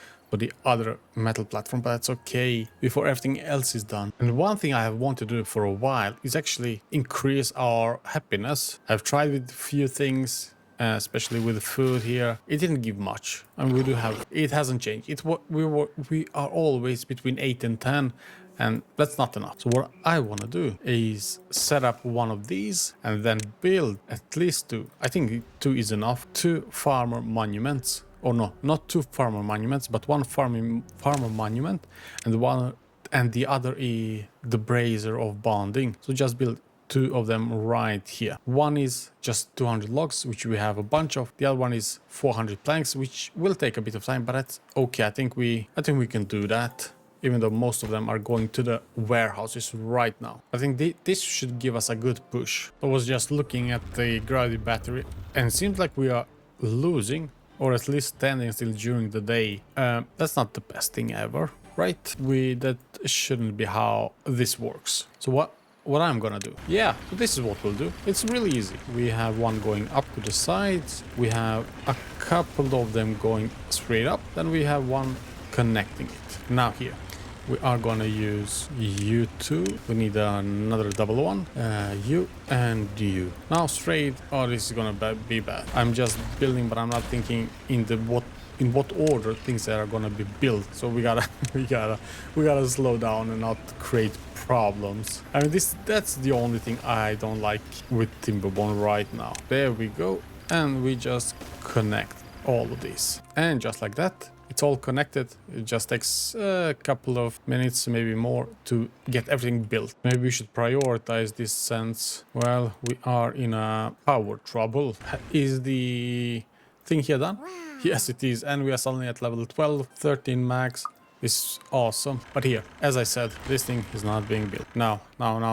other metal platform, but that's okay before everything else is done. And one thing I have wanted to do for a while is actually increase our happiness. I've tried with a few things, especially with the food here. It didn't give much, and we do have, it hasn't changed. It's what we are always between 8 and 10, and that's not enough. So what I want to do is set up one of these and then build at least 2. I think 2 is enough. 2 farmer monuments. Or no, not 2 farmer monuments, but 1 farmer monument, and the other is the brazier of bonding. So just build 2 of them right here. One is just 200 logs, which we have a bunch of. The other one is 400 planks, which will take a bit of time, but that's okay. I think we can do that, even though most of them are going to the warehouses right now. I think this should give us a good push. I was just looking at the gravity battery, and it seems like we are losing, or at least standing still during the day. That's not the best thing ever, right? That shouldn't be how this works. So what I'm gonna do? Yeah, so this is what we'll do. It's really easy. We have one going up to the sides. We have a couple of them going straight up. Then we have one connecting it. Now here, we are gonna use you 2. We need another double one. You and you. Now straight. Oh, this is gonna be bad. I'm just building, but I'm not thinking in what order things are gonna be built. So we gotta slow down and not create problems. I mean, that's the only thing I don't like with Timberborn right now. There we go, and we just connect all of these, and just like that. It's all connected. It just takes a couple of minutes, maybe more, to get everything built. Maybe we should prioritize this since, well, we are in a power trouble. Is the thing here done? Yes, it is. And we are suddenly at level 12, 13 max. This is awesome. But here, as I said, this thing is not being built. Now,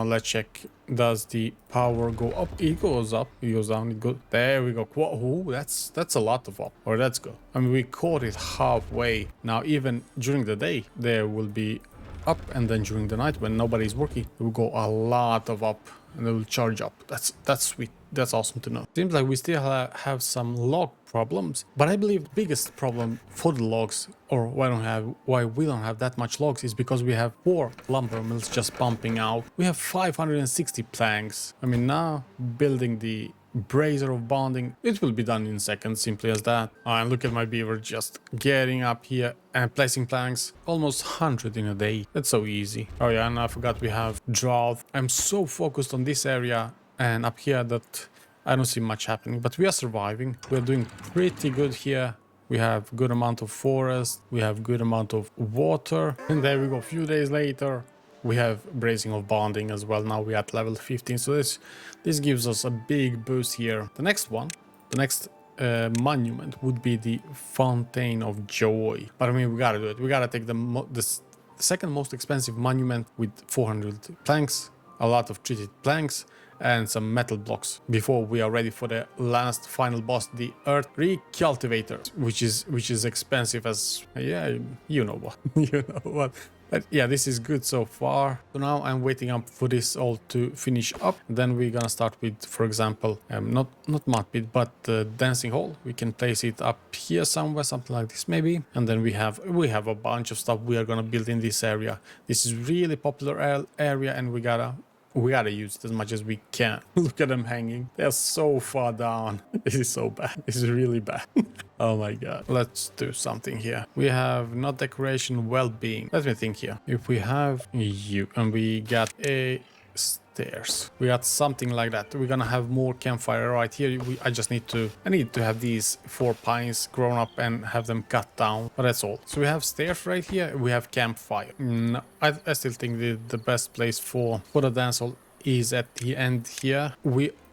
let's check. Does the power go up? It goes up. It goes down. It goes. There we go. Whoa, that's a lot of up. Or let's go. I mean, we caught it halfway. Now, even during the day, there will be up, and then during the night, when nobody's working, it will go a lot of up, and it will charge up. That's sweet. That's awesome to know. Seems like we still have some log problems, but I believe the biggest problem for the logs, or why we don't have that much logs, is because we have 4 lumber mills just pumping out. We have 560 planks. I mean, now building the brazier of bonding, it will be done in seconds, simply as that. And look at my beaver just getting up here and placing planks, almost 100 in a day. That's so easy. Oh yeah, and I forgot we have drought. I'm so focused on this area and up here that I don't see much happening, but we are surviving. We're doing pretty good here. We have good amount of forest, we have good amount of water, and there we go. A few days later, we have brazing of bonding as well. Now we're at level 15, so this gives us a big boost here. The next monument would be the Fountain of Joy, but I mean, we gotta do it. We gotta take the second most expensive monument with 400 planks, a lot of treated planks, and some metal blocks before we are ready for the last final boss, the Earth Recultivator, which is expensive as, yeah, you know what. You know what. But yeah, this is good so far. So now I'm waiting up for this all to finish up. Then we're gonna start with, for example, not mud pit, but the dancing hall. We can place it up here somewhere, something like this maybe. And then we have a bunch of stuff we are gonna build in this area. This is really popular area, and we gotta use it as much as we can. Look at them hanging. They're so far down. This is so bad. This is really bad. Oh my god. Let's do something here. We have not decoration, well-being. Let me think here. If we have you and we got a stairs, we got something like that. We're gonna have more campfire right here. I need to have these 4 pines grown up and have them cut down, but that's all. So we have stairs right here. We have campfire. No, I still think the best place for the dance hall is at the end here.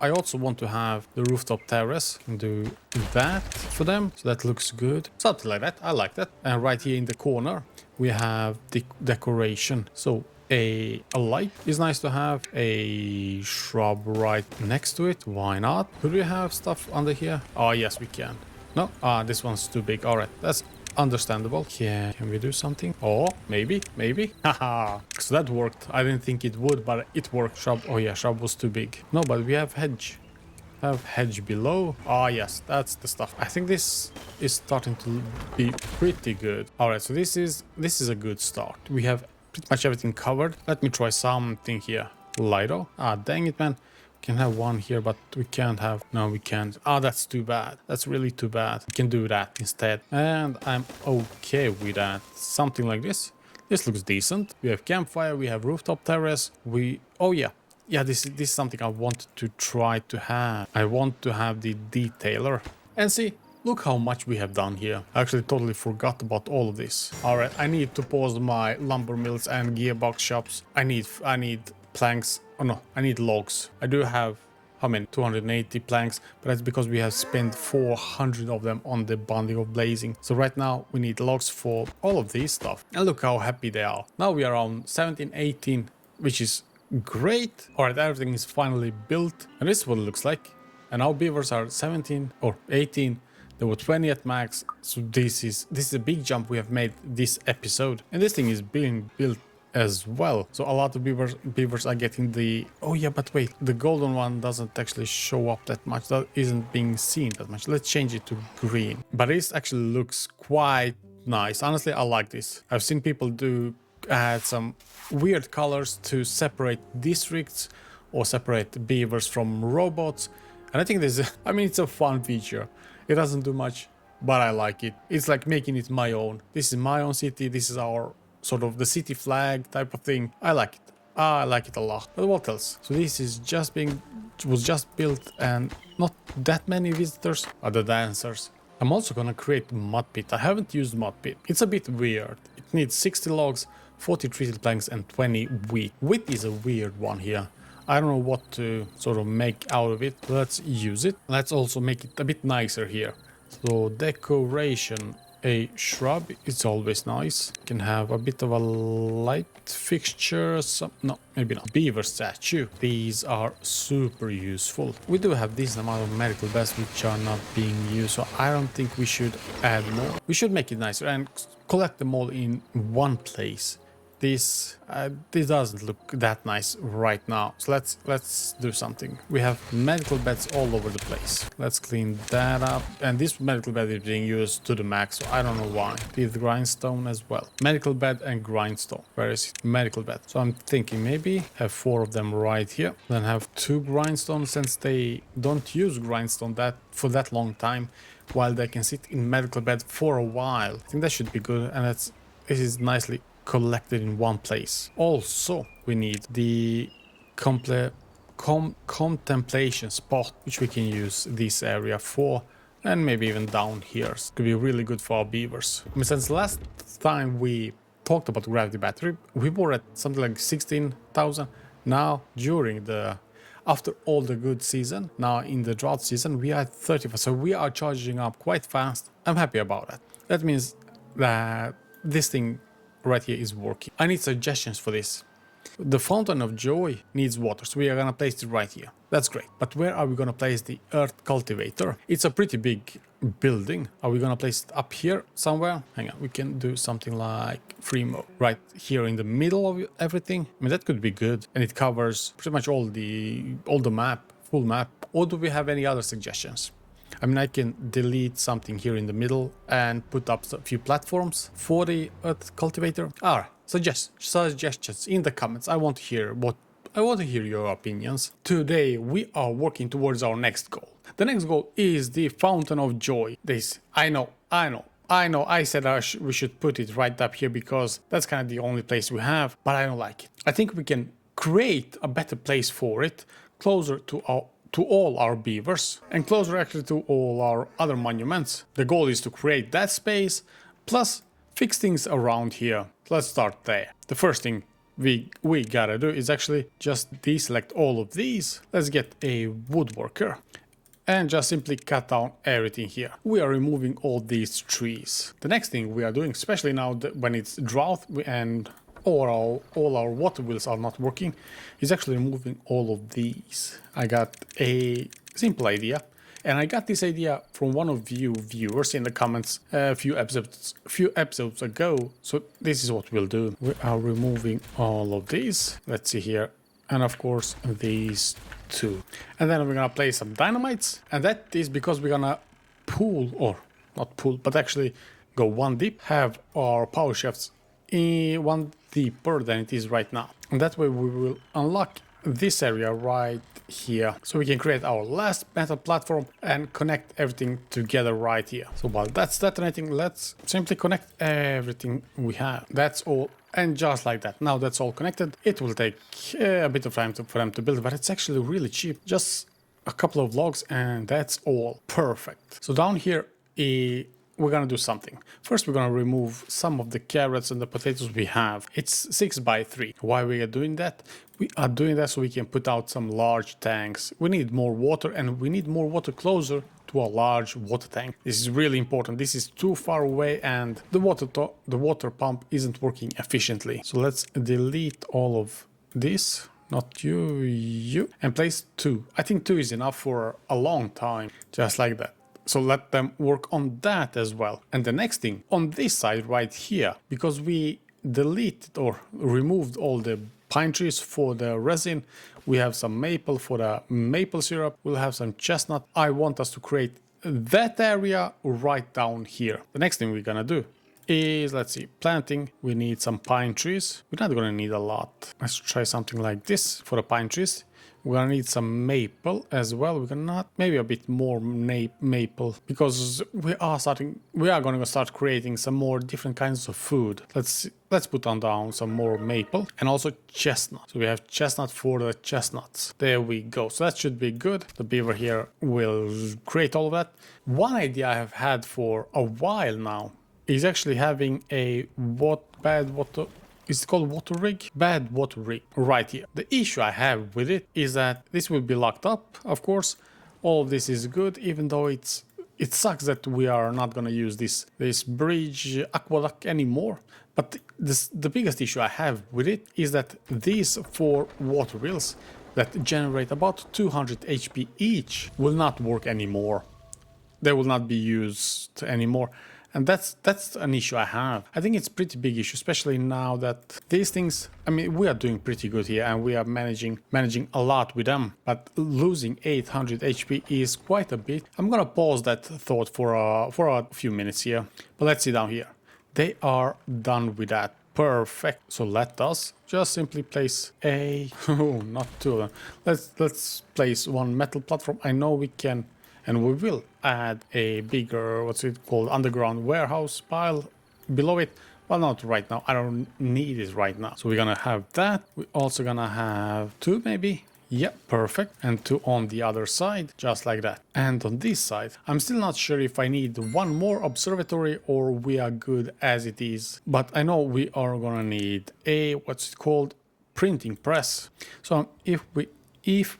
I also want to have the rooftop terrace and do that for them, so that looks good, something like that. I like that. And right here in the corner we have the decoration. So a light is nice to have, a shrub right next to it. Why not? Could we have stuff under here? Oh yes, we can. No, this one's too big. All right, understandable. Yeah, can we do something? Oh, maybe. Haha. So that worked. I didn't think it would, but it worked. Shrub. Oh yeah, shrub was too big. No, but we have hedge. Have hedge below. Ah, yes, that's the stuff. I think this is starting to be pretty good. All right, so this is a good start. We have pretty much everything covered. Let me try something here. Lido. Ah, dang it, man. We can have one here, but we can't have. No, we can't. Ah, that's too bad. That's really too bad. We can do that instead, and I'm okay with that. Something like this. This looks decent. We have campfire. We have rooftop terrace. Oh yeah. Yeah, this is something I wanted to try to have. I want to have the detailer. And see, look how much we have done here. I actually totally forgot about all of this. All right, I need to pause my lumber mills and gearbox shops. I need planks. Oh no, I need logs. I do have, how many? 280 planks, but that's because we have spent 400 of them on the bonding of blazing. So right now we need logs for all of these stuff. And look how happy they are. Now we are on 17, 18, which is great. All right, everything is finally built, and this is what it looks like. And our beavers are 17 or 18. They were 20 at max. So this is a big jump we have made this episode, and this thing is being built as well. So a lot of beavers are getting the. Oh yeah, but wait, the golden one doesn't actually show up that much. That isn't being seen that much. Let's change it to green. But this actually looks quite nice. Honestly, I like this. I've seen people add some weird colors to separate districts or separate beavers from robots, and I think it's a fun feature. It doesn't do much, but I like it. It's like making it my own. This is my own city. This is our sort of the city flag type of thing. I like it. I like it a lot. But what else? So this is was just built, and not that many visitors are the dancers. I'm also gonna create mud pit. I haven't used mud pit. It's a bit weird. It needs 60 logs, 40 treated planks, and 20 wheat. Wheat is a weird one here. I don't know what to sort of make out of it. Let's use it. Let's also make it a bit nicer here. So decoration, a shrub, it's always nice. Can have a bit of a light fixture. No, maybe not. Beaver statue. These are super useful. We do have this amount of medical beds which are not being used, so I don't think we should add more. We should make it nicer and collect them all in one place. This doesn't look that nice right now, so let's do something. We have medical beds all over the place. Let's clean that up, and this medical bed is being used to the max, so I don't know why. With grindstone as well. Medical bed and grindstone. Where is it? Medical bed. So I'm thinking maybe have 4 of them right here, then have 2 grindstones, since they don't use grindstone for that long time, while they can sit in medical bed for a while. I think that should be good, and this is nicely collected in one place. Also, we need the contemplation spot, which we can use this area for, and maybe even down here. It could be really good for our beavers. I mean, since last time we talked about gravity battery, we were at something like 16,000. Now, after all the good season, now in the drought season, we are at 35. So we are charging up quite fast. I'm happy about that. That means that this thing right here is working. I need suggestions for this. The Fountain of Joy needs water, so we are gonna place it right here. That's great. But where are we gonna place the Earth Cultivator? It's a pretty big building. Are we gonna place it up here somewhere? Hang on, we can do something like Freemo right here in the middle of everything. I mean, that could be good, and it covers pretty much all the map, full map. Or do we have any other suggestions? I mean, I can delete something here in the middle and put up a few platforms for the Earth Cultivator. Alright, suggestions in the comments. I want to hear your opinions. Today we are working towards our next goal. The next goal is the Fountain of Joy. I know. I said we should put it right up here because that's kind of the only place we have, but I don't like it. I think we can create a better place for it, closer to all our beavers and closer actually to all our other monuments. The goal is to create that space plus fix things around here. Let's start there. The first thing we gotta do is actually just deselect all of these. Let's get a woodworker and just simply cut down everything here. We are removing all these trees. The next thing we are doing, especially now when it's drought and all our water wheels are not working, is actually removing all of these. I got a simple idea. And I got this idea from one of you viewers in the comments a few episodes ago. So this is what we'll do. We are removing all of these. Let's see here. And of course these two. And then we're gonna place some dynamites. And that is because we're gonna pull, or not pull, but actually go one deep, have our power shafts one deeper than it is right now. And that way we will unlock this area right here, so we can create our last metal platform and connect everything together right here. So while that's detonating, let's simply connect everything we have. That's all. And just like that, now that's all connected. It will take a bit of time for them to build, but it's actually really cheap. Just a couple of logs and that's all perfect. So down here, we're gonna do something. First, we're gonna remove some of the carrots and the potatoes we have. It's 6 by 3. Why we are doing that? We are doing that so we can put out some large tanks. We need more water, and we need more water closer to a large water tank. This is really important. This is too far away and the water pump isn't working efficiently. So let's delete all of this. Not you. And place 2. I think 2 is enough for a long time. Just like that. So let them work on that as well. And the next thing, on this side right here, because we deleted or removed all the pine trees for the resin, we have some maple for the maple syrup, we'll have some chestnut. I want us to create that area right down here. The next thing we're gonna do is, let's see, planting. We need some pine trees. We're not gonna need a lot. Let's try something like this for the pine trees. We're gonna need some maple as well. We're gonna maybe a bit more maple, because we are gonna start creating some more different kinds of food. Let's put on down some more maple and also chestnut. So we have chestnut for the chestnuts. There we go. So that should be good. The beaver here will create all of that. One idea I have had for a while now is actually having a it's called water rig? Bad water rig right here. The issue I have with it is that this will be locked up, of course. All of this is good, even though it sucks that we are not going to use this bridge aqueduct anymore. But the biggest issue I have with it is that these 4 water wheels that generate about 200 HP each will not work anymore. They will not be used anymore. And that's an issue I have. I think it's a pretty big issue, especially now that these things, I mean, we are doing pretty good here and we are managing a lot with them. But losing 800 HP is quite a bit. I'm gonna pause that thought for a few minutes here. But let's see down here. They are done with that. Perfect. So let us just simply place not 2 of them. Let's place 1 metal platform. I know we can. And we will add a bigger, what's it called, underground warehouse pile below it. Well, not right now. I don't need it right now. So we're gonna have that. We're also gonna have 2 maybe. Yeah, perfect. And 2 on the other side, just like that. And on this side, I'm still not sure if I need 1 more observatory or we are good as it is. But I know we are gonna need a, what's it called, printing press. So if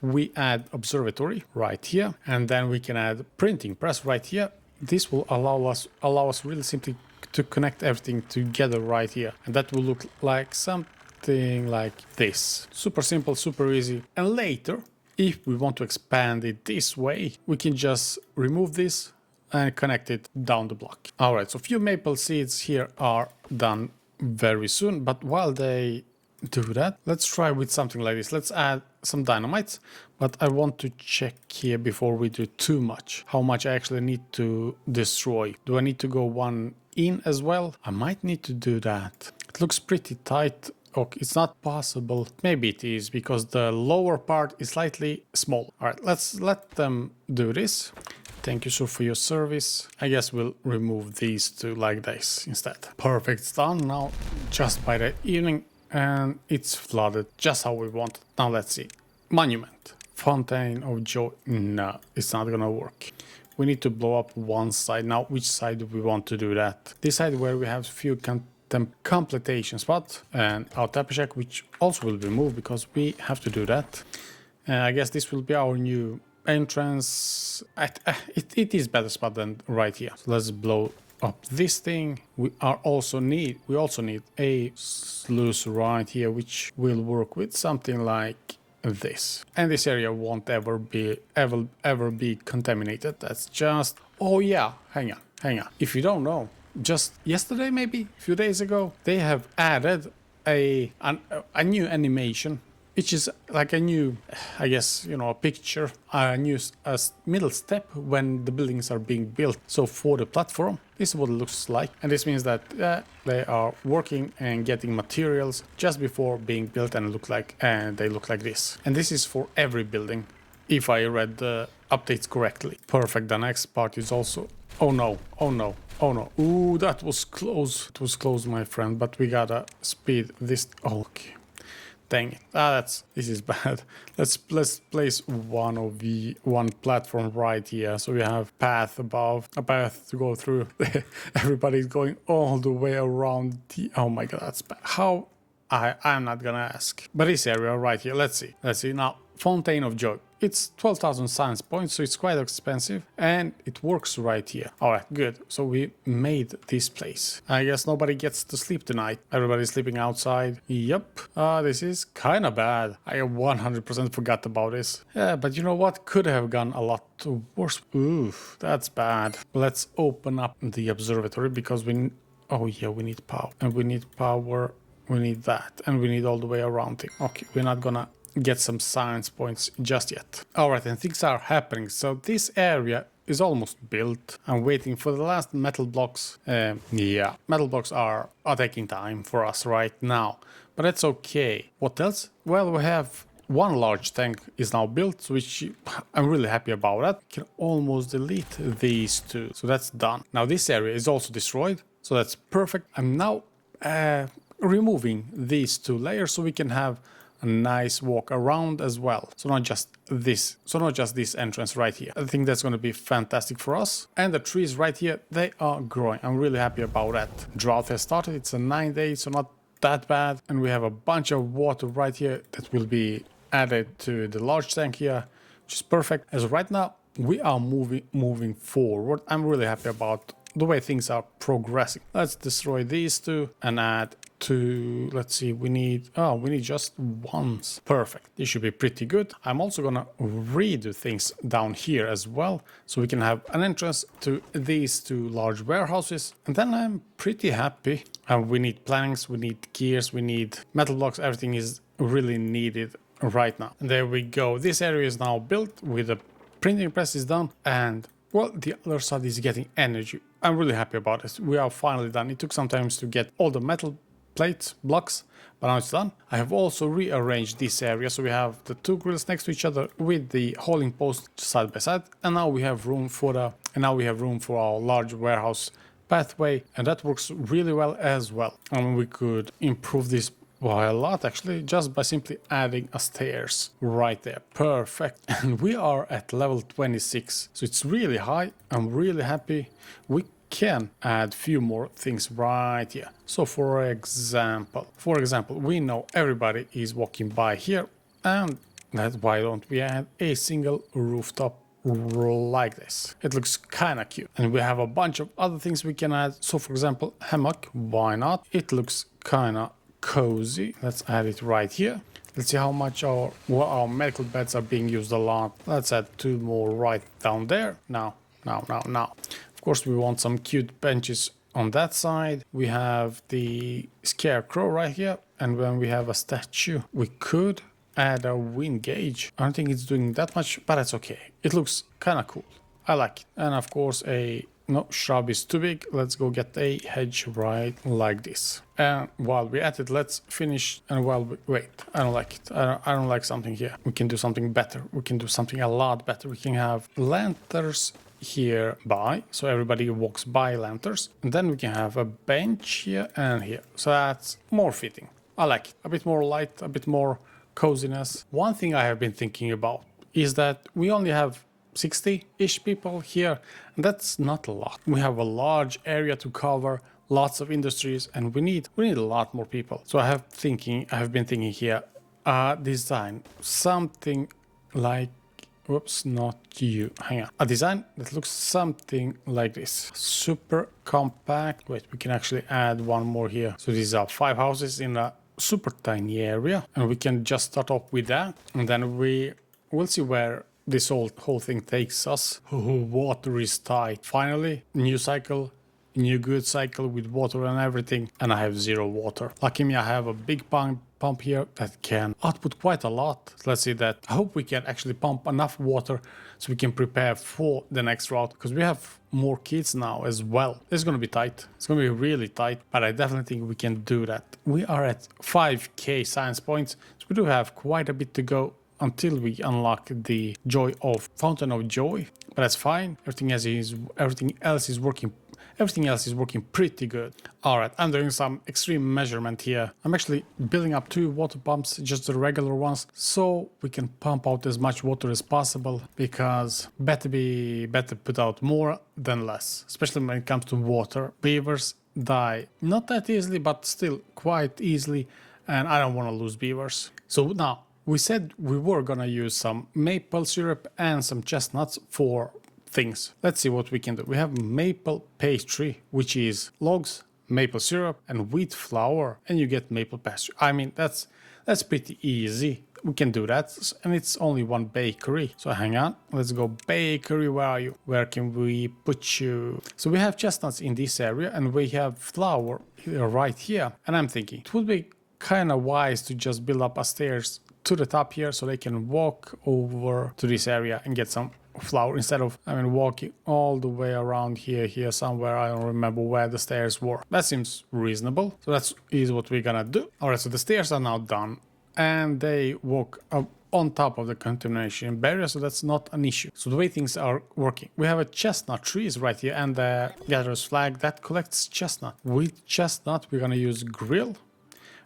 we add observatory right here, and then we can add printing press right here, this will allow us really simply to connect everything together right here. And that will look like something like this. Super simple, super easy. And later, if we want to expand it this way, we can just remove this and connect it down the block. All right, so a few maple seeds here are done very soon, but while they do that, let's try with something like this. Let's add some dynamites, but I want to check here before we do too much how much I actually need to destroy. Do I need to go 1 in as well? I might need to do that. It looks pretty tight. Okay, it's not possible. Maybe it is because the lower part is slightly small. All right, let's let them do this. Thank you, sir, for your service. I guess we'll remove these 2 like this instead. Perfect, it's done now just by the evening. And it's flooded just how we want. Now let's see. Monument. Fountain of Joy. No, it's not gonna work. We need to blow up one side. Now, which side do we want to do that? This side where we have a few completion spots. And our tapper shack, which also will be moved because we have to do that. I guess this will be our new entrance. It is better spot than right here. So let's blow up this thing. We also need a sluice right here, which will work with something like this. And this area won't ever be contaminated. That's just... Oh yeah, hang on. If you don't know, just yesterday, maybe a few days ago, they have added a new animation, which is like a new, I guess, you know, a picture, a new middle step when the buildings are being built. So for the platform, this is what it looks like. And this means that they are working and getting materials just before being built and they look like this. And this is for every building, if I read the updates correctly. Perfect. The next part is also... Oh no. Ooh, that was close. It was close, my friend, but we gotta speed this... Oh, okay. Dang it. This is bad. Let's place one platform right here. So we have path above, a path to go through. Everybody's going all the way around the... Oh my god, that's bad. How? I'm not gonna ask. But this area right here, let's see. Now, Fountain of Joy. It's 12,000 science points, so it's quite expensive, and it works right here. Alright, good. So we made this place. I guess nobody gets to sleep tonight. Everybody's sleeping outside. Yep. This is kind of bad. I 100% forgot about this. Yeah, but you know what? Could have gone a lot worse. Oof, that's bad. Let's open up the observatory because we... Oh yeah, we need power. And we need power. We need that. And we need all the way around it. Okay, we're not gonna get some science points just yet. Alright, and things are happening. So this area is almost built. I'm waiting for the last metal blocks. Yeah, metal blocks are taking time for us right now. But that's okay. What else? Well, we have one large tank is now built, which I'm really happy about that. We can almost delete these two. So that's done. Now this area is also destroyed. So that's perfect. I'm now removing these two layers so we can have a nice walk around as well. So not just this entrance right here. I think that's going to be fantastic for us. And the trees right here, they are growing. I'm really happy about that. Drought has started. It's a 9 days, so not that bad. And we have a bunch of water right here that will be added to the large tank here, which is perfect. As right now, we are moving forward. I'm really happy about the way things are progressing. Let's destroy these two and add two. Let's see, we need just ones. Perfect. This should be pretty good. I'm also gonna redo things down here as well, so we can have an entrance to these two large warehouses, and then I'm pretty happy. We need planks, we need gears, we need metal blocks. Everything is really needed right now. And there we go. This area is now built with the printing press is done, and well, the other side is getting energy. I'm really happy about this. We are finally done. It took some time to get all the metal plates, blocks, but now it's done. I have also rearranged this area, so we have the two grills next to each other with the hauling post side by side, and now we have room for our large warehouse pathway, and that works really well as well. And we could improve this by a lot actually, just by simply adding a stairs right there. Perfect. And we are at level 26, so it's really high. I'm really happy. We can add few more things right here. So for example, we know everybody is walking by here, and that's why don't we add a single rooftop like this. It looks kind of cute. And we have a bunch of other things we can add. So for example, hammock, why not? It looks kind of cozy. Let's add it right here. Let's see how much our medical beds are being used a lot. Let's add two more right down there. Now. Of course, we want some cute benches on that side. We have the scarecrow right here, and when we have a statue, we could add a wind gauge. I don't think it's doing that much, but it's okay. It looks kind of cool. I like it. And of course, no, shrub is too big. Let's go get a hedge right like this. And while we're at it, let's finish. And wait, I don't like it. I don't like something here. We can do something better. We can do something a lot better. We can have lanterns here so everybody walks by lanterns. And then we can have a bench here and here. So that's more fitting. I like it. A bit more light, a bit more coziness. One thing I have been thinking about is that we only have 60-ish people here, and that's not a lot. We have a large area to cover, lots of industries, and we need a lot more people. So I have been thinking here, design something like, whoops, not you, hang on. A design that looks something like this. Super compact. Wait, we can actually add one more here. So these are 5 houses in a super tiny area, and we can just start off with that, and then we'll see where this whole thing takes us. Water is tight. Finally, new cycle, new good cycle with water and everything, and I have 0 water. Lucky me, I have a big pump here that can output quite a lot. So let's see that. I hope we can actually pump enough water so we can prepare for the next route, because we have more kids now as well. It's gonna be tight. It's gonna be really tight, but I definitely think we can do that. We are at 5k science points, so we do have quite a bit to go until we unlock the joy of Fountain of Joy, but that's fine. Everything else is working pretty good. All right, I'm doing some extreme measurement here. I'm actually building up 2 water pumps, just the regular ones, so we can pump out as much water as possible, because better put out more than less, especially when it comes to water. Beavers die not that easily, but still quite easily, and I don't want to lose beavers. So now, we said we were gonna use some maple syrup and some chestnuts for things. Let's see what we can do. We have maple pastry, which is logs, maple syrup, and wheat flour, and you get maple pastry. I mean, that's pretty easy. We can do that, and it's only 1 bakery. So hang on, let's go bakery. Where are you? Where can we put you? So we have chestnuts in this area, and we have flour right here. And I'm thinking it would be kind of wise to just build up a stairs to the top here, so they can walk over to this area and get some flour, instead of walking all the way around here somewhere. I don't remember where the stairs were. That seems reasonable, so that is what we're gonna do. All right, so the stairs are now done, and they walk up on top of the contamination barrier, so that's not an issue. So the way things are working, we have a chestnut trees right here, and the gatherer's flag that collects chestnut. With chestnut, we're gonna use grill.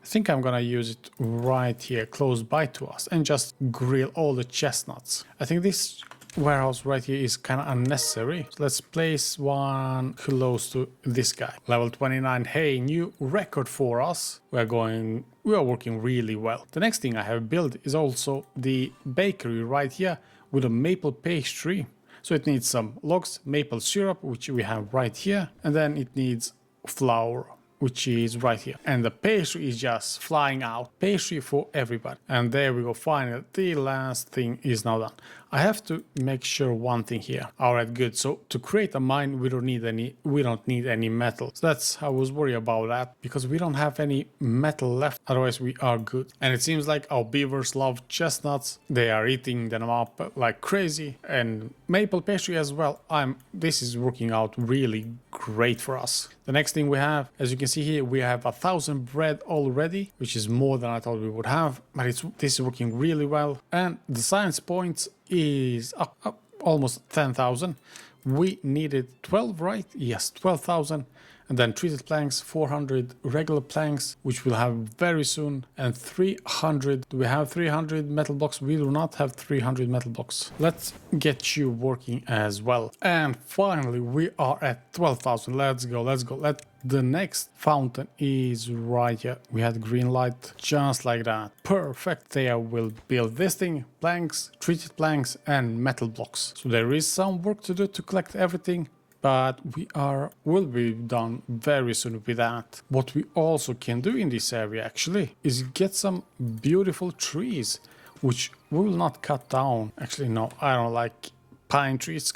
I think I'm gonna use it right here close by to us and just grill all the chestnuts. I think this warehouse right here is kind of unnecessary, so let's place one close to this guy. Level 29. Hey, new record for us. We are working really well. The next thing I have built is also the bakery right here with a maple pastry. So it needs some logs, maple syrup, which we have right here, and then it needs flour, which is right here, and the pastry is just flying out. Pastry for everybody. And there we go. Finally, the last thing is now done. I have to make sure one thing here. All right, good. So to create a mine, we don't need any metal. So that's, I was worried about that, because we don't have any metal left. Otherwise we are good. And it seems like our beavers love chestnuts. They are eating them up like crazy, and maple pastry as well. This is working out really great for us. The next thing we have, as you can see here, we have 1,000 bread already, which is more than I thought we would have, but this is working really well. And the science points is up almost 10,000. We needed 12, right? Yes, 12,000. And then treated planks, 400 regular planks, which we'll have very soon, and 300. Do we have 300 metal blocks? We do not have 300 metal blocks. Let's get you working as well. And finally, we are at 12,000. Let's go. The next fountain is right here. We had green light, just like that. Perfect. There will build this thing, planks, treated planks, and metal blocks. So there is some work to do to collect everything, but will be done very soon with that. What we also can do in this area actually is get some beautiful trees, which we will not cut down. Actually, no, I don't like pine trees. It's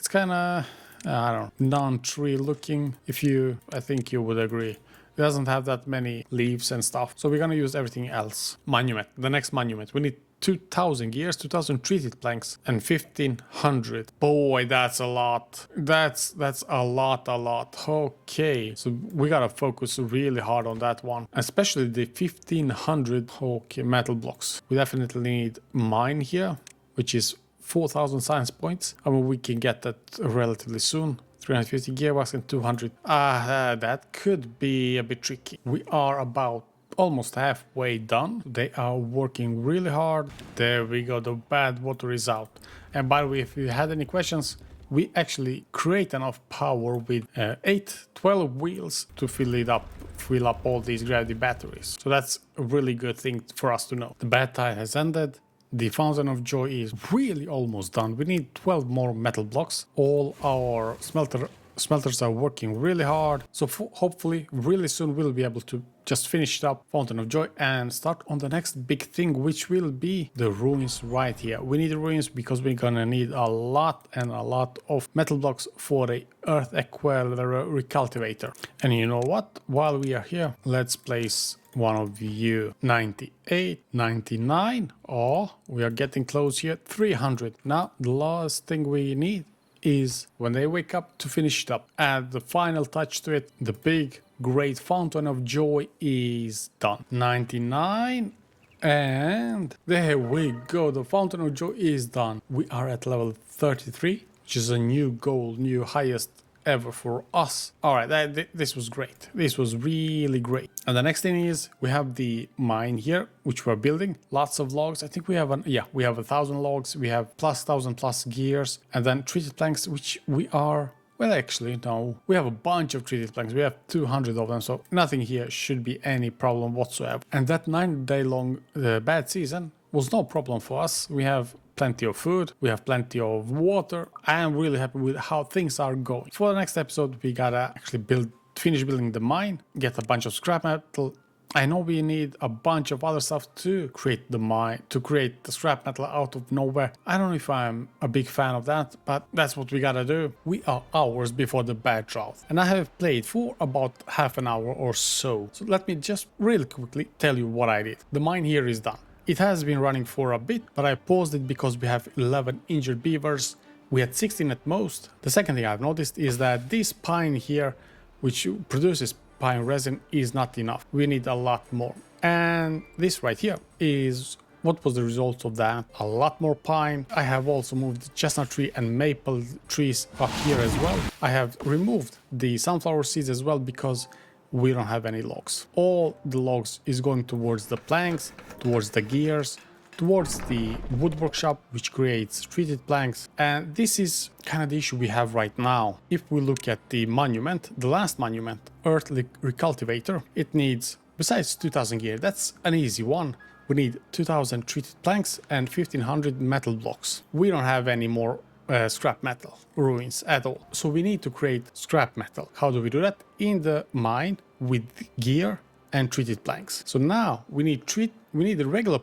kind of I don't know, non-tree looking. I think you would agree. It doesn't have that many leaves and stuff. So we're gonna use everything else. Monument, the next monument. We need 2,000 gears, 2,000 treated planks, and 1,500. Boy, that's a lot. That's a lot. Okay, so we gotta focus really hard on that one, especially the 1,500 metal blocks. We definitely need mine here, which is 4,000 science points. I mean, we can get that relatively soon. 350 gearbox and 200. That could be a bit tricky. We are about almost halfway done. They are working really hard. There we go. The bad water is out. And by the way, if you had any questions, we actually create enough power with 12 wheels to fill up all these gravity batteries. So that's a really good thing for us to know. The bad tide has ended. The Fountain of Joy is really almost done. We need 12 more metal blocks. All our smelter smelters are working really hard. So hopefully really soon we'll be able to just finish up Fountain of Joy and start on the next big thing, which will be the ruins right here. We need the ruins because we're gonna need a lot and a lot of metal blocks for the Earth Recultivator. And you know what? While we are here, let's place one of you. 98, 99. Oh, we are getting close here. 300. Now, the last thing we need is when they wake up to finish it up. Add the final touch to it. The big, great Fountain of Joy is done. 99. And there we go. The Fountain of Joy is done. We are at level 33, which is a new goal, new highest ever for us. All right, this was great. This was really great. And the next thing is we have the mine here, which we're building. Lots of logs. I think we have we have 1,000 logs. We have plus 1,000 plus gears, and then treated planks, which we are. Well, actually, no. We have a bunch of treated planks. We have 200 of them, so nothing here should be any problem whatsoever. And that 9-day long bad season was no problem for us. We have plenty of food, we have plenty of water. I am really happy with how things are going. For the next episode, we gotta actually finish building the mine, get a bunch of scrap metal. I know we need a bunch of other stuff to create the mine, to create the scrap metal out of nowhere. I don't know if I'm a big fan of that, but that's what we gotta do. We are hours before the bad drought, and I have played for about half an hour or so. So let me just really quickly tell you what I did. The mine here is done. It has been running for a bit, but I paused it because we have 11 injured beavers. We had 16 at most. The second thing I've noticed is that this pine here, which produces pine resin, is not enough. We need a lot more. And this right here is what was the result of that. A lot more pine. I have also moved the chestnut tree and maple trees up here as well. I have removed the sunflower seeds as well because we don't have any logs. All the logs is going towards the planks, towards the gears, towards the wood workshop, which creates treated planks. And this is kind of the issue we have right now. If we look at the monument, the last monument, Earth Recultivator, it needs, besides 2,000 gear, that's an easy one. We need 2,000 treated planks and 1,500 metal blocks. We don't have any more scrap metal ruins at all. So we need to create scrap metal. How do we do that? In the mine with gear and treated planks. So now we need the regular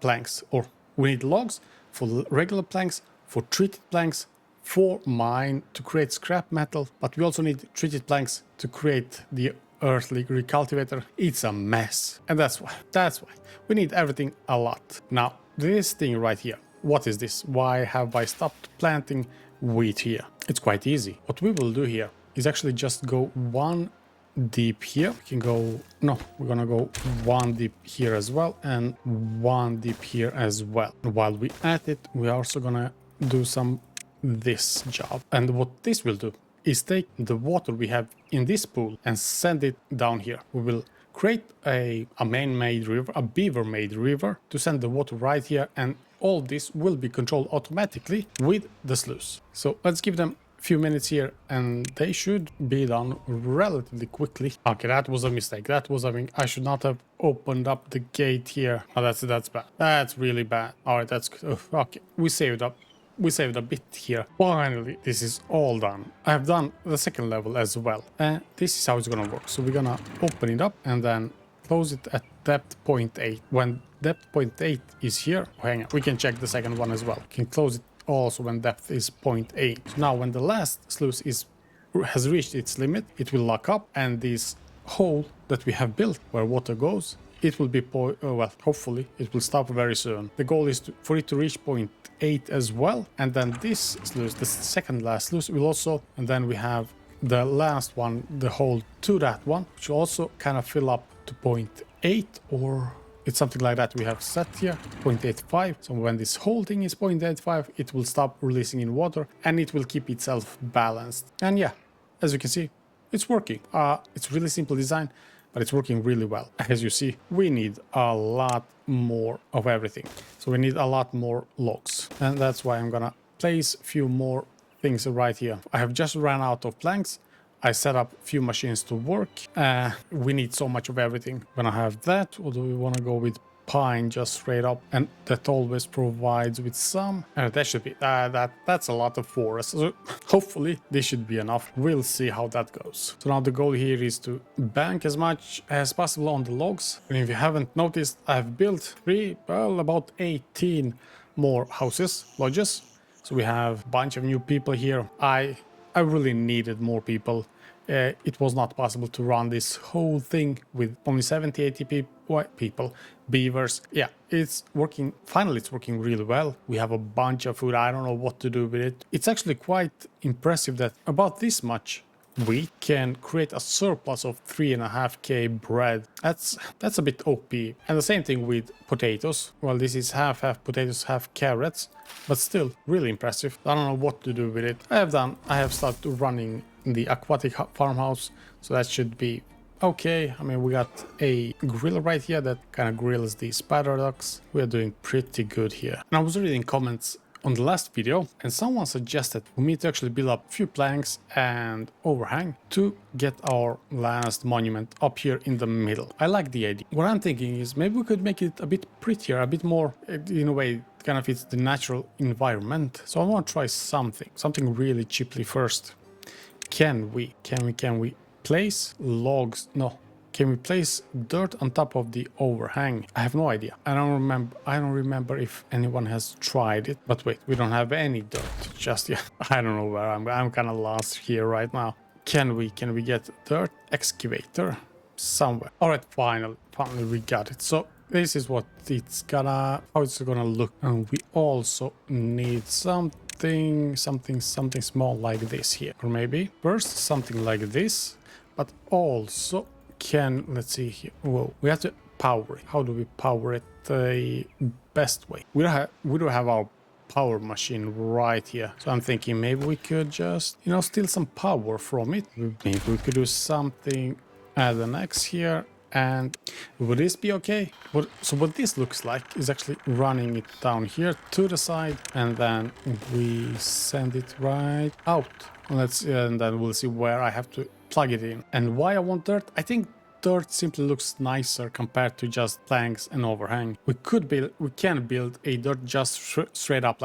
planks, or we need logs for regular planks, for treated planks, for mine to create scrap metal, but we also need treated planks to create the Earth Recultivator. It's a mess, and that's why we need everything a lot. Now this thing right here, what is this? Why have I stopped planting wheat here? It's quite easy. What we will do here is actually just go one deep here. We can go, no, we're gonna go one deep here as well and one deep here as well. While we at it, we're also gonna do this job. And what this will do is take the water we have in this pool and send it down here. We will create a man-made river, a beaver-made river, to send the water right here, and all this will be controlled automatically with the sluice. So let's give them a few minutes here and they should be done relatively quickly. Okay, that was a mistake. I should not have opened up the gate here. Oh, that's bad. That's really bad. All right, that's good. Okay, we saved up. We saved a bit here. Finally, this is all done. I have done the second level as well. And this is how it's gonna work. So we're gonna open it up and then close it at depth 0.8. When depth 0.8 is here, hang on, we can check the second one as well. We can close it also when depth is 0.8. So now when the last sluice has reached its limit, it will lock up, and this hole that we have built where water goes, it will be, well, hopefully it will stop very soon. The goal is for it to reach 0.8 as well. And then this sluice, the second last sluice, will also, and then we have the last one, the hole to that one, which will also kind of fill up to 0.8, or it's something like that we have set here, 0.85. So when this whole thing is 0.85, it will stop releasing in water and it will keep itself balanced. And yeah, as you can see, it's working. It's really simple design, but it's working really well. As you see, we need a lot more of everything. So we need a lot more logs. And that's why I'm gonna place a few more things right here. I have just ran out of planks. I set up a few machines to work. We need so much of everything. We're gonna have that, or do we wanna go with pine just straight up, and that always provides with some. That should be that's a lot of forest. So hopefully this should be enough. We'll see how that goes. So now the goal here is to bank as much as possible on the logs. And if you haven't noticed, I've built about 18 more houses, lodges. So we have a bunch of new people here. I really needed more people. It was not possible to run this whole thing with only 70-80 people. Beavers. Yeah, it's working. Finally, it's working really well. We have a bunch of food. I don't know what to do with it. It's actually quite impressive that about this much we can create a surplus of 3.5k bread. That's a bit OP. And the same thing with potatoes. Well, this is half potatoes, half carrots, but still really impressive. I don't know what to do with it. I have started running the aquatic farmhouse, so that should be okay. I mean, we got a grill right here that kind of grills the spider ducks. We're doing pretty good here. And I was reading comments on the last video, and someone suggested for me to actually build up a few planks and overhang to get our last monument up here in the middle. I like the idea. What I'm thinking is maybe we could make it a bit prettier, a bit more, in a way, kind of fits the natural environment. So I want to try something really cheaply first. Can we place logs? No. Can we place dirt on top of the overhang? I have no idea. I don't remember if anyone has tried it. But wait, we don't have any dirt just yet. I don't know where I'm kind of lost here right now. Can we get dirt excavator somewhere? All right, finally we got it. So this is how it's gonna look. And we also need something small like this here, or maybe first something like this, but also let's see here. Whoa, we have to power it. How do we power it the best way? We do have our power machine right here. So I'm thinking maybe we could just, steal some power from it. Maybe we could do something, add an X here. And would this be okay? So what this looks like is actually running it down here to the side, and then we send it right out. And then we'll see where I have to plug it in. And why I want dirt? I think dirt simply looks nicer compared to just planks and overhang. We can build a dirt just straight up,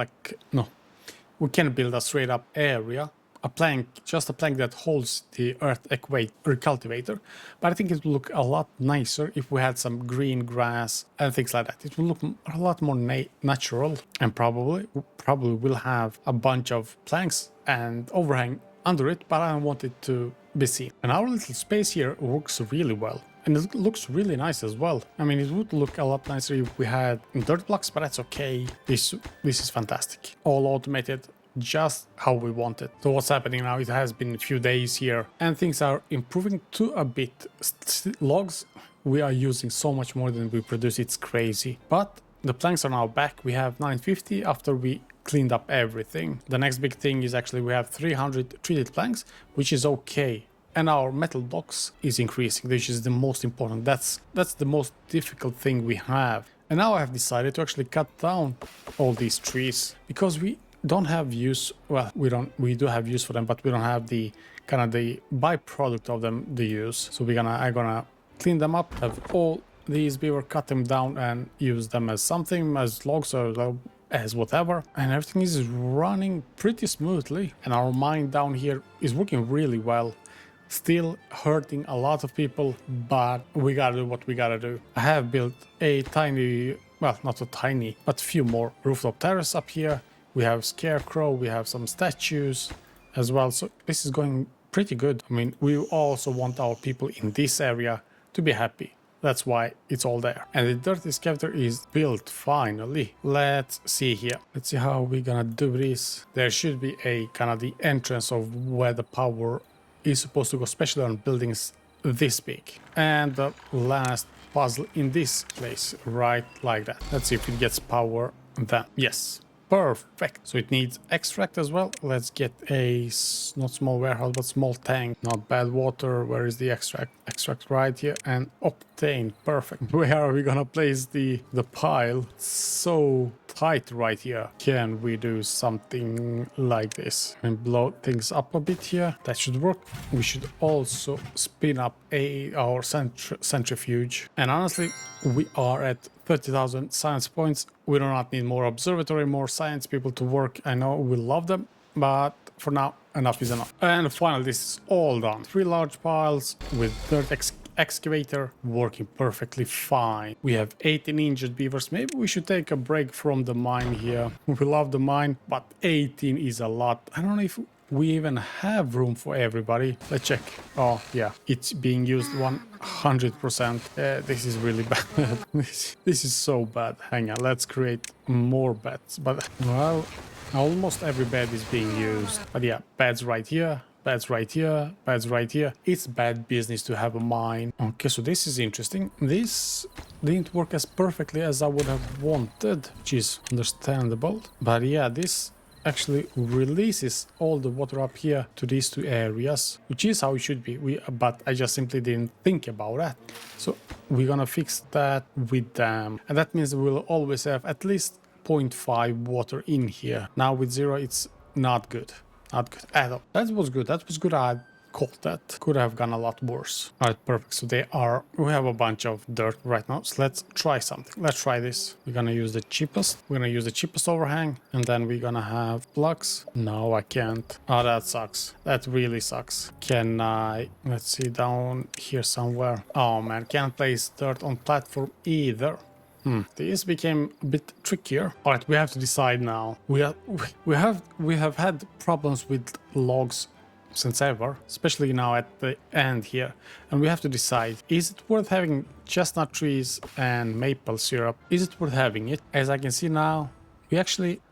we can build a straight up area. A plank that holds the Earth Recultivator, but I think it would look a lot nicer if we had some green grass and things like that. It will look a lot more natural, and probably will have a bunch of planks and overhang under it, but I don't want it to be seen. And our little space here works really well. And it looks really nice as well. I mean, it would look a lot nicer if we had dirt blocks, but that's okay. This is fantastic. All automated, just how we want it. So what's happening now? It has been a few days here and things are improving to a bit. Logs, we are using so much more than we produce. It's crazy. But the planks are now back. We have 950 after we cleaned up everything. The next big thing is actually we have 300 treated planks, which is okay. And our metal blocks is increasing, which is the most important. That's the most difficult thing we have. And now I have decided to actually cut down all these trees because we don't have use. Well, we do have use for them, but we don't have the kind of the byproduct of them to use. So I'm gonna clean them up, have all these beaver, cut them down and use them as something, as logs or as whatever, and everything is running pretty smoothly. And our mine down here is working really well. Still hurting a lot of people, but we gotta do what we gotta do. I have built a tiny, well, not so tiny, but a few more rooftop terrace up here. We have scarecrow, we have some statues as well. So this is going pretty good. I mean, we also want our people in this area to be happy. That's why it's all there. And the dirt excavator is built finally. Let's see here. Let's see how we're gonna do this. There should be a kind of the entrance of where the power is supposed to go, especially on buildings this big. And the last puzzle in this place, right like that. Let's see if it gets power then. Yes. Perfect. So it needs extract as well. Let's get a not small warehouse but small tank. Not bad water. Where is the extract? Extract right here and obtain. Perfect. Where are we gonna place the pile? So tight right here. Can we do something like this and blow things up a bit here? That should work. We should also spin up our centrifuge. And honestly, we are at 30,000 science points. We do not need more observatory, more science people to work. I know we love them, but for now, enough is enough. And finally, this is all done. 3 large piles with dirt excavator working perfectly fine. We have 18 injured beavers. Maybe we should take a break from the mine here. We love the mine, but 18 is a lot. I don't know if we even have room for everybody. Let's check. Oh yeah, it's being used 100%. This is really bad. This is so bad. Hang on, let's create more beds. But well, almost every bed is being used. But yeah, beds right here. Beds right here, beds right here. It's bad business to have a mine. Okay, so this is interesting. This didn't work as perfectly as I would have wanted, which is understandable. But yeah, this actually releases all the water up here to these 2 areas, which is how it should be. But I just simply didn't think about that. So we're gonna fix that with them. And that means we'll always have at least 0.5 water in here. Now with 0, it's not good. Not good at all. That was good. That was good. I caught that. Could have gone a lot worse. All right, perfect. So we have a bunch of dirt right now. So let's try something. Let's try this. We're gonna use the cheapest. We're gonna use the cheapest overhang, and then we're gonna have blocks. No, I can't. Oh, that sucks. That really sucks. Can I? Let's see down here somewhere. Oh man, can't place dirt on platform either. This became a bit trickier. All right, we have to decide now. We have had problems with logs since ever, especially now at the end here, and we have to decide: is it worth having chestnut trees and maple syrup? Is it worth having it? As I can see now,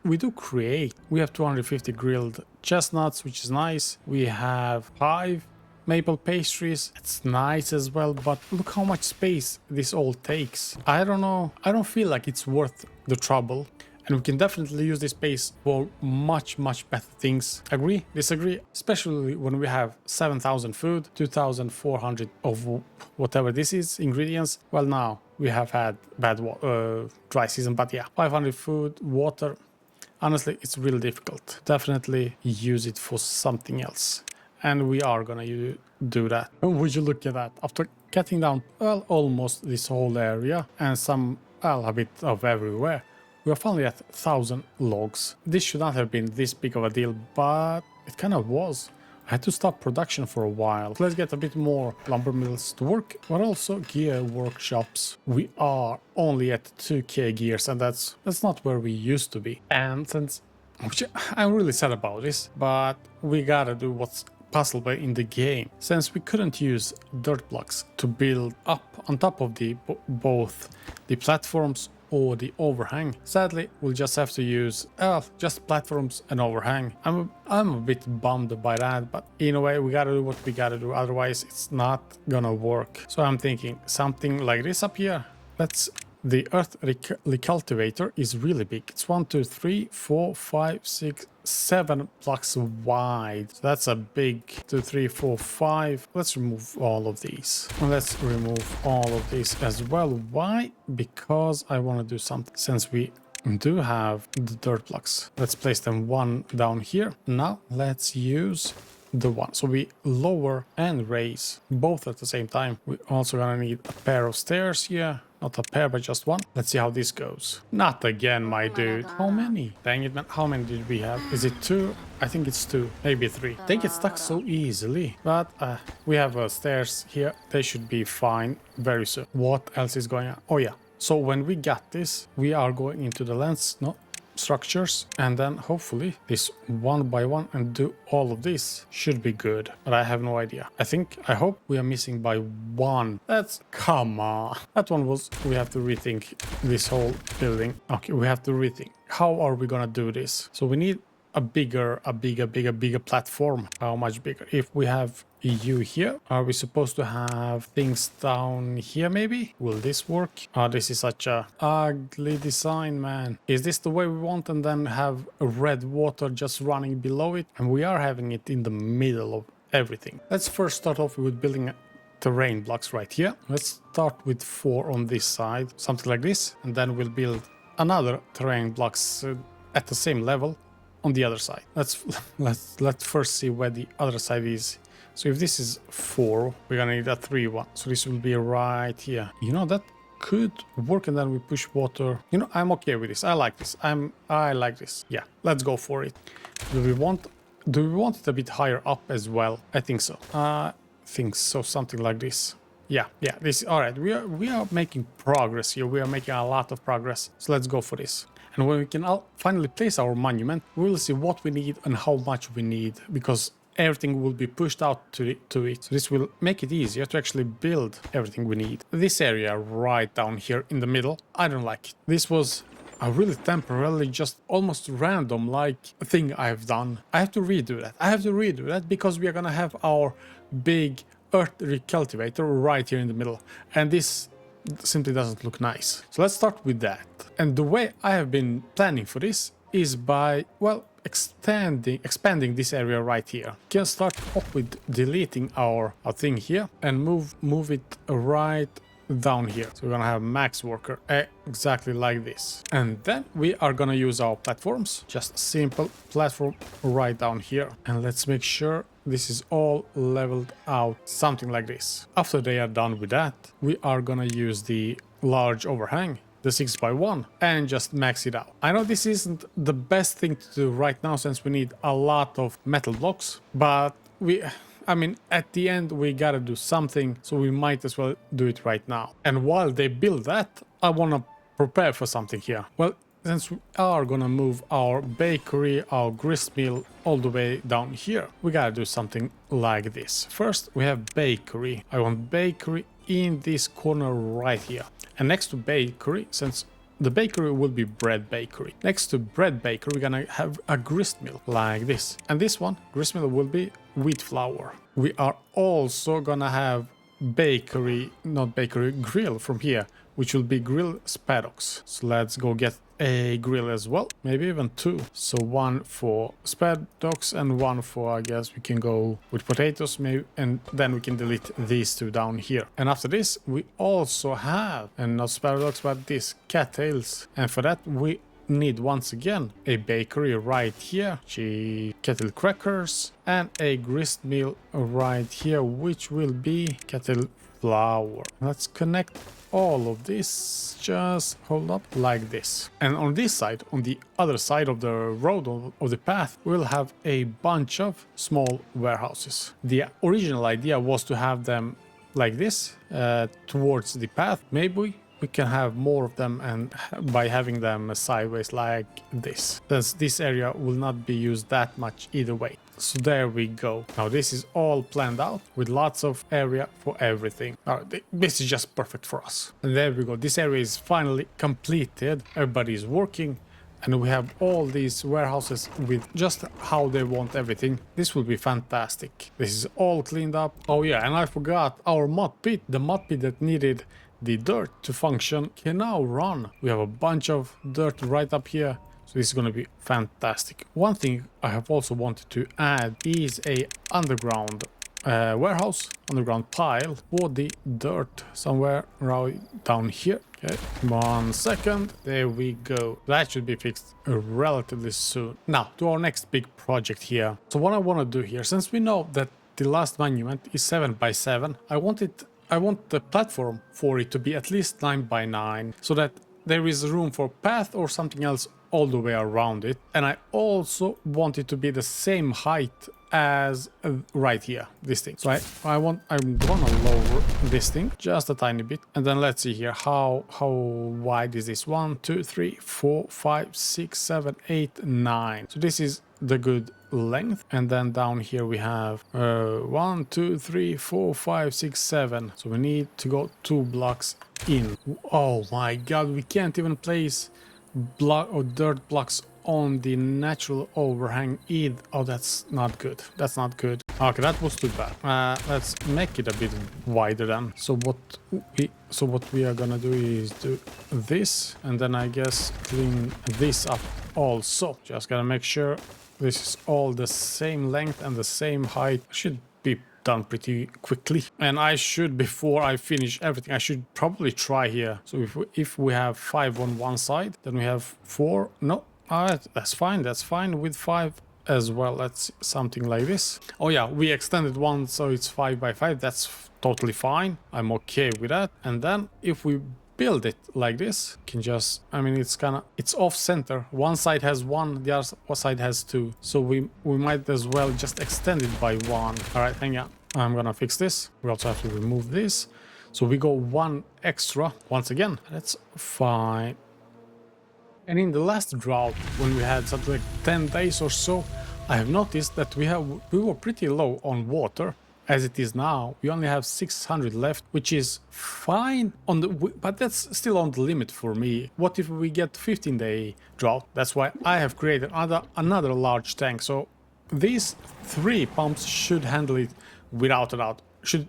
we do create. We have 250 grilled chestnuts, which is nice. We have 5 maple pastries. It's nice as well, but look how much space this all takes. I don't know. I don't feel like it's worth the trouble. And we can definitely use this space for much better things. Agree? Disagree? Especially when we have 7,000 food, 2,400 of whatever this is, ingredients. Well, now we have had bad dry season, but yeah, 500 food, water. Honestly, it's really difficult. Definitely use it for something else. And we are gonna do that. And would you look at that? After cutting down, well, almost this whole area and a bit of everywhere, we are finally at 1,000 logs. This should not have been this big of a deal, but it kind of was. I had to stop production for a while. Let's get a bit more lumber mills to work, but also gear workshops. We are only at 2k gears, and that's not where we used to be. And since, which I'm really sad about this, but we gotta do what's possible in the game. Since we couldn't use dirt blocks to build up on top of both the platforms or the overhang, sadly we'll just have to use just platforms and overhang. I'm a bit bummed by that, but in a way we gotta do what we gotta do, otherwise it's not gonna work. So I'm thinking something like this up here. The Earth Recultivator is really big. It's 1, 2, 3, 4, 5, 6, 7 blocks wide. So that's a big 2, 3, 4, 5. Let's remove all of these. And let's remove all of these as well. Why? Because I want to do something. Since we do have the dirt blocks, let's place them one down here. Now let's use the one. So we lower and raise both at the same time. We're also gonna need a pair of stairs here. Not a pair, but just one. Let's see how this goes. Not again, my dude. How many? Dang it, man. How many did we have? Is it 2? I think it's 2. Maybe 3. They get stuck so easily. But we have stairs here. They should be fine very soon. What else is going on? Oh, yeah. So when we got this, we are going into the lens structures, and then hopefully this one by one and do all of this should be good, but I have no idea. I hope we are missing by 1. Come on, that one was. We have to rethink this whole building. Okay, we have to rethink how are we gonna do this. So we need a bigger platform. How much bigger? If we have you here, are we supposed to have things down here maybe? Will this work? This is such a ugly design, man. Is this the way we want, and then have red water just running below it? And we are having it in the middle of everything. Let's first start off with building terrain blocks right here. Let's start with 4 on this side, something like this, and then we'll build another terrain blocks at the same level on the other side. Let's first see where the other side is. So if this is 4, we're gonna need a 3 one. So this will be right here. You know, that could work, and then we push water. You know, I'm okay with this. I like this. I like this. Yeah, let's go for it. Do we want it a bit higher up as well? I think so. Something like this. Yeah, this all right. We are making progress here. We are making a lot of progress. So let's go for this. And when we can finally place our monument, we will see what we need and how much we need, because everything will be pushed out to it. So this will make it easier to actually build everything we need. This area right down here in the middle, I don't like it. This was a really temporarily, just almost random like thing I've done. I have to redo that. Because we are gonna have our big Earth Recultivator right here in the middle. And this simply doesn't look nice. So let's start with that. And the way I have been planning for this is by, well, expanding this area right here. Can start off with deleting our thing here and move it right down here. So we're gonna have max worker exactly like this. And then we are gonna use our platforms, just a simple platform right down here. And let's make sure this is all leveled out, something like this. After they are done with that, we are gonna use the large overhang, the 6x1, and just max it out. I know this isn't the best thing to do right now since we need a lot of metal blocks, but I mean, at the end we gotta do something, so we might as well do it right now. And while they build that, I wanna prepare for something here. Well, since we are gonna move our bakery, our grist mill all the way down here, we gotta do something like this. First, we have bakery. I want bakery in this corner right here. And next to bakery, since the bakery will be bread bakery. Next to bread bakery, we're gonna have a grist mill like this. And this one, grist mill, will be wheat flour. We are also gonna have grill from here, which will be grill spadocks. So let's go get a grill as well, maybe even 2. So 1 for spadocks and 1 for, I guess we can go with potatoes maybe, and then we can delete these 2 down here. And after this we also have, and not spadocks but these cattails, and for that we need once again a bakery right here, kettle crackers, and a grist mill right here, which will be kettle flour. Let's connect all of this, just hold up like this. And on this side, on the other side of the road, of the path, we'll have a bunch of small warehouses. The original idea was to have them like this towards the path. Maybe we can have more of them, and by having them sideways like this, as this area will not be used that much either way. So there we go. Now this is all planned out with lots of area for everything. This is just perfect for us. And there we go. This area is finally completed. Everybody is working, and we have all these warehouses with just how they want everything. This will be fantastic. This is all cleaned up. Oh yeah, and I forgot our mud pit. The mud pit that needed the dirt to function can now run. We have a bunch of dirt right up here. So this is going to be fantastic. One thing I have also wanted to add is a underground warehouse, underground pile for the dirt somewhere right down here. Okay, 1 second. There we go. That should be fixed relatively soon. Now to our next big project here. So what I want to do here, since we know that the last monument is 7x7, I want the platform for it to be at least 9x9, so that there is room for path or something else all the way around it. And I also want it to be the same height as right here, this thing. So I'm gonna lower this thing just a tiny bit, and then let's see here how wide is this. 1 2 3 4 5 6 7 8 9. So this is the good length. And then down here we have 1 2 3 4 5 6 7. So we need to go 2 blocks in. Oh my god, we can't even place dirt blocks on the natural overhang either. Oh, that's not good. That's not good. Okay, that was too bad. Let's make it a bit wider then. So what we are gonna do is do this, and then I guess clean this up also. Just gotta make sure this is all the same length and the same height. Should be done pretty quickly. And I should, before I finish everything, I should probably try here. So if we have 5 on one side, then we have 4. No, all right, that's fine. That's fine with 5 as well. That's something like this. Oh yeah, we extended one, so it's 5 by 5. That's totally fine. I'm okay with that. And then if we build it like this, can just, I mean, it's off center. One side has 1, the other side has 2. So we might as well just extend it by 1. All right, hang on. I'm gonna fix this. We also have to remove this. So we go 1 extra once again. That's fine. And in the last drought, when we had something like 10 days or so, I have noticed that we were pretty low on water. As it is now, we only have 600 left, which is fine, but that's still on the limit for me. What if we get 15-day drought? That's why I have created another large tank. So these 3 pumps should handle it without a doubt.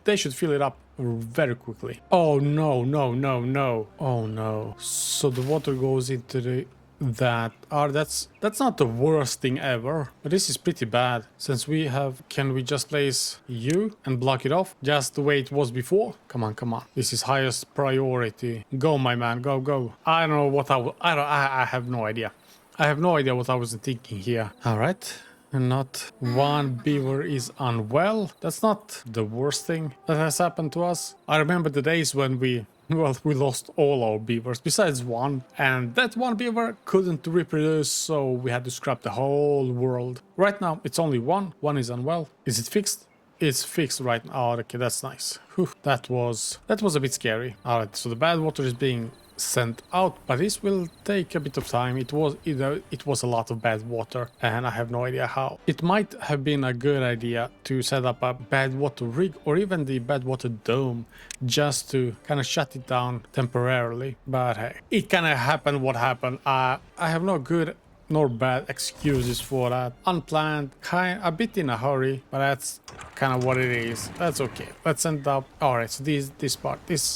They should fill it up very quickly. Oh no, no, no, no. Oh no. So the water goes into that's not the worst thing ever, but this is pretty bad. Since we have, can we just place you and block it off just the way it was before? Come on, come on. This is highest priority. Go, my man, go, go. I don't know what I have no idea. I have no idea what I was thinking here. All right. Not one beaver is unwell. That's not the worst thing that has happened to us. I remember the days when we lost all our beavers besides one, and that one beaver couldn't reproduce, so we had to scrap the whole world. Right now it's only one is unwell. Is it fixed? It's fixed right now. Oh, okay, that's nice. Whew, that was a bit scary. All right, so the bad water is being sent out, but this will take a bit of time. It was a lot of bad water, and I have no idea how. It might have been a good idea to set up a bad water rig or even the bad water dome just to kind of shut it down temporarily, but hey, it kind of happened what happened. I have no good nor bad excuses for that. Unplanned, a bit in a hurry, but that's kind of what it is. That's okay. Let's end up. All right, so this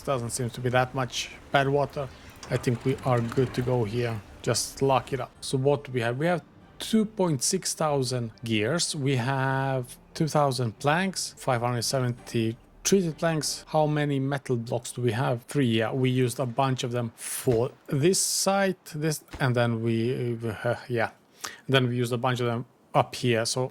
doesn't seem to be that much bad water. I think we are good to go here. Just lock it up. So what do we have? We have 2.6 thousand gears. We have 2,000 planks, 570 treated planks. How many metal blocks do we have? 3. Yeah, we used a bunch of them for this site, and then we used a bunch of them up here. So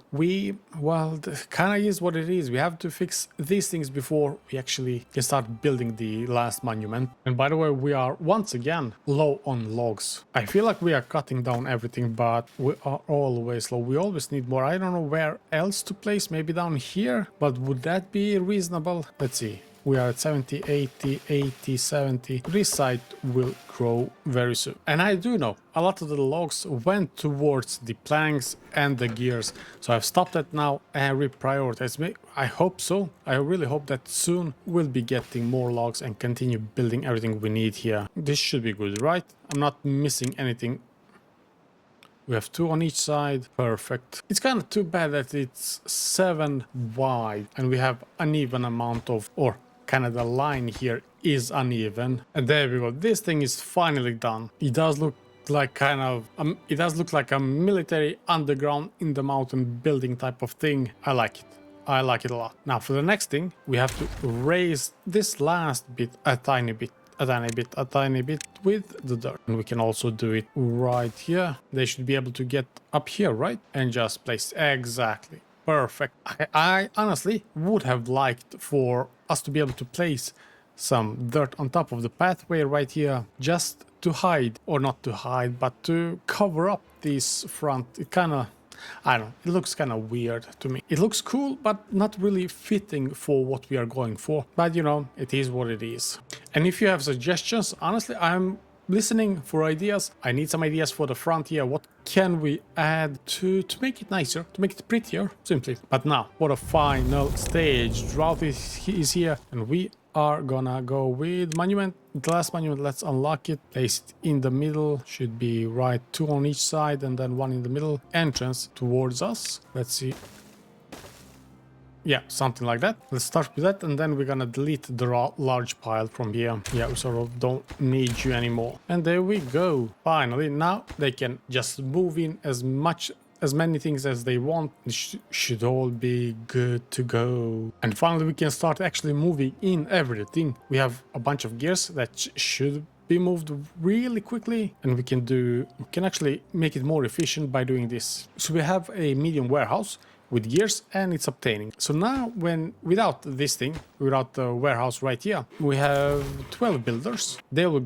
kind of is what it is. We have to fix these things before we actually can start building the last monument. And by the way, we are once again low on logs. I feel like we are cutting down everything, but we are always low. We always need more. I don't know where else to place, maybe down here, but would that be reasonable? Let's see. We are at 70, 80, 80, 70. This site will grow very soon. And I do know a lot of the logs went towards the planks and the gears. So I've stopped that now and reprioritized. I hope so. I really hope that soon we'll be getting more logs and continue building everything we need here. This should be good, right? I'm not missing anything. We have 2 on each side. Perfect. It's kind of too bad that it's 7 wide and we have uneven amount of, or kind of the line here is uneven. And there we go. This thing is finally done. It does look like it does look like a military underground in the mountain building type of thing. I like it. I like it a lot. Now for the next thing, we have to raise this last bit a tiny bit with the dirt. And we can also do it right here. They should be able to get up here, right? And just place exactly. Perfect. I honestly would have liked for us to be able to place some dirt on top of the pathway right here, just to hide, or not to hide, but to cover up this front. It kind of, I don't know, it looks kind of weird to me. It looks cool, but not really fitting for what we are going for. But you know, it is what it is. And if you have suggestions, honestly, I'm listening for ideas. I need some ideas for the front here. What can we add to make it nicer, to make it prettier, simply. But now, what a final stage. Drought is here, and we are gonna go with monument. The last monument, let's unlock it. Place it in the middle. Should be right, 2 on each side, and then 1 in the middle. Entrance towards us. Let's see. Yeah, something like that. Let's start with that, and then we're gonna delete the large pile from here. Yeah, we sort of don't need you anymore. And there we go. Finally, now they can just move in as much as many things as they want. It should all be good to go. And finally we can start actually moving in everything. We have a bunch of gears that should be moved really quickly, and we can actually make it more efficient by doing this. So we have a medium warehouse with gears, and it's obtaining. So now without this thing, without the warehouse right here, we have 12 builders. They will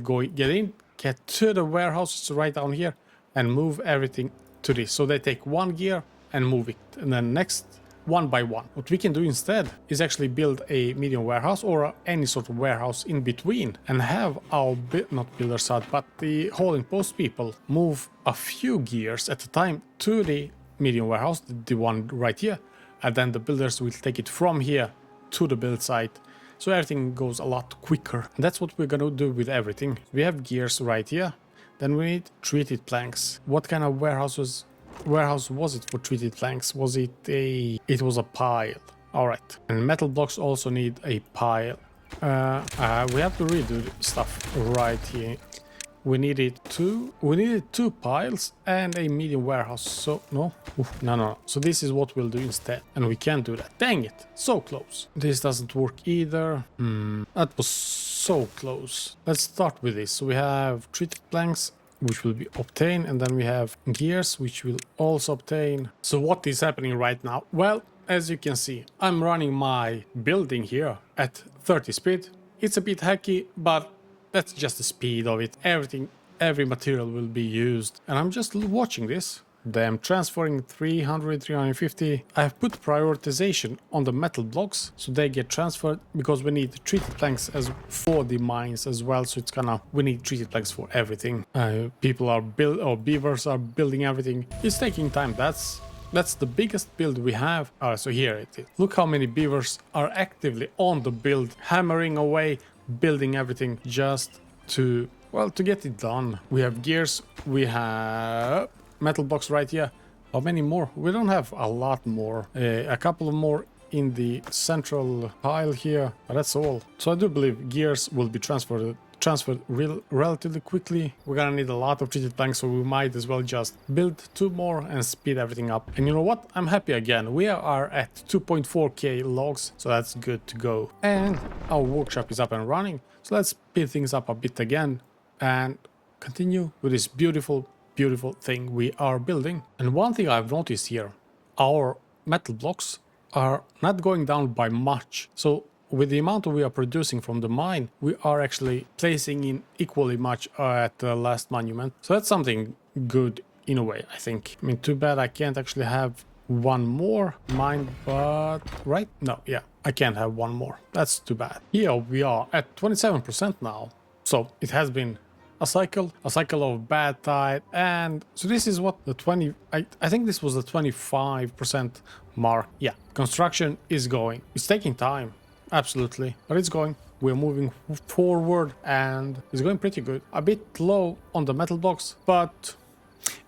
get to the warehouses right down here and move everything to this. So they take one gear and move it, and then next one by one. What we can do instead is actually build a medium warehouse or any sort of warehouse in between, and have our not builders out, but the hauling post people move a few gears at a time to the medium warehouse, the one right here, and then the builders will take it from here to the build site. So everything goes a lot quicker. And that's what we're gonna do with everything. We have gears right here. Then we need treated planks. What kind of warehouse was it for treated planks? Was it it was a pile. All right. And metal blocks also need a pile. We have to redo stuff right here. We needed two piles and a medium warehouse. So no. So this is what we'll do instead. And we can't do that. Dang it. So close. This doesn't work either. That was so close. Let's start with this. So we have treated planks, which will be obtained, and then we have gears, which will also obtain. So what is happening right now? Well, as you can see, I'm running my building here at 30 speed. It's a bit hacky, but that's just the speed of it. Every material will be used. And I'm just watching this. I'm transferring 300, 350. I have put prioritization on the metal blocks, so they get transferred, because we need treated planks as for the mines as well. So we need treated planks for everything. Beavers are building everything. It's taking time. That's the biggest build we have. So here it is. Look how many beavers are actively on the build, hammering away, building everything just to get it done. We have gears, we have metal blocks right here. How many more? We don't have a lot more. A couple of more in the central pile here, but that's all. So I do believe gears will be transferred relatively quickly. We're gonna need a lot of treated planks, so we might as well just build 2 more and speed everything up. And you know what? I'm happy again. We are at 2.4k logs, so that's good to go. And our workshop is up and running. So let's speed things up a bit again and continue with this beautiful thing we are building. And one thing I've noticed here, our metal blocks are not going down by much. So with the amount we are producing from the mine, we are actually placing in equally much at the last monument. So that's something good in a way, I think. I mean, too bad I can't actually have one more mine, but right? No, yeah, I can't have one more. That's too bad. Here we are at 27% now. So it has been a cycle of bad tide, and so this is what the 20, I think this was the 25% mark. Yeah, construction is going. It's taking time, absolutely, but it's going. We're moving forward and it's going pretty good. A bit low on the metal blocks, but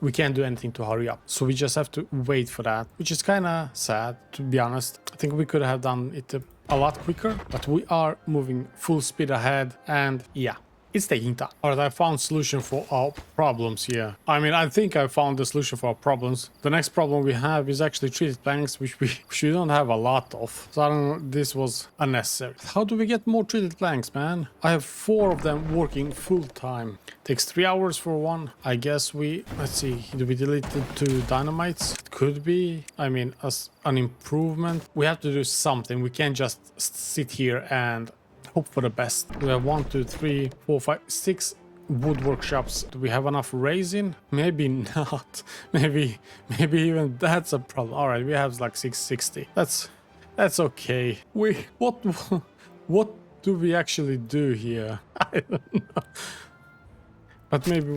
we can't do anything to hurry up. So we just have to wait for that, which is kind of sad, to be honest. I think we could have done it a lot quicker, but we are moving full speed ahead, and yeah, it's taking time. Alright, I found solution for our problems here. I mean, I think I found the solution for our problems. The next problem we have is actually treated planks, which we don't have a lot of. So I don't know, this was unnecessary. How do we get more treated planks, man? I have 4 of them working full time. Takes 3 hours for one. I guess let's see, do we delete the 2 dynamites? It could be, I mean, as an improvement. We have to do something. We can't just sit here and hope for the best. We have 1, 2, 3, 4, 5, 6 wood workshops. Do we have enough resin? Maybe not. Maybe even that's a problem. All right, we have like 660. That's okay. What do we actually do here? I don't know. But maybe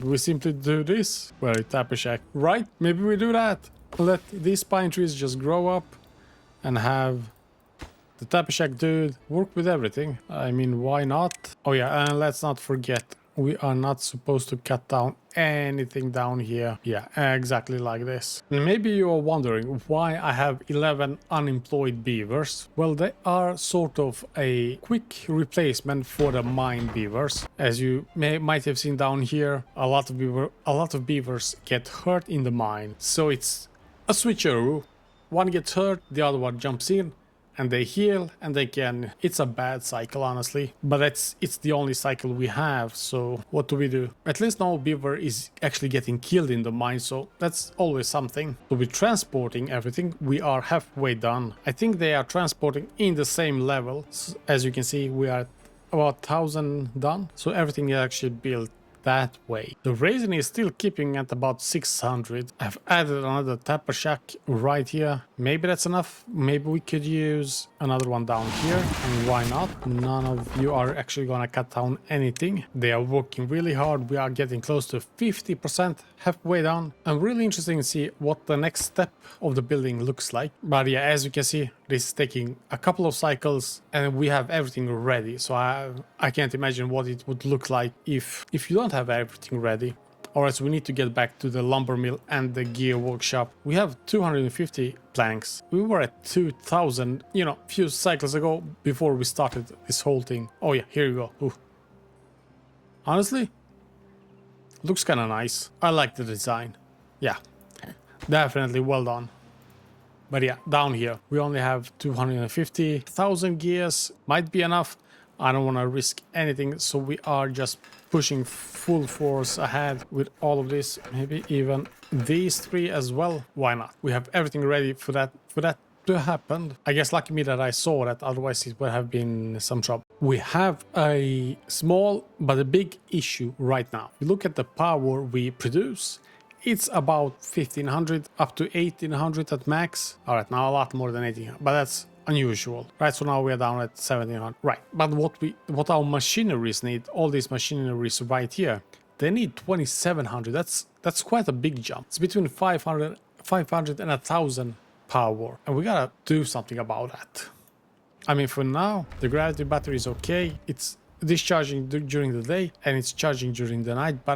we simply do this. Well, tap a shack, right? Maybe we do that. Let these pine trees just grow up and have the Tapashak dude work with everything. I mean, why not? Oh yeah, and let's not forget we are not supposed to cut down anything down here. Yeah, exactly like this. And maybe you are wondering why I have 11 unemployed beavers. Well, they are sort of a quick replacement for the mine beavers. As you might have seen down here, a lot of beavers get hurt in the mine. So it's a switcheroo. One gets hurt, the other one jumps in, and they heal, and they can... It's a bad cycle, honestly, but it's the only cycle we have, so what do? At least no beaver is actually getting killed in the mine, so that's always something. So with transporting everything, we are halfway done. I think they are transporting in the same level. As you can see, we are about 1,000 done, so everything is actually built that way. The raisin is still keeping at about 600. I've added another tapper shack right here. Maybe that's enough. Maybe we could use another one down here. And why not? None of you are actually gonna cut down anything. They are working really hard. We are getting close to 50%, halfway down. I'm really interested to see what the next step of the building looks like. But yeah, as you can see, this is taking a couple of cycles and we have everything ready. So I can't imagine what it would look like if you don't have everything ready. Alright, so we need to get back to the lumber mill and the gear workshop. We have 250 planks. We were at 2,000, you know, a few cycles ago before we started this whole thing. Oh yeah, here you go. Ooh. Honestly, looks kind of nice. I like the design. Yeah, definitely well done. But yeah, down here, we only have 250,000 gears. Might be enough. I don't want to risk anything, so we are just pushing full force ahead with all of this. Maybe even these three as well. Why not? We have everything ready for that to happen. I guess lucky me that I saw that, otherwise it would have been some trouble. We have a small but a big issue right now. We look at the power we produce. It's about 1,500 up to 1,800 at max. All right, now a lot more than 1,800, but that's unusual, right? So now we are down at 1,700, right? But what our machineries need, all these machineries right here, they need 2,700. That's quite a big jump. It's between 500 and 1,000 power, and we gotta do something about that. I mean, for now, the gravity battery is okay. It's discharging during the day and it's charging during the night, but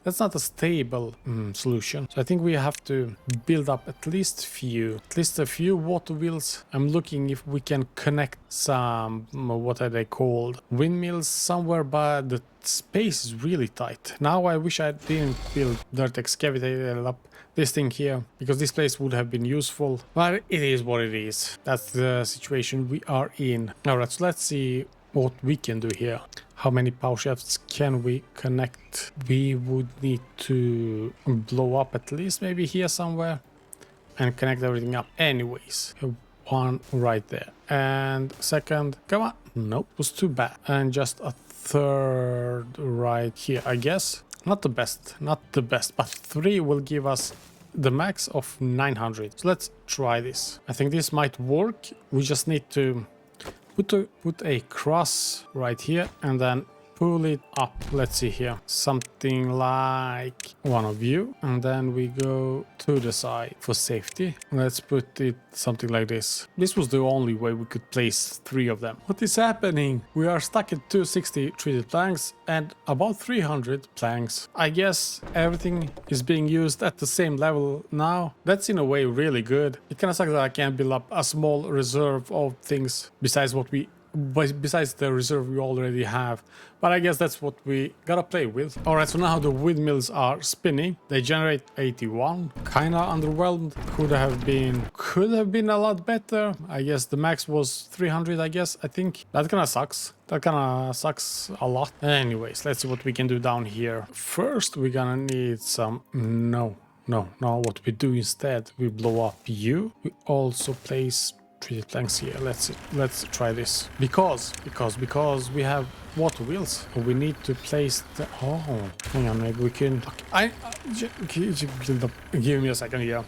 that's not a stable solution. So I think we have to build up at least a few water wheels. I'm looking if we can connect some, what are they called, windmills somewhere, but the space is really tight. Now I wish I didn't build dirt excavator up this thing here, because this place would have been useful, but it is what it is. That's the situation we are in. All right, so let's see what we can do here. How many power shafts can we connect? We would need to blow up at least maybe here somewhere and connect everything up. Anyways, one right there, and second, come on, nope, was too bad, and just a third right here. I guess not the best, but 3 will give us the max of 900. So let's try this. I think this might work. We just need to put a cross right here and then pull it up. Let's see here, something like one of you, and then we go to the side for safety. Let's put it something like this. This was the only way we could place 3 of them. What is happening? We are stuck at 260 treated planks and about 300 planks. I guess everything is being used at the same level now. That's in a way really good. It kind of sucks that I can't build up a small reserve of things besides the reserve we already have, but I guess that's what we gotta play with. All right, so now the windmills are spinning. They generate 81. Kinda underwhelmed. Could have been a lot better. I guess the max was 300. I think that kind of sucks. That kind of sucks a lot. Anyways, let's see what we can do down here. First, we're gonna need some... No, what we do instead, we blow up you. We also place treated planks here. Let's try this, because we have water wheels. We need to place the... Oh, hang on, maybe we can... Give me a second here.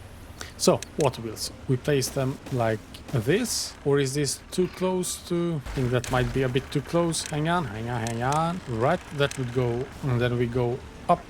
So, water wheels, we place them like this, or is this too close to... I think that might be a bit too close. Hang on. Right, that would go, and then we go up,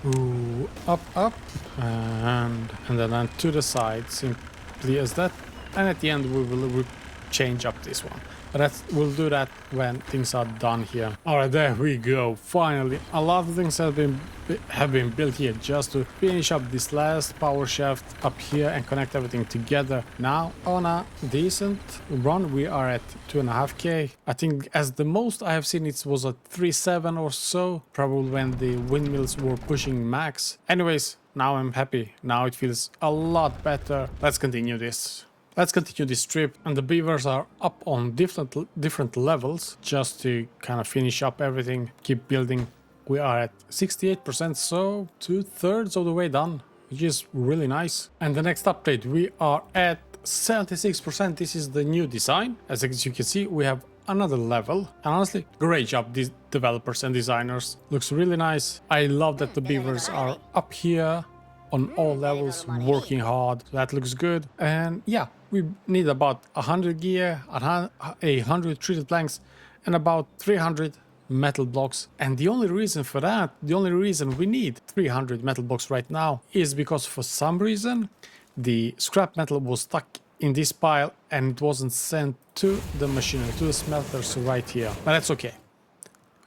up, and then to the side, simply as that. And at the end we will change up this one. But we'll do that when things are done here. All right, there we go. Finally, a lot of things have been built here just to finish up this last power shaft up here and connect everything together. Now, on a decent run, we are at 2.5K. I think as the most I have seen it was at 3.7 or so, probably when the windmills were pushing max. Anyways, now I'm happy. Now it feels a lot better. Let's continue this. Let's continue this trip, and the beavers are up on different levels just to kind of finish up everything, keep building. We are at 68%, so 2/3 of the way done, which is really nice. And the next update, we are at 76%. This is the new design. As you can see, we have another level, and honestly, great job, these developers and designers. Looks really nice. I love that the beavers are up here on all levels, working hard. That looks good. And yeah, we need about 100 gear, 100 treated planks, and about 300 metal blocks. And the only reason for that, the only reason we need 300 metal blocks right now is because for some reason the scrap metal was stuck in this pile and it wasn't sent to the machinery, to the smelters right here. But that's okay.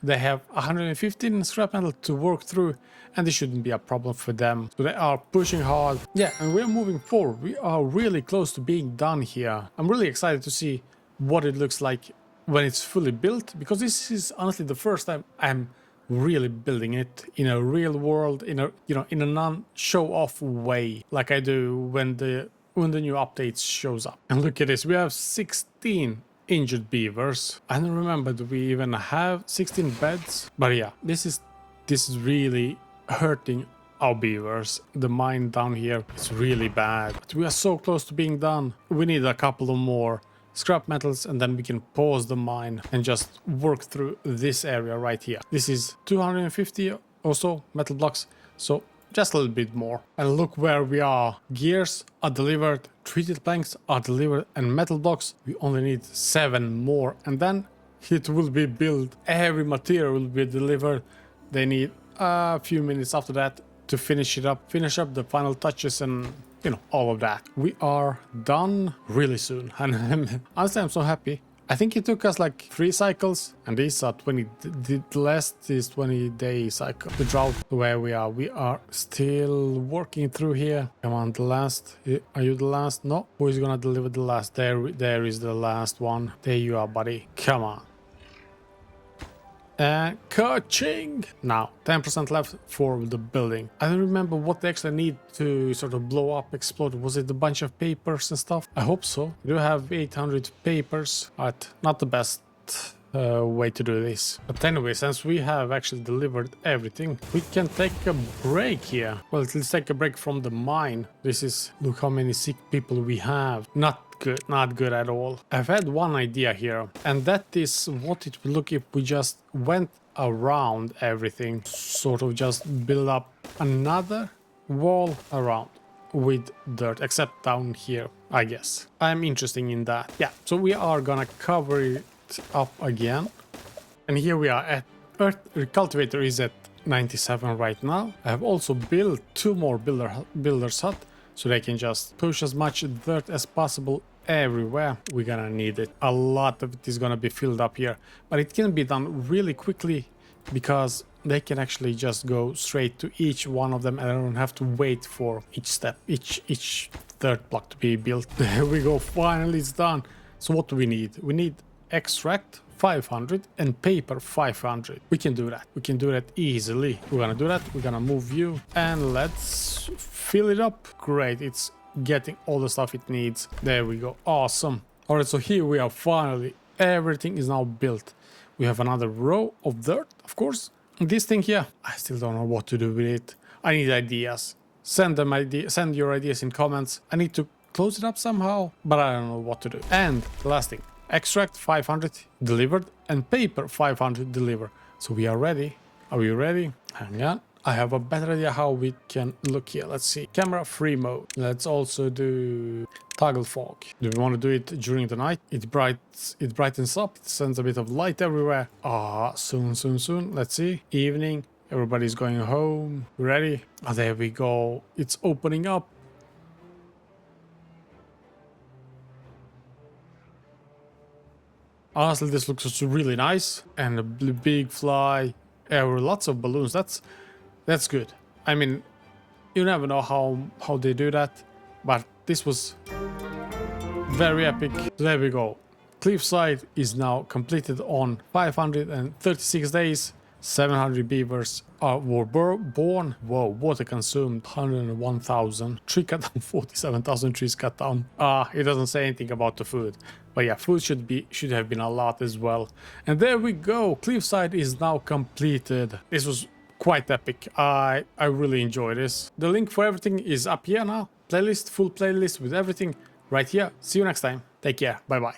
They have 115 scrap metal to work through, and this shouldn't be a problem for them. So they are pushing hard. Yeah, and we're moving forward. We are really close to being done here. I'm really excited to see what it looks like when it's fully built, because this is honestly the first time I'm really building it in a real world, in a in a non-show-off way, like I do when the new updates shows up. And look at this, we have 16 injured beavers. I don't remember, do we even have 16 beds? But yeah, this is really hurting our beavers. The mine down here is really bad. But we are so close to being done. We need a couple of more scrap metals, and then we can pause the mine and just work through this area right here. This is 250 or so metal blocks, so just a little bit more. And look where we are. Gears are delivered, treated planks are delivered, and metal blocks, we only need 7 more, and then it will be built. Every material will be delivered. They need a few minutes after that to finish it up, finish up the final touches and all of that. We are done really soon, and honestly I'm so happy. I think it took us like 3 cycles, and these are 20. The last is 20-day cycle. The drought where we are still working through here. Come on, the last. Are you the last? No. Who is gonna deliver the last? There is the last one. There you are, buddy. Come on. And ka-ching! Now 10% left for the building. I don't remember what they actually need to sort of blow up, explode. Was it a bunch of papers and stuff? I hope so. We do have 800 papers, but not the best way to do this. But anyway, since we have actually delivered everything, we can take a break here. Well, let's take a break from the mine. Look how many sick people we have. Not good at all. I've had one idea here, and that is what it would look if we just went around everything, sort of just build up another wall around with dirt, except down here, I guess. I'm interested in that. Yeah, so we are gonna cover it up again, and here we are at Earth Recultivator is at 97 right now. I have also built 2 more builder's hut, so they can just push as much dirt as possible everywhere. We're gonna need it. A lot of it is gonna be filled up here, but it can be done really quickly because they can actually just go straight to each one of them, and I don't have to wait for each step, each dirt block to be built. There we go, finally it's done. So what do we need? We need extract 500 and paper 500. We can do that. We can do that easily. We're gonna do that. We're gonna move you and let's fill it up. Great, it's getting all the stuff it needs. There we go, awesome. All right, so here we are, finally everything is now built. We have another row of dirt, of course. This thing here, I still don't know what to do with it. I need ideas. Send your ideas in comments. I need to close it up somehow, but I don't know what to do. And the last thing, extract 500 delivered and paper 500 delivered. So we are ready. Are we ready? Hang on. I have a better idea how we can look here. Let's see. Camera free mode. Let's also do toggle fog. Do we want to do it during the night? It brightens up. It sends a bit of light everywhere. Soon. Let's see. Evening. Everybody's going home. Ready? There we go. It's opening up. Honestly, this looks just really nice. And a big fly. Lots of balloons. That's good. I mean, you never know how they do that. But this was very epic. There we go. Cliffside is now completed on 536 days. 700 beavers were born. Whoa, water consumed 101,000. Tree cut down 47,000 trees cut down. It doesn't say anything about the food. But yeah, food should have been a lot as well. And there we go. Cliffside is now completed. This was quite epic. I really enjoyed this. The link for everything is up here now. Playlist, full playlist with everything right here. See you next time. Take care. Bye bye.